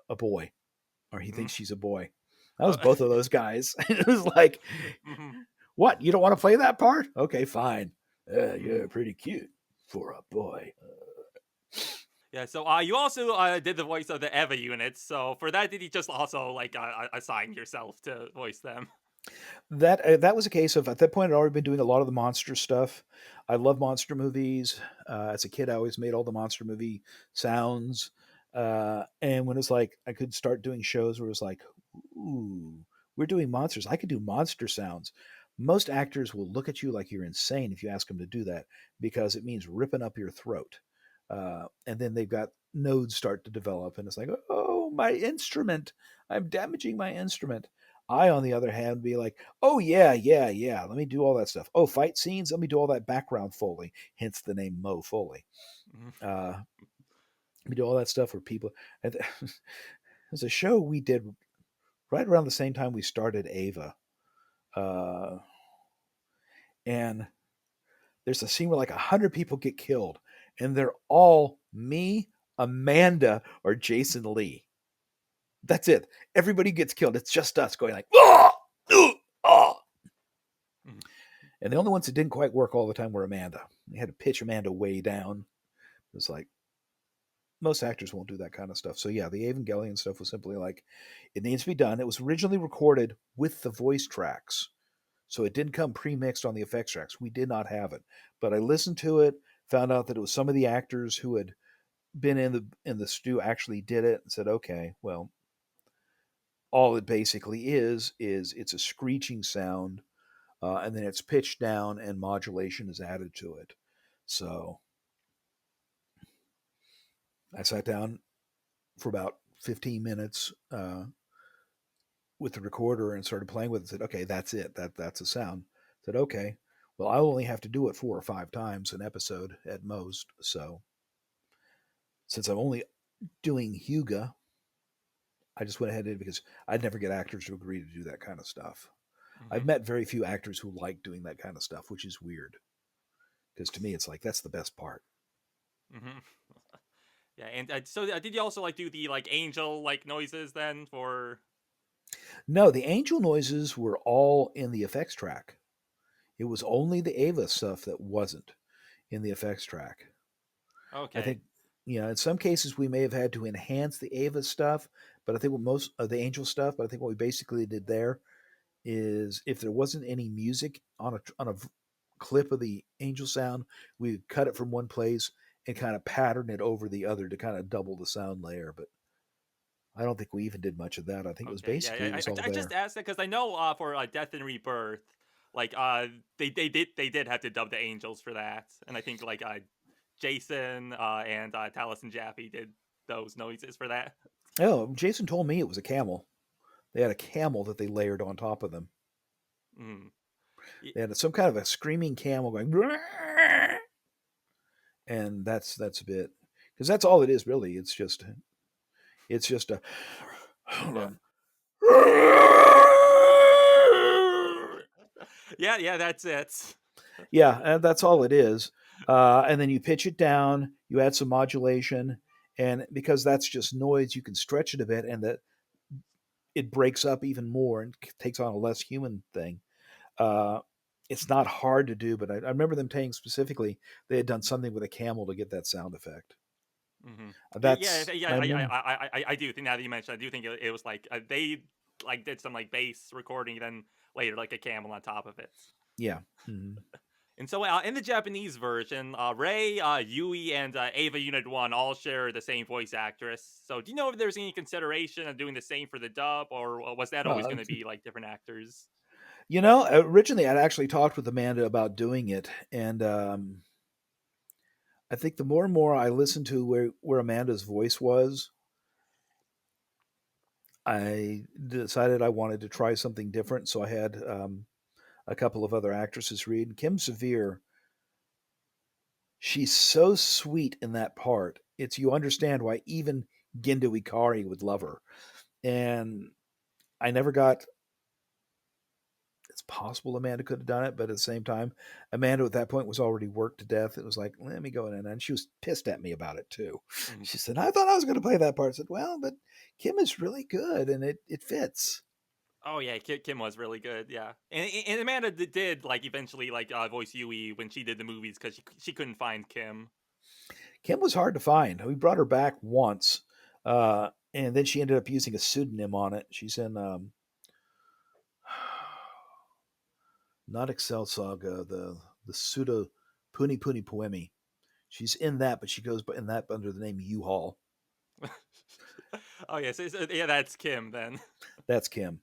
a boy or he Mm. thinks she's a boy. I was both of those guys. It was like, Mhm, what? You don't want to play that part? Okay, fine. mhm. You're pretty cute for a boy. Yeah, so you also did the voice of the Eva units. So for that, did you just also like assign yourself to voice them? That was a case of at that point I'd already been doing a lot of the monster stuff. I love monster movies. As a kid, I always made all the monster movie sounds. And when it's like I could start doing shows where it was like, ooh, we're doing monsters. I could do monster sounds. Most actors will look at you like you're insane if you ask them to do that because it means ripping up your throat. And then they've got nodes start to develop, and it's like, oh, my instrument! I'm damaging my instrument. I, on the other hand, be like, oh yeah, yeah, yeah. Let me do all that stuff. Oh, fight scenes. Let me do all that background Foley. Hence the name Mo Foley. Mhm. Let me do all that stuff where people. There's a show we did right around the same time we started Ava, uh, and there's a scene where like 100 people get killed, and they're all me, Amanda, or Jason Lee. That's it. Everybody gets killed. It's just us going like, oh, oh. Mhm. And the only ones that didn't quite work all the time were Amanda. We had to pitch Amanda way down. It was like most actors won't do that kind of stuff. So yeah, the Evangelion stuff was simply like it needs to be done. It was originally recorded with the voice tracks. So it didn't come pre-mixed on the effects tracks. We did not have it. But I listened to it, found out that it was some of the actors who had been in the stew actually did it and said, okay, well, all it basically is it's a screeching sound, and then it's pitched down and modulation is added to it. So I sat down for about 15 minutes with the recorder and started playing with it. Said, okay, that's it. That's a sound. Said, okay, well, I only have to do it 4 or 5 times an episode at most. So since I'm only doing Hyuga, I just went ahead and did it because I'd never get actors to agree to do that kind of stuff. I've Mhm. met very few actors who like doing that kind of stuff, which is weird. Because to me, it's like that's the best part. Mhm. Yeah, and so did you also like do the like angel like noises then for? No, the angel noises were all in the effects track. It was only the Ava stuff that wasn't in the effects track. I Okay. think, in some cases we may have had to enhance the Ava stuff, but I think what most of the angel stuff, but I think what we basically did there is if there wasn't any music on a clip of the angel sound, we would cut it from one place and kind of pattern it over the other to kind of double the sound layer. But I don't think we even did much of that. I think it was Okay, basically it yeah, was all I just there. asked that because I know for Death and Rebirth, like they did have to dub the angels for that, and I think like Jason and Talis and Jaffe did those noises for that. Oh, Jason told me it was a camel. They had a camel that they layered on top of them. Mm. They had some kind of a screaming camel going, and that's a bit because that's all it is really. It's just a hold Yeah, on. yeah, that's it. Yeah, that's all it is. And then you pitch it down, you add some modulation, and because that's just noise, you can stretch it a bit, and that it breaks up even more and takes on a less human thing. Uh, it's not hard to do, but I remember them saying specifically they had done something with a camel to get that sound effect. Mm-hmm. Yeah, That's yeah. I I, I, remember. I, I I do think now that you mentioned, I do think it was like they like did some like bass recording, then later like a camel on top of it. Yeah. Mhm. And so in the Japanese version, Rei, Yui, and Ava Unit 1 all share the same voice actress. So do you know if there's any consideration of doing the same for the dub, or was that always Uh, going to be like different actors? Originally I'd actually talked with Amanda about doing it, and I think the more and more I listened to where Amanda's voice was, I decided I wanted to try something different. So I had a couple of other actresses read. Kim Severe, she's so sweet in that part. It's you understand why even Gendo Ikari would love her. And I never got. It's possible Amanda could have done it, but at the same time, Amanda at that point was already worked to death. It was like, let me go in, and she was pissed at me about it too. Mhm. She said, "I thought I was going to play that part." I said, "Well, but Kim is really good, and it fits." Oh yeah, Kim was really good. Yeah, and Amanda did like eventually like voice Yui when she did the movies because she couldn't find Kim. Kim was hard to find. We brought her back once, and then she ended up using a pseudonym on it. She's in not Excel Saga, the pseudo Puni Puni Poemi. She's in that, but she goes in that under the name U-Haul. Oh yeah, so yeah, that's Kim then. That's Kim,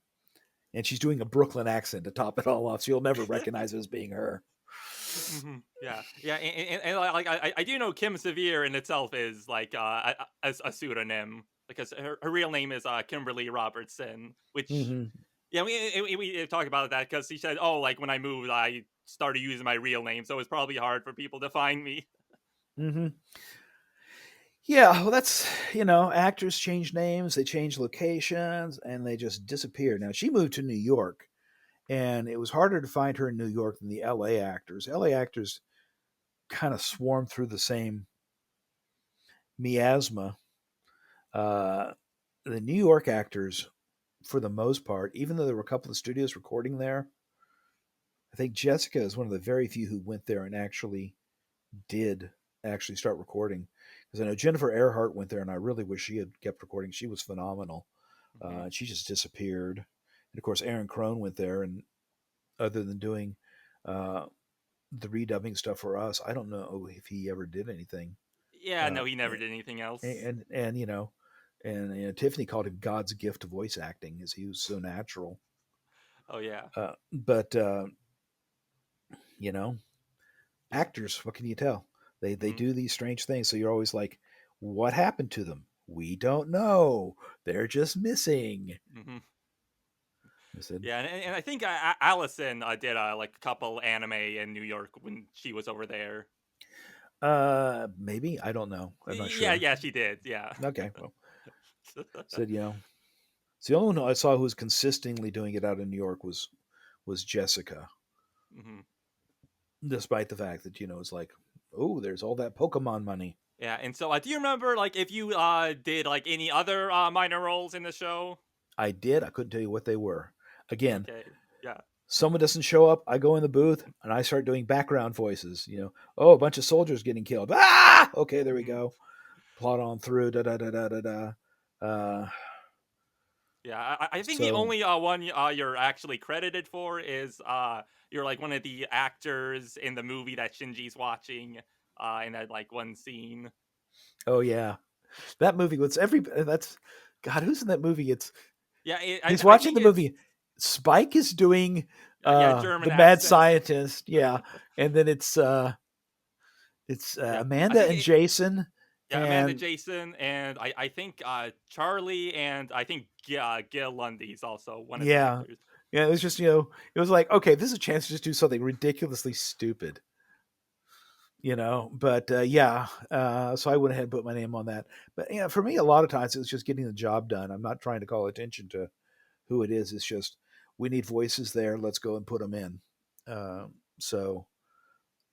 and she's doing a Brooklyn accent to top it all off, so you'll never recognize it as being her. Yeah, yeah, and like I do know Kim Severe in itself is like a pseudonym because her real name is Kimberly Robertson, which Mm-hmm. yeah we talked about that because she said, oh, like when I moved I started using my real name, so it's probably hard for people to find me. Mm-hmm. Yeah, well, that's actors change names, they change locations, and they just disappear. Now she moved to New York, and it was harder to find her in New York than the L.A. actors. L.A. actors kind of swarm through the same miasma. Uh, the New York actors, for the most part, even though there were a couple of studios recording there, I think Jessica is one of the very few who went there and did actually start recording. Because I know Jennifer Earhart went there, and I really wish she had kept recording. She was phenomenal. Hmm. She just disappeared. And of course, Aaron Crone went there, and other than doing uh, the redubbing stuff for us, I don't know if he ever did anything. Yeah, Uh, no, he never did anything else. and Tiffany called him God's gift to voice acting, as he was so natural. Oh yeah. But you know, actors, what can you tell? They Hmm. do these strange things, so you're always like, what happened to them? We don't know. They're just missing. Hmm. I said, Yeah, and I think Allison did like a couple anime in New York when she was over there. maybe I don't know. I'm not Yeah, sure. yeah, she did. Yeah. Okay, well, said it's the only one I saw who was consistently doing it out in New York was Jessica, Hmm. despite the fact that it's like, oh, there's all that Pokemon money. Yeah, and so do you remember like if you did like any other minor roles in the show? I did. I couldn't tell you what they were. Again, Okay. Yeah. someone doesn't show up, I go in the booth and I start doing background voices. Oh, a bunch of soldiers getting killed. Ah, okay, there we Hmm. go. Plot on through. Da da da da da da. Uh, Yeah, I think the so only one you're actually credited for is you're like one of the actors in the movie that Shinji's watching in that like one scene. oh yeah, that movie was every. That's God. Who's in that movie? It's Yeah, he's I watching think the it's movie. Spike is doing yeah, German the mad accent. scientist. Yeah, and then it's Yeah, I Amanda think and Jason yeah, Amanda and Jason and I think Charlie and I think Gil Lundy is also one of the yeah, actors. yeah. It was just it was like, okay, this is a chance to just do something ridiculously stupid. But yeah, so I went ahead and put my name on that. But for me, a lot of times it was just getting the job done. I'm not trying to call attention to who it is. It's just we need voices there. Let's go and put them in. So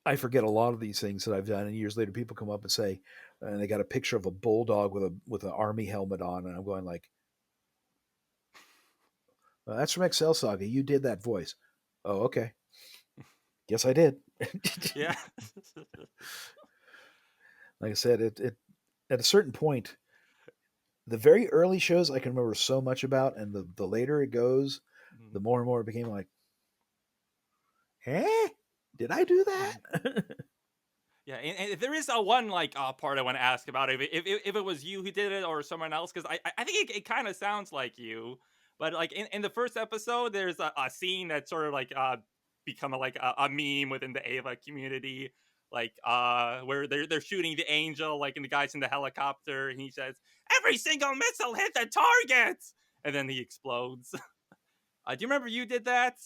I forget a lot of these things that I've done, and years later, people come up and say, and they got a picture of a bulldog with an army helmet on, and I'm going like, "That's from Excel Saga. You did that voice." Oh, okay. Yes, I did. Yeah. Like I said, it at a certain point, the very early shows I can remember so much about, and the later it goes, Mhm. the more and more it became like, "Eh, did I do Mhm. that?" Yeah, and there is a one like part I want to ask about if it was you who did it or someone else because I think it kind of sounds like you, but like in the first episode there's a scene that's sort of like become a meme within the Ava community, like where they're shooting the angel like and the guy's in the helicopter and he says every single missile hit the target and then he explodes. Do you remember you did that?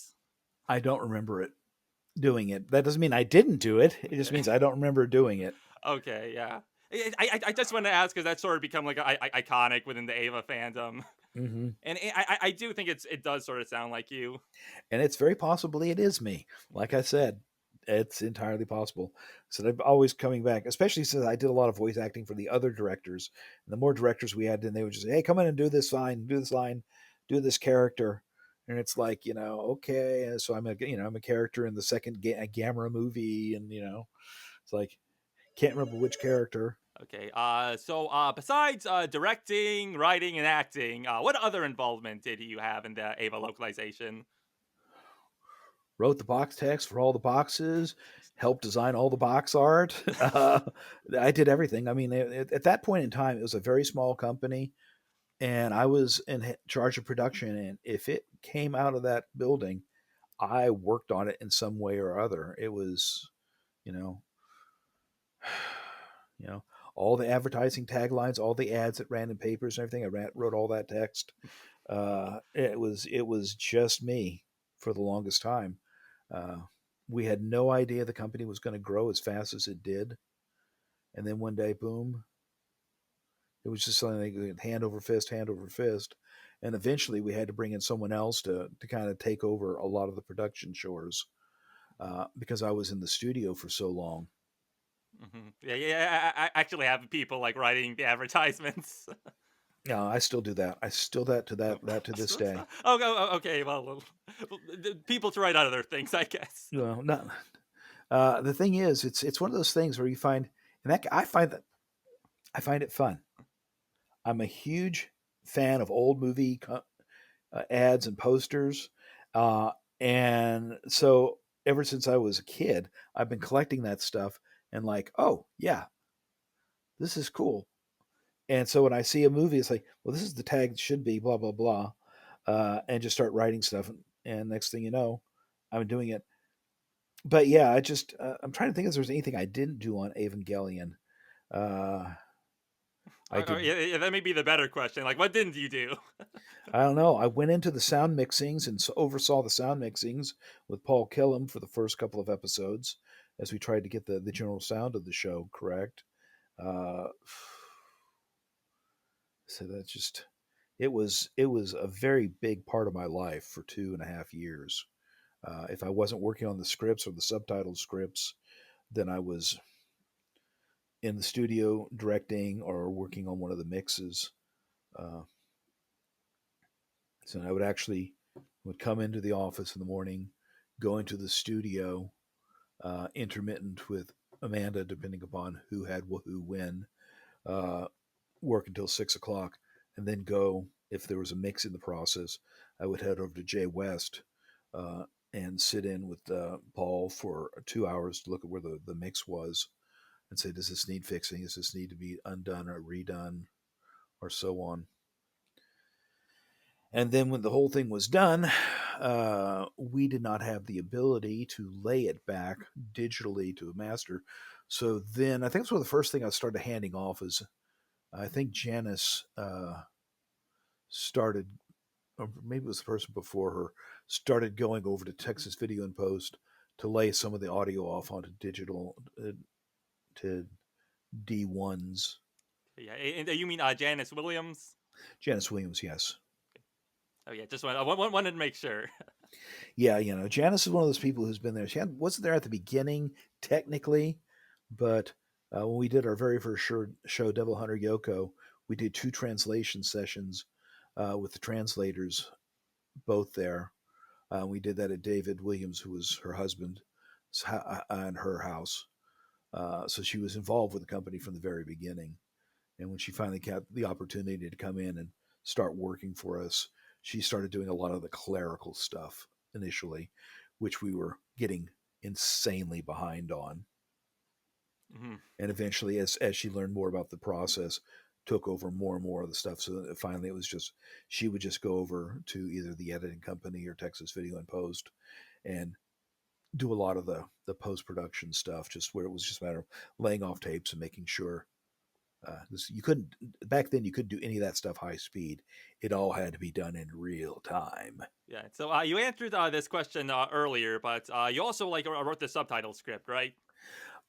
I don't remember it doing it. That doesn't mean I didn't do it. It just Okay. means I don't remember doing it. Okay, yeah. I just want to ask because that's sort of become like iconic within the Ava fandom, Hmm. and I do think it does sort of sound like you. And it's very possibly it is me. Like I said, it's entirely possible. So I'm always coming back, especially since I did a lot of voice acting for the other directors. And the more directors we had, then they would just say, "Hey, come in and do this line, do this line, do this character." And it's like, okay. And so I'm a character in the second Gamera movie, and it's like can't remember which character. Okay, so besides directing, writing, and acting, what other involvement did you have in the Ava localization? Wrote the box text for all the boxes, helped design all the box art. I did everything. I mean, at that point in time, it was a very small company, and I was in charge of production. And if it came out of that building, I worked on it in some way or other. It was, you know, you know, all the advertising taglines, all the ads that ran in papers and everything. Wrote all that text. It was just me for the longest time. Uh, we had no idea the company was going to grow as fast as it did, and then one day, boom! It was just something like hand over fist, and eventually we had to bring in someone else to kind of take over a lot of the production chores because I was in the studio for so long. Yeah, yeah. I actually have people like writing the advertisements. Yeah, I still do that. I still that to that to this day. Okay. Well, people to write out other things, I guess. Not the thing is, it's one of those things where you find, and that I find it fun. I'm a huge fan of old movie ads and posters, uh, and so ever since I was a kid, I've been collecting that stuff and like, oh yeah, this is cool. And so when I see a movie, it's like, well, this is the tag it should be, blah blah blah, and just start writing stuff. And next thing you know, I'm doing it. But yeah, I'm trying to think if there's anything I didn't do on Evangelion. Uh, I did. Yeah, yeah, that may be the better question. Like, what didn't you do? I don't know. I went into the sound mixings and oversaw the sound mixings with Paul Killam for the first couple of episodes as we tried to get the general sound of the show correct. Uh, so that's just it was a very big part of my life for 2.5 years. If I wasn't working on the scripts or the subtitle scripts, then I was in the studio directing or working on one of the mixes. Uh, so I would come into the office in the morning, go into the studio, intermittent with Amanda, depending upon who had who when, uh, work until 6 o'clock, and then go. If there was a mix in the process, I would head over to Jay West uh, and sit in with Paul for 2 hours to look at where the mix was and say, does this need fixing? Does this need to be undone or redone or so on? And then when the whole thing was done, we did not have the ability to lay it back digitally to a master. So then I think that's one of the first thing I started handing off is I think Janice started, or maybe it was the person before her, started going over to Texas Video and Post to lay some of the audio off onto digital to D1s. Yeah, and you mean Janice Williams? Janice Williams, yes. Oh yeah, just wanted to make sure. Yeah, Janice is one of those people who's been there. Wasn't there at the beginning, technically, but when we did our very first show, Devil Hunter Yoko, we did two translation sessions with the translators both there. We did that at David Williams, who was her husband, and her house. So she was involved with the company from the very beginning. And when she finally got the opportunity to come in and start working for us, she started doing a lot of the clerical stuff initially, which we were getting insanely behind on. Hmm. And eventually, as she learned more about the process, took over more and more of the stuff. So that finally, it was just she would just go over to either the editing company or Texas Video and Post and do a lot of the post production stuff, just where it was just a matter of laying off tapes and making sure you couldn't back then. You couldn't do any of that stuff high speed. It all had to be done in real time. Yeah. So you answered this question earlier, but you also like wrote the subtitle script, right?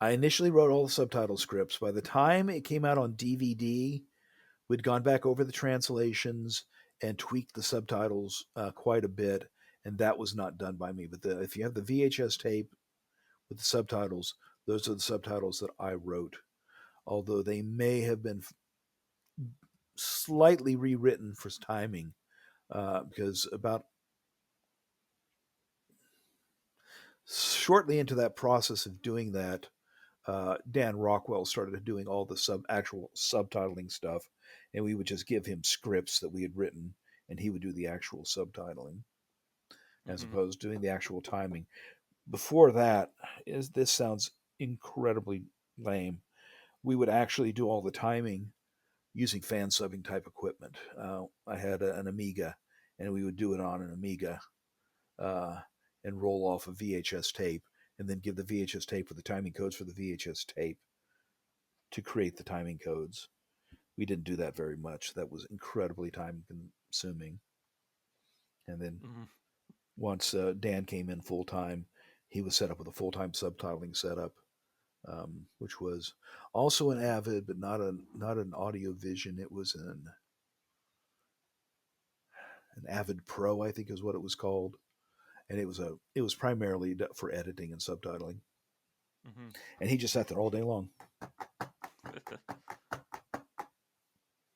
I initially wrote all the subtitle scripts. By the time it came out on DVD, we'd gone back over the translations and tweaked the subtitles quite a bit, and that was not done by me. But if you have the VHS tape with the subtitles, those are the subtitles that I wrote. Although they may have been slightly rewritten for timing, because about shortly into that process of doing that, Dan Rockwell started doing all the actual subtitling stuff, and we would just give him scripts that we had written, and he would do the actual subtitling as Hmm. opposed to doing the actual timing. Before that, this sounds incredibly lame. We would actually do all the timing using fan subbing type equipment. I had an Amiga, and we would do it on an Amiga uh, and roll off a VHS tape, and then give the VHS tape with the timing codes for the VHS tape to create the timing codes. We didn't do that very much. That was incredibly time consuming. And then Hmm. once Dan came in full time, he was set up with a full time subtitling setup, which was also an Avid, but not an Audio Vision. It was an Avid Pro, I think is what it was called, and it was primarily for editing and subtitling. Hmm. And he just sat there all day long.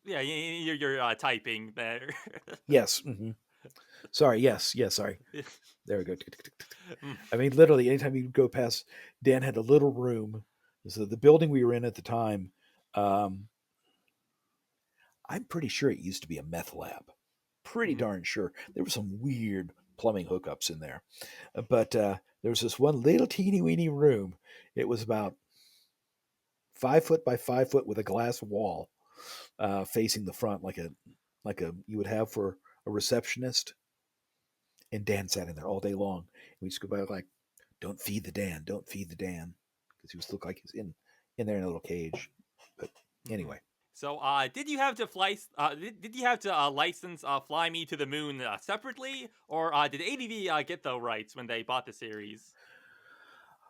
Yeah, you're typing there. Yes. Sorry. Yes. Yes. Sorry. Yeah. There we go. Mm. I mean, literally, anytime you go past, Dan had a little room. So the building we were in at the time, um, I'm pretty sure it used to be a meth lab. Pretty Mhm. darn sure. There were some weird plumbing hookups in there. But there was this one little teeny weeny room. It was about 5 foot by 5 foot with a glass wall facing the front, like a you would have for a receptionist. And Dan sat in there all day long. And we just go by like, "Don't feed the Dan, don't feed the Dan," because he was looked like he's in there in a little cage. But Mhm. anyway, So, did you have to fly? Did you have to license Fly Me to the Moon separately, or did ADV get the rights when they bought the series?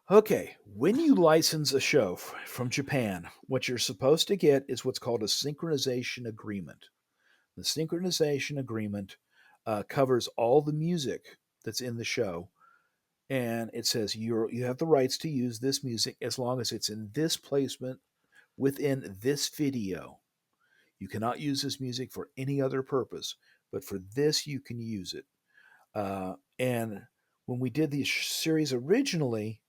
okay. When you license a show from Japan, what you're supposed to get is what's called a synchronization agreement. The synchronization agreement covers all the music that's in the show, and it says you have the rights to use this music as long as it's in this placement within this video. You cannot use this music for any other purpose, but for this you can use it. And when we did the series originally,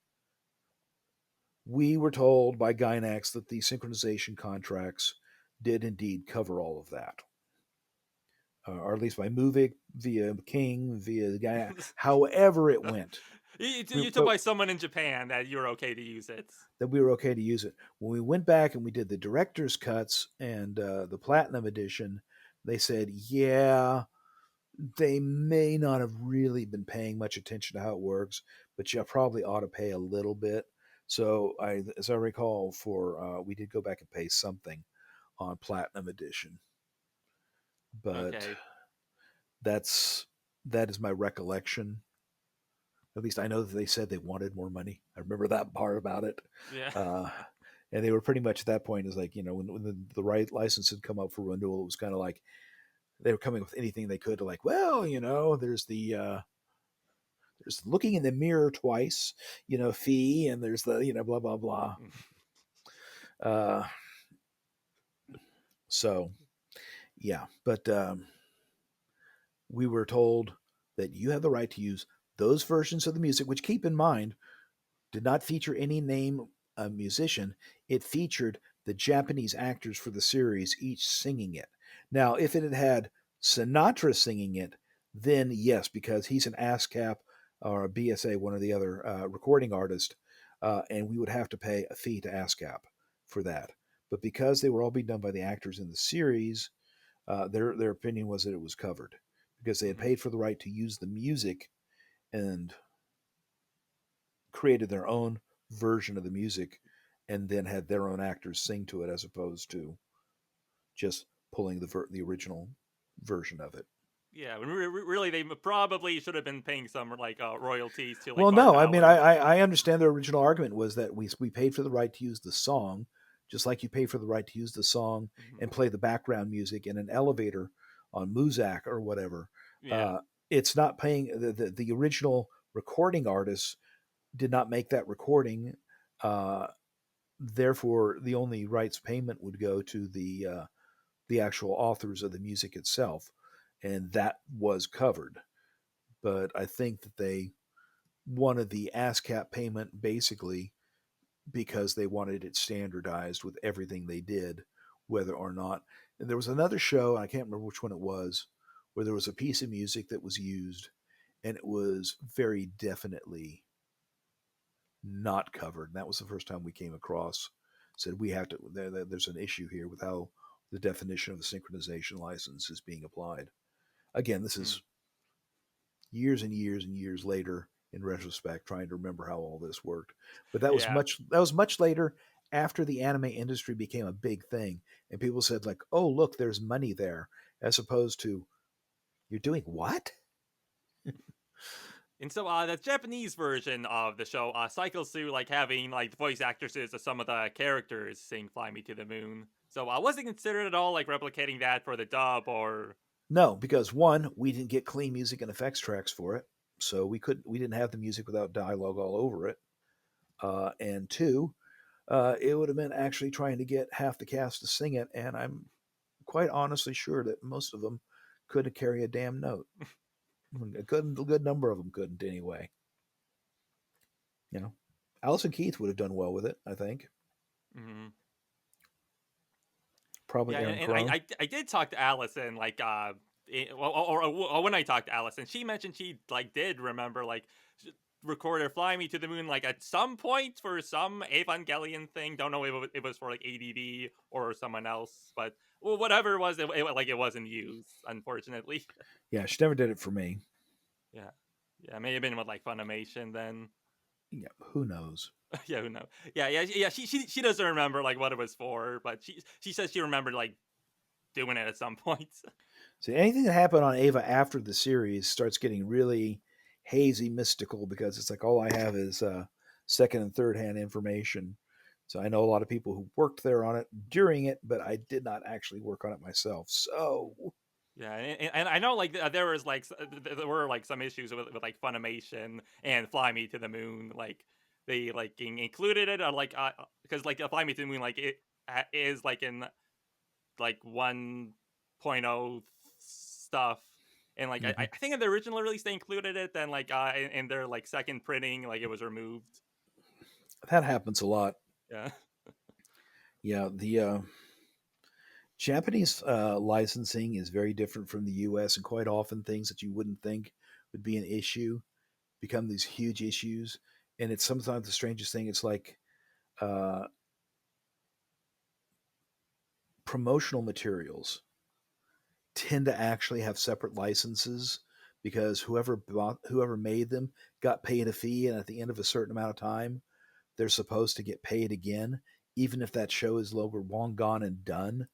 we were told by Gynax that the synchronization contracts did indeed cover all of that. Or at least by Movik, via King, via the guy, however it went. You told by someone in Japan that you were okay to use it. That we were okay to use it. When we went back and we did the director's cuts and the platinum edition, they said, yeah, they may not have really been paying much attention to how it works, but you probably ought to pay a little bit. So as I recall, we did go back and pay something on Platinum Edition, but Okay. that is my recollection. At least I know that they said they wanted more money. I remember that part about it. Yeah. Uh, and they were pretty much at that point is like, when the right license had come up for renewal, it was kind of like they were coming with anything they could to like, well, there's the there's looking in the mirror twice, fee, and there's the blah blah blah. Uh, so yeah, but we were told that you have the right to use those versions of the music, which keep in mind did not feature any name musician. It featured the Japanese actors for the series, each singing it. Now, if it had had Sinatra singing it, then yes, because he's an ASCAP or a BSA, one or the other recording artist, and we would have to pay a fee to ASCAP for that. But because they were all being done by the actors in the series, their opinion was that it was covered because they had Mhm. paid for the right to use the music and created their own version of the music and then had their own actors sing to it as opposed to just pulling the original version of it. Yeah, really, they probably should have been paying some like royalties to like Well, Art no, I mean, I, Ballard. I understand the original argument was that we paid for the right to use the song, just like you pay for the right to use the song Mhm. and play the background music in an elevator on Muzak or whatever. Yeah. Uh, it's not paying the original recording artists did not make that recording. Uh, Therefore, the only rights payment would go to the actual authors of the music itself, and that was covered. But I think that they wanted the ASCAP payment basically because they wanted it standardized with everything they did, whether or not. And there was another show, I can't remember which one it was, where there was a piece of music that was used, and it was very definitely not covered. And that was the first time we came across said we have to. There's an issue here with how the definition of the synchronization license is being applied. Again, this Mm. is years and years and years later in retrospect, trying to remember how all this worked. But Yeah. that was much later after the anime industry became a big thing, and people said like, "Oh, look, there's money there," as opposed to "You're doing what?" And so the Japanese version of the show cycles through like having like the voice actresses of some of the characters sing "Fly Me to the Moon." So I wasn't considered at all like replicating that for the dub or. No, because one, we didn't get clean music and effects tracks for it, so we didn't have the music without dialogue all over it. And two, it would have been actually trying to get half the cast to sing it, and I'm quite honestly sure that most of them couldn't carry a damn note. A good number of them couldn't anyway. You know, Allison Keith would have done well with it, I think. Mhm. Probably Yeah, Aaron and Crone. I did talk to Allison like or when I talked to Allison, she mentioned she like did remember like record her "Fly Me to the Moon" like at some point for some Evangelion thing. Don't know if it was for like ADD or someone else, but well, whatever it was, like it wasn't used, unfortunately. Yeah, she never did it for me. Yeah, yeah, may have been with like Funimation then. Yeah, who knows? Yeah, who knows? Yeah. She doesn't remember like what it was for, but she says she remembered like doing it at some point. See, anything that happened on Ava after the series starts getting really hazy, mystical because it's like all I have is second and third hand information. So I know a lot of people who worked there on it during it, but I did not actually work on it myself. So, Yeah, and I know like there was like there were like some issues with like Funimation and Fly Me to the Moon. Like they like included it on like because like Fly Me to the Moon like it is like in like 1.0 stuff. And like mhm, I think in the original release they included it, then like in their like second printing like it was removed. that happens a lot. Yeah. Yeah, the Japanese licensing is very different from the US, and quite often things that you wouldn't think would be an issue become these huge issues. And it's sometimes the strangest thing. It's like uh, promotional materials tend to actually have separate licenses because whoever made them got paid a fee, and at the end of a certain amount of time, they're supposed to get paid again, even if that show is long gone and done.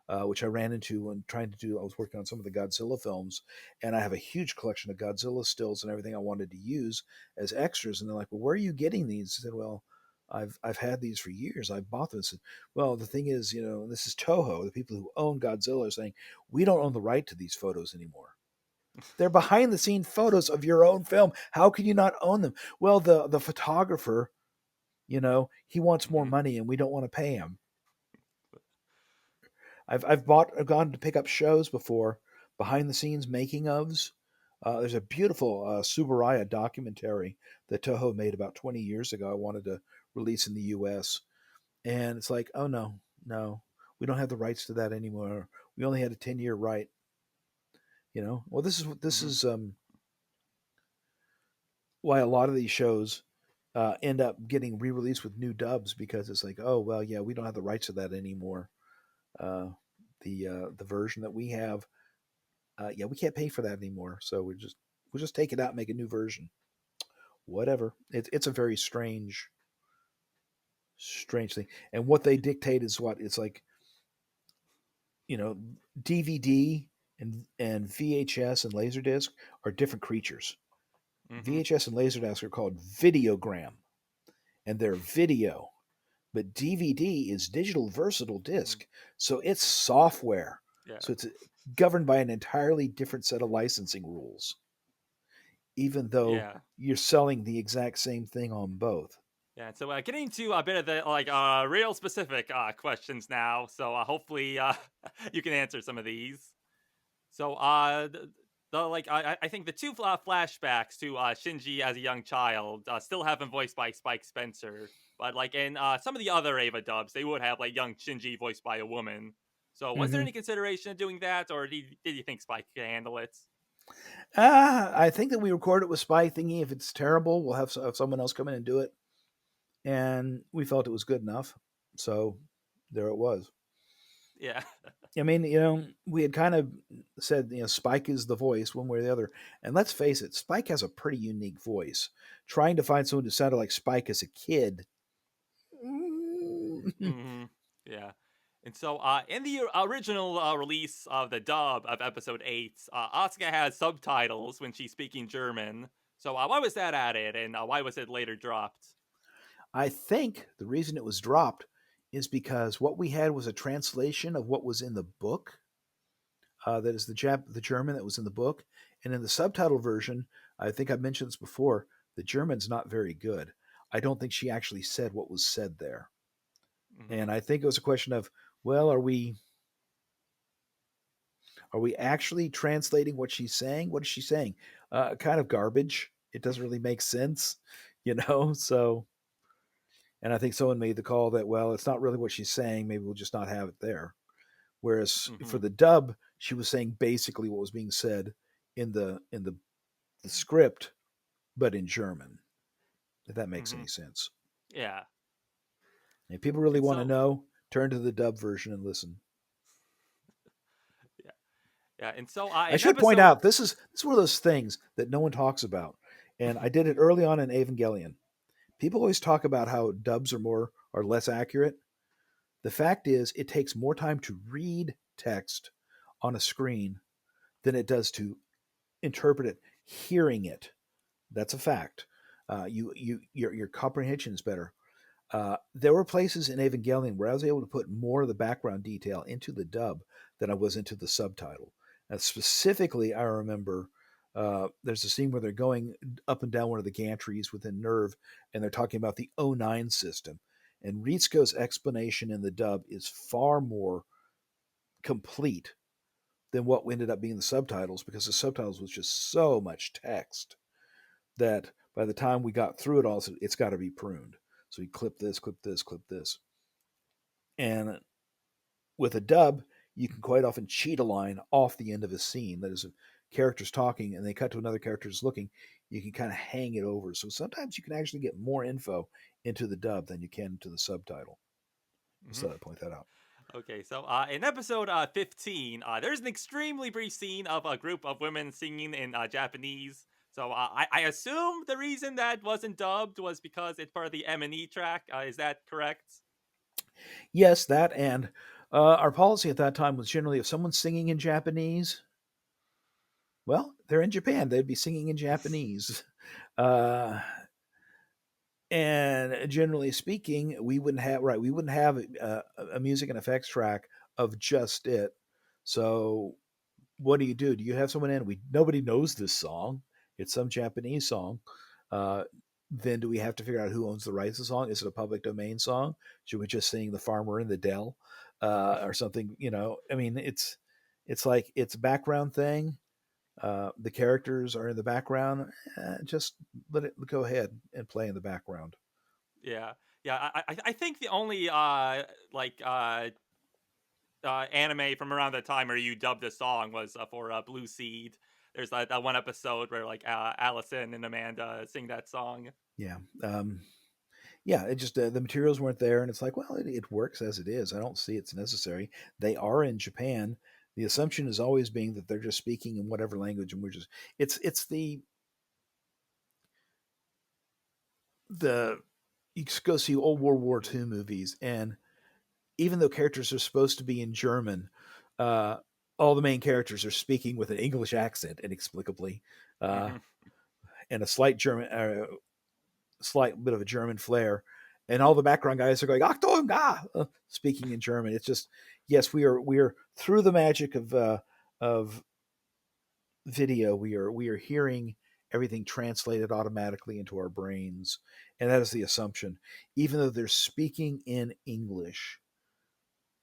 Which I ran into when trying to do. I was working on some of the Godzilla films, and I have a huge collection of Godzilla stills and everything I wanted to use as extras. And they're like, "Well, where are you getting these?" I said, "Well, I've had these for years. I've bought them." I said, "Well, the thing is, this is Toho, the people who own Godzilla, are saying we don't own the right to these photos anymore." They're behind the scene photos of your own film. How can you not own them? Well, the photographer, he wants more Hmm. money and we don't want to pay him. I've gone to pick up shows before, behind the scenes making ofs. There's a beautiful Subaraya documentary that Toho made about 20 years ago. I wanted to release in the U.S. And it's like, oh no, no, we don't have the rights to that anymore. We only had a 10-year right. Well, this Hmm. is why a lot of these shows end up getting re-released with new dubs, because it's like, oh well, yeah, we don't have the rights to that anymore. Uh, the version that we have, yeah, we can't pay for that anymore. So we'll just take it out and make a new version. Whatever. It's a very strange thing. And what they dictate is what it's like. You know, DVD and VHS and Laserdisc are different creatures. Hmm. VHS and Laserdisc are called videogram, and they're video. But DVD is digital versatile Hmm. disc, so it's software. Yeah. So it's governed by an entirely different set of licensing rules, even though Yeah. you're selling the exact same thing on both. Yeah, so getting to a bit of the real specific questions now. So hopefully you can answer some of these. So I think the two flashbacks to Shinji as a young child still have him voiced by Spike Spencer, but like in some of the other Ava dubs, they would have like young Shinji voiced by a woman. So was there Mm-hmm. any consideration of doing that, or did you think Spike could handle it? I think that we record it with Spy Thingy. If it's terrible, we'll have someone else come in and do it. And we felt it was good enough. So there it was. Yeah. I mean, we had kind of said, Spike is the voice one way or the other. And let's face it, Spike has a pretty unique voice. Trying to find someone who sounded like Spike as a kid. Hmm. Yeah. And so, in the original release of the dub of episode 8, Asuka has subtitles when she's speaking German. So, why was that added, and why was it later dropped? I think the reason it was dropped is because what we had was a translation of what was in the book. That is the German that was in the book, and in the subtitle version, I think I mentioned this before. The German's not very good. I don't think she actually said what was said there, Hmm. and I think it was a question of, well, are we actually translating what she's saying? What is she saying? Kind of garbage. It doesn't really make sense, So, and I think someone made the call that, well, it's not really what she's saying. Maybe we'll just not have it there. Whereas Hmm. for the dub, she was saying basically what was being said in the script, but in German. If that makes Hmm. any sense. Yeah. If people really And want to so, know, turn to the dub version and listen. yeah. Yeah. And so, I in should point episode. out this is one of those things that no one talks about, and I did it early on in Evangelion. People always talk about how dubs are less accurate. The fact is, it takes more time to read text on a screen than it does to interpret it, hearing it. That's a fact. Your comprehension is better. There were places in Evangelion where I was able to put more of the background detail into the dub than I was into the subtitle. And specifically, I remember there's a scene where they're going up and down one of the gantries within Nerve, and they're talking about the O9 system. And Ritsuko's explanation in the dub is far more complete than what ended up being the subtitles, because the subtitles was just so much text that by the time we got through it all, it's got to be pruned. So we clip this, clip this, clip this. And with a dub, you can quite often cheat a line off the end of a scene. That is, if character's talking and they cut to another character who's looking, you can kind of hang it over. So sometimes you can actually get more info into the dub than you can into the subtitle. Just Mhm. thought I'd point that out. Okay, so in episode 15, there's an extremely brief scene of a group of women singing in Japanese. So I assume the reason that wasn't dubbed was because it's part of the M&E track. Is that correct? Yes, that and our policy at that time was generally if someone's singing in Japanese, well, they're in Japan. They'd be singing in Japanese. Uh, and generally speaking, we wouldn't have a music and effects track of just it. So what do? Do you have someone in? Nobody knows this song. It's some Japanese song. Uh, then do we have to figure out who owns the rights to the song? Is it a public domain song? Should we just sing "The Farmer in the Dell" or something? I mean, it's like it's a background thing. The characters are in the background. Just let it go ahead and play in the background. Yeah, yeah. I think the only like anime from around that time where you dubbed a song was for Blue Seed. There's that one episode where like Allison and Amanda sing that song. Yeah. Yeah, it just the materials weren't there, and it's like, well, it works as it is. I don't see it's necessary. They are in Japan. The assumption is always being that they're just speaking in whatever language, and we're just it's the you just go see old World War II movies, and even though characters are supposed to be in German, uh, all the main characters are speaking with an English accent inexplicably, uh, Hmm. and a slight bit of a German flair, and all the background guys are going "Achtung, ah!" Speaking in German. It's just yes, we are through the magic of video. We are hearing everything translated automatically into our brains, and that is the assumption. Even though they're speaking in English,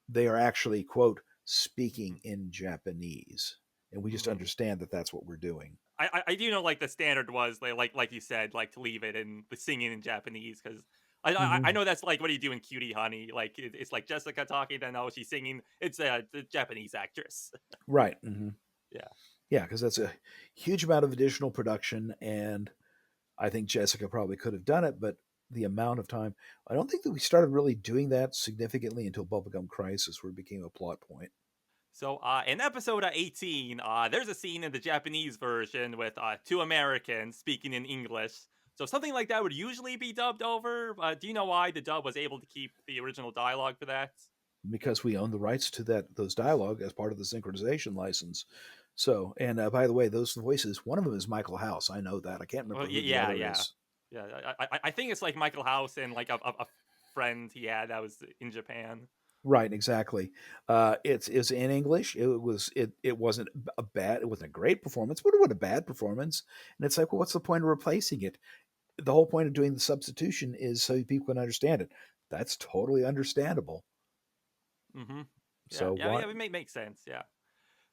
they are actually quote speaking in Japanese, and we just Hmm. understand that that's what we're doing. I do know like the standard was like you said like to leave it in the singing in Japanese because I Mm-hmm. know that's like what do you do in Cutie Honey like it's like Jessica talking then oh she's singing it's the Japanese actress. Right. Mm-hmm. Yeah. Yeah, because that's a huge amount of additional production, and I think Jessica probably could have done it, but the amount of time, I don't think that we started really doing that significantly until Bubblegum Crisis, where it became a plot point. So, in episode 18, there's a scene in the Japanese version with two Americans speaking in English. So, something like that would usually be dubbed over. Do you know why the dub was able to keep the original dialogue for that? Because we own the rights to those dialogue as part of the synchronization license. So, and by the way, those voices, one of them is Michael House. I know that. I can't Well, remember who the yeah, other yeah, is. yeah. I think it's like Michael House and like a friend he had that was in Japan. Right, exactly. It's in English. It wasn't a bad. It wasn't a great performance, but it wasn't a bad performance. And it's like, well, what's the point of replacing it? The whole point of doing the substitution is so people can understand it. That's totally understandable. Mm-hmm. Yeah, So yeah, what? yeah. It makes sense. Yeah.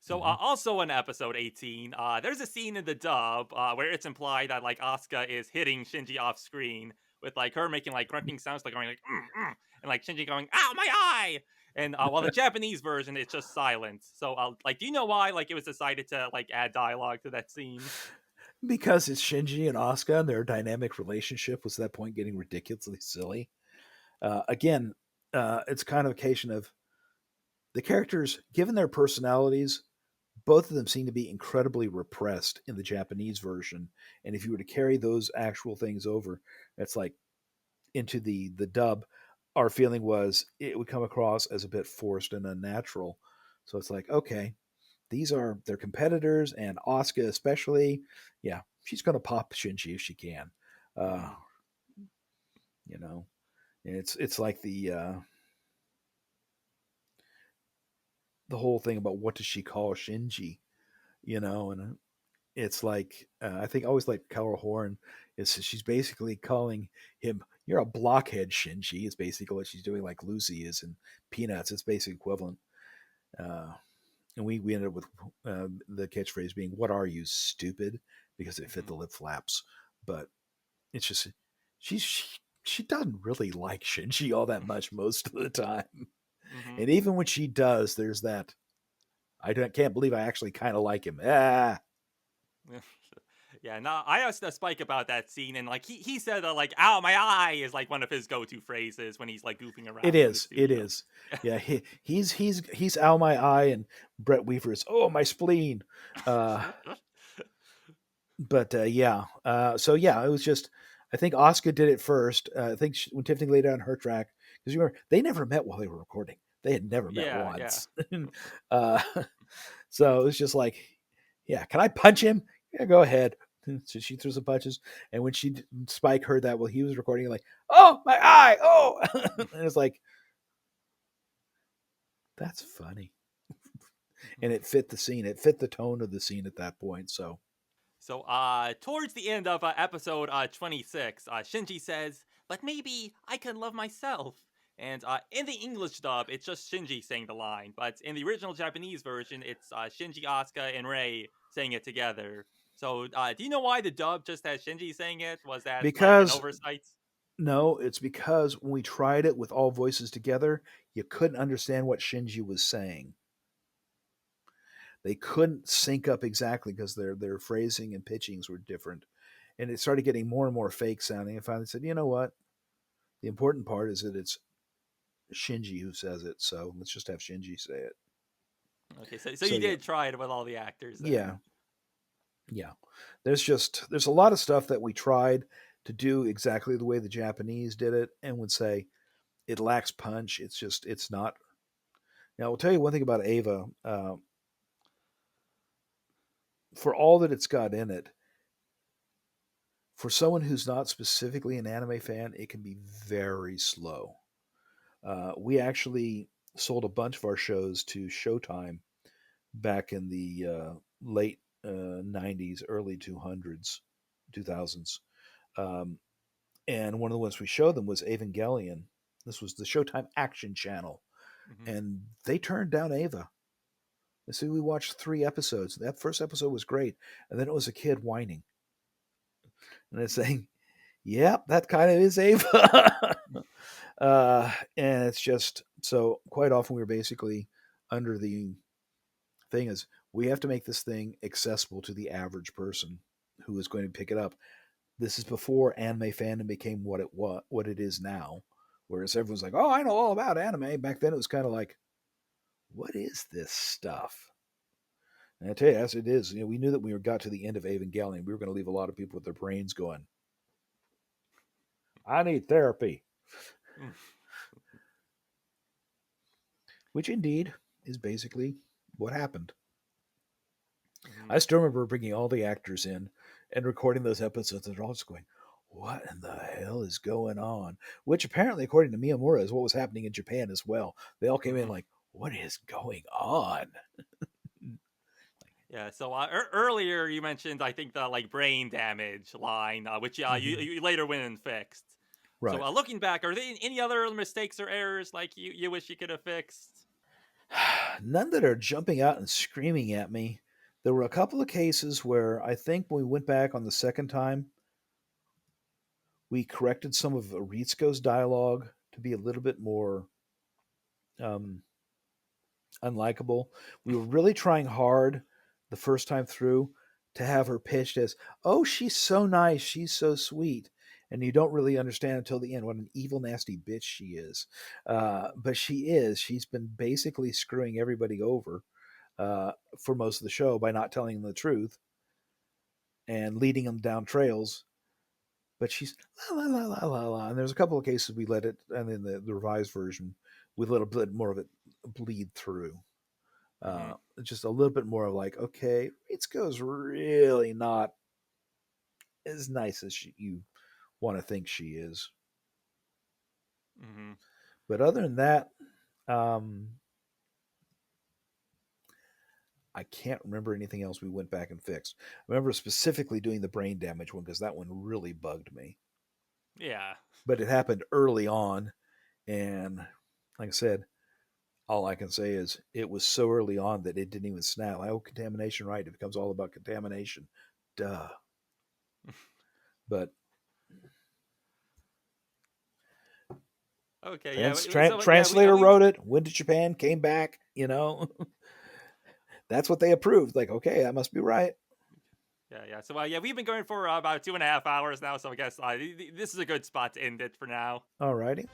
So Mm-hmm. also in episode 18, there's a scene in the dub where it's implied that like Asuka is hitting Shinji off screen with like her making like grunting sounds like going like and like Shinji going ow my eye and while the Japanese version it's just silent. So like do you know why like it was decided to like add dialogue to that scene? Because it's Shinji and Asuka, and their dynamic relationship was at that point getting ridiculously silly. Again, it's kind of a case of the characters, given their personalities, both of them seem to be incredibly repressed in the Japanese version. And if you were to carry those actual things over, it's like into the dub, our feeling was it would come across as a bit forced and unnatural. So it's like, okay, these are their competitors, and Asuka especially. Yeah, she's going to pop Shinji if she can. Uh, Mm-hmm. you know, it's like the whole thing about what does she call Shinji, and it's like I think I always like Keller Horn is she's basically calling him you're a blockhead Shinji is basically what she's doing like Lucy is in Peanuts. It's basically equivalent. Uh, and we ended up with the catchphrase being "What are you, stupid?" because it fit Mm-hmm. the lip flaps. But it's just she doesn't really like Shinji all that much most of the time, Mm-hmm. and even when she does, there's that can't believe I actually kind of like him. Ah, Yeah, no, I asked Spike about that scene, and like he said that like "ow my eye" is like one of his go-to phrases when he's like goofing it around in the is, it studio. is. Yeah, he's Al my eye, and Brett Weaver is oh my spleen. Uh, but yeah, so yeah, it was just I think Oscar did it first. I think when Tiffany laid down her track because you remember they never met while they were recording. They had never met Yeah, yeah. once. uh, so it was just like, yeah, can I punch him? Yeah, go ahead. So she threw some punches, and when Spike heard that while he was recording, like, oh my eye, oh, and it's like that's funny. and it fit the scene. It fit the tone of the scene at that point. So So, towards the end of episode 26, Shinji says, "But maybe I can love myself." And in the English dub, it's just Shinji saying the line, but in the original Japanese version, it's Shinji, Asuka, and Rei saying it together. So, do you know why the dub just has Shinji saying it? Was that like an because oversight? no, it's because when we tried it with all voices together, you couldn't understand what Shinji was saying. They couldn't sync up exactly because their phrasing and pitchings were different, and it started getting more and more fake sounding. And finally said, you know what? The important part is that it's Shinji who says it, so let's just have Shinji say it. Okay, so So you yeah, did try it with all the actors then. yeah, yeah. There's a lot of stuff that we tried to do exactly the way the Japanese did it, and would say it lacks punch. It's not. Now I'll tell you one thing about Ava. For all that it's got in it, for someone who's not specifically an anime fan, it can be very slow. We actually sold a bunch of our shows to Showtime back in the late 90s, early 2000s. Um, and one of the ones we showed them was Evangelion. This was the Showtime Action Channel. Hmm. And they turned down Ava. And so we watched 3 episodes. That first episode was great. And then it was a kid whining. And it's saying, yep, that kind of is Ava. And it's just so quite often we were basically under the thing is we have to make this thing accessible to the average person who is going to pick it up. This is before anime fandom became what it is now, whereas everyone's like, "Oh, I know all about anime." Back then, it was kind of like, "What is this stuff?" And I tell you, as it is, we knew that we got to the end of Evangelion, we were going to leave a lot of people with their brains going, "I need therapy," which indeed is basically what happened. Hmm. I still remember bringing all the actors in and recording those episodes, and they're all just going, "What in the hell is going on?" Which apparently, according to Miyamura, is what was happening in Japan as well. They all came in Hmm. like, "What is going on?" Yeah, so earlier you mentioned, I think, the like brain damage line, which Mm-hmm. you later went and fixed. So Right. looking back, are there any other mistakes or errors like you wish you could have fixed? None that are jumping out and screaming at me. There were a couple of cases where I think when we went back on the second time, we corrected some of Aritsuko's dialogue to be a little bit more um, unlikable. We were really trying hard the first time through to have her pitched as, "Oh, she's so nice, she's so sweet," and you don't really understand until the end what an evil, nasty bitch she is. But she is. She's been basically screwing everybody over for most of the show by not telling them the truth and leading them down trails. But she's la la la la la la. And there's a couple of cases we let it, and in the revised version, we let a bit more of it bleed through. Hmm. Uh, just a little bit more of like, okay, Ritsuko's really not as nice as you want to think she is. Hmm. But other than that, um, I can't remember anything else we went back and fixed. I remember specifically doing the brain damage one because that one really bugged me. Yeah. But it happened early on, and like I said, all I can say is it was so early on that it didn't even snap. Oh, contamination, right? It becomes all about contamination. Duh. But Okay. Yeah. So yeah, translator we wrote it, went to Japan, came back. That's what they approved. Like, okay, that must be right. yeah. So yeah, we've been going for about 2.5 hours now. So I guess this is a good spot to end it for now. All righty.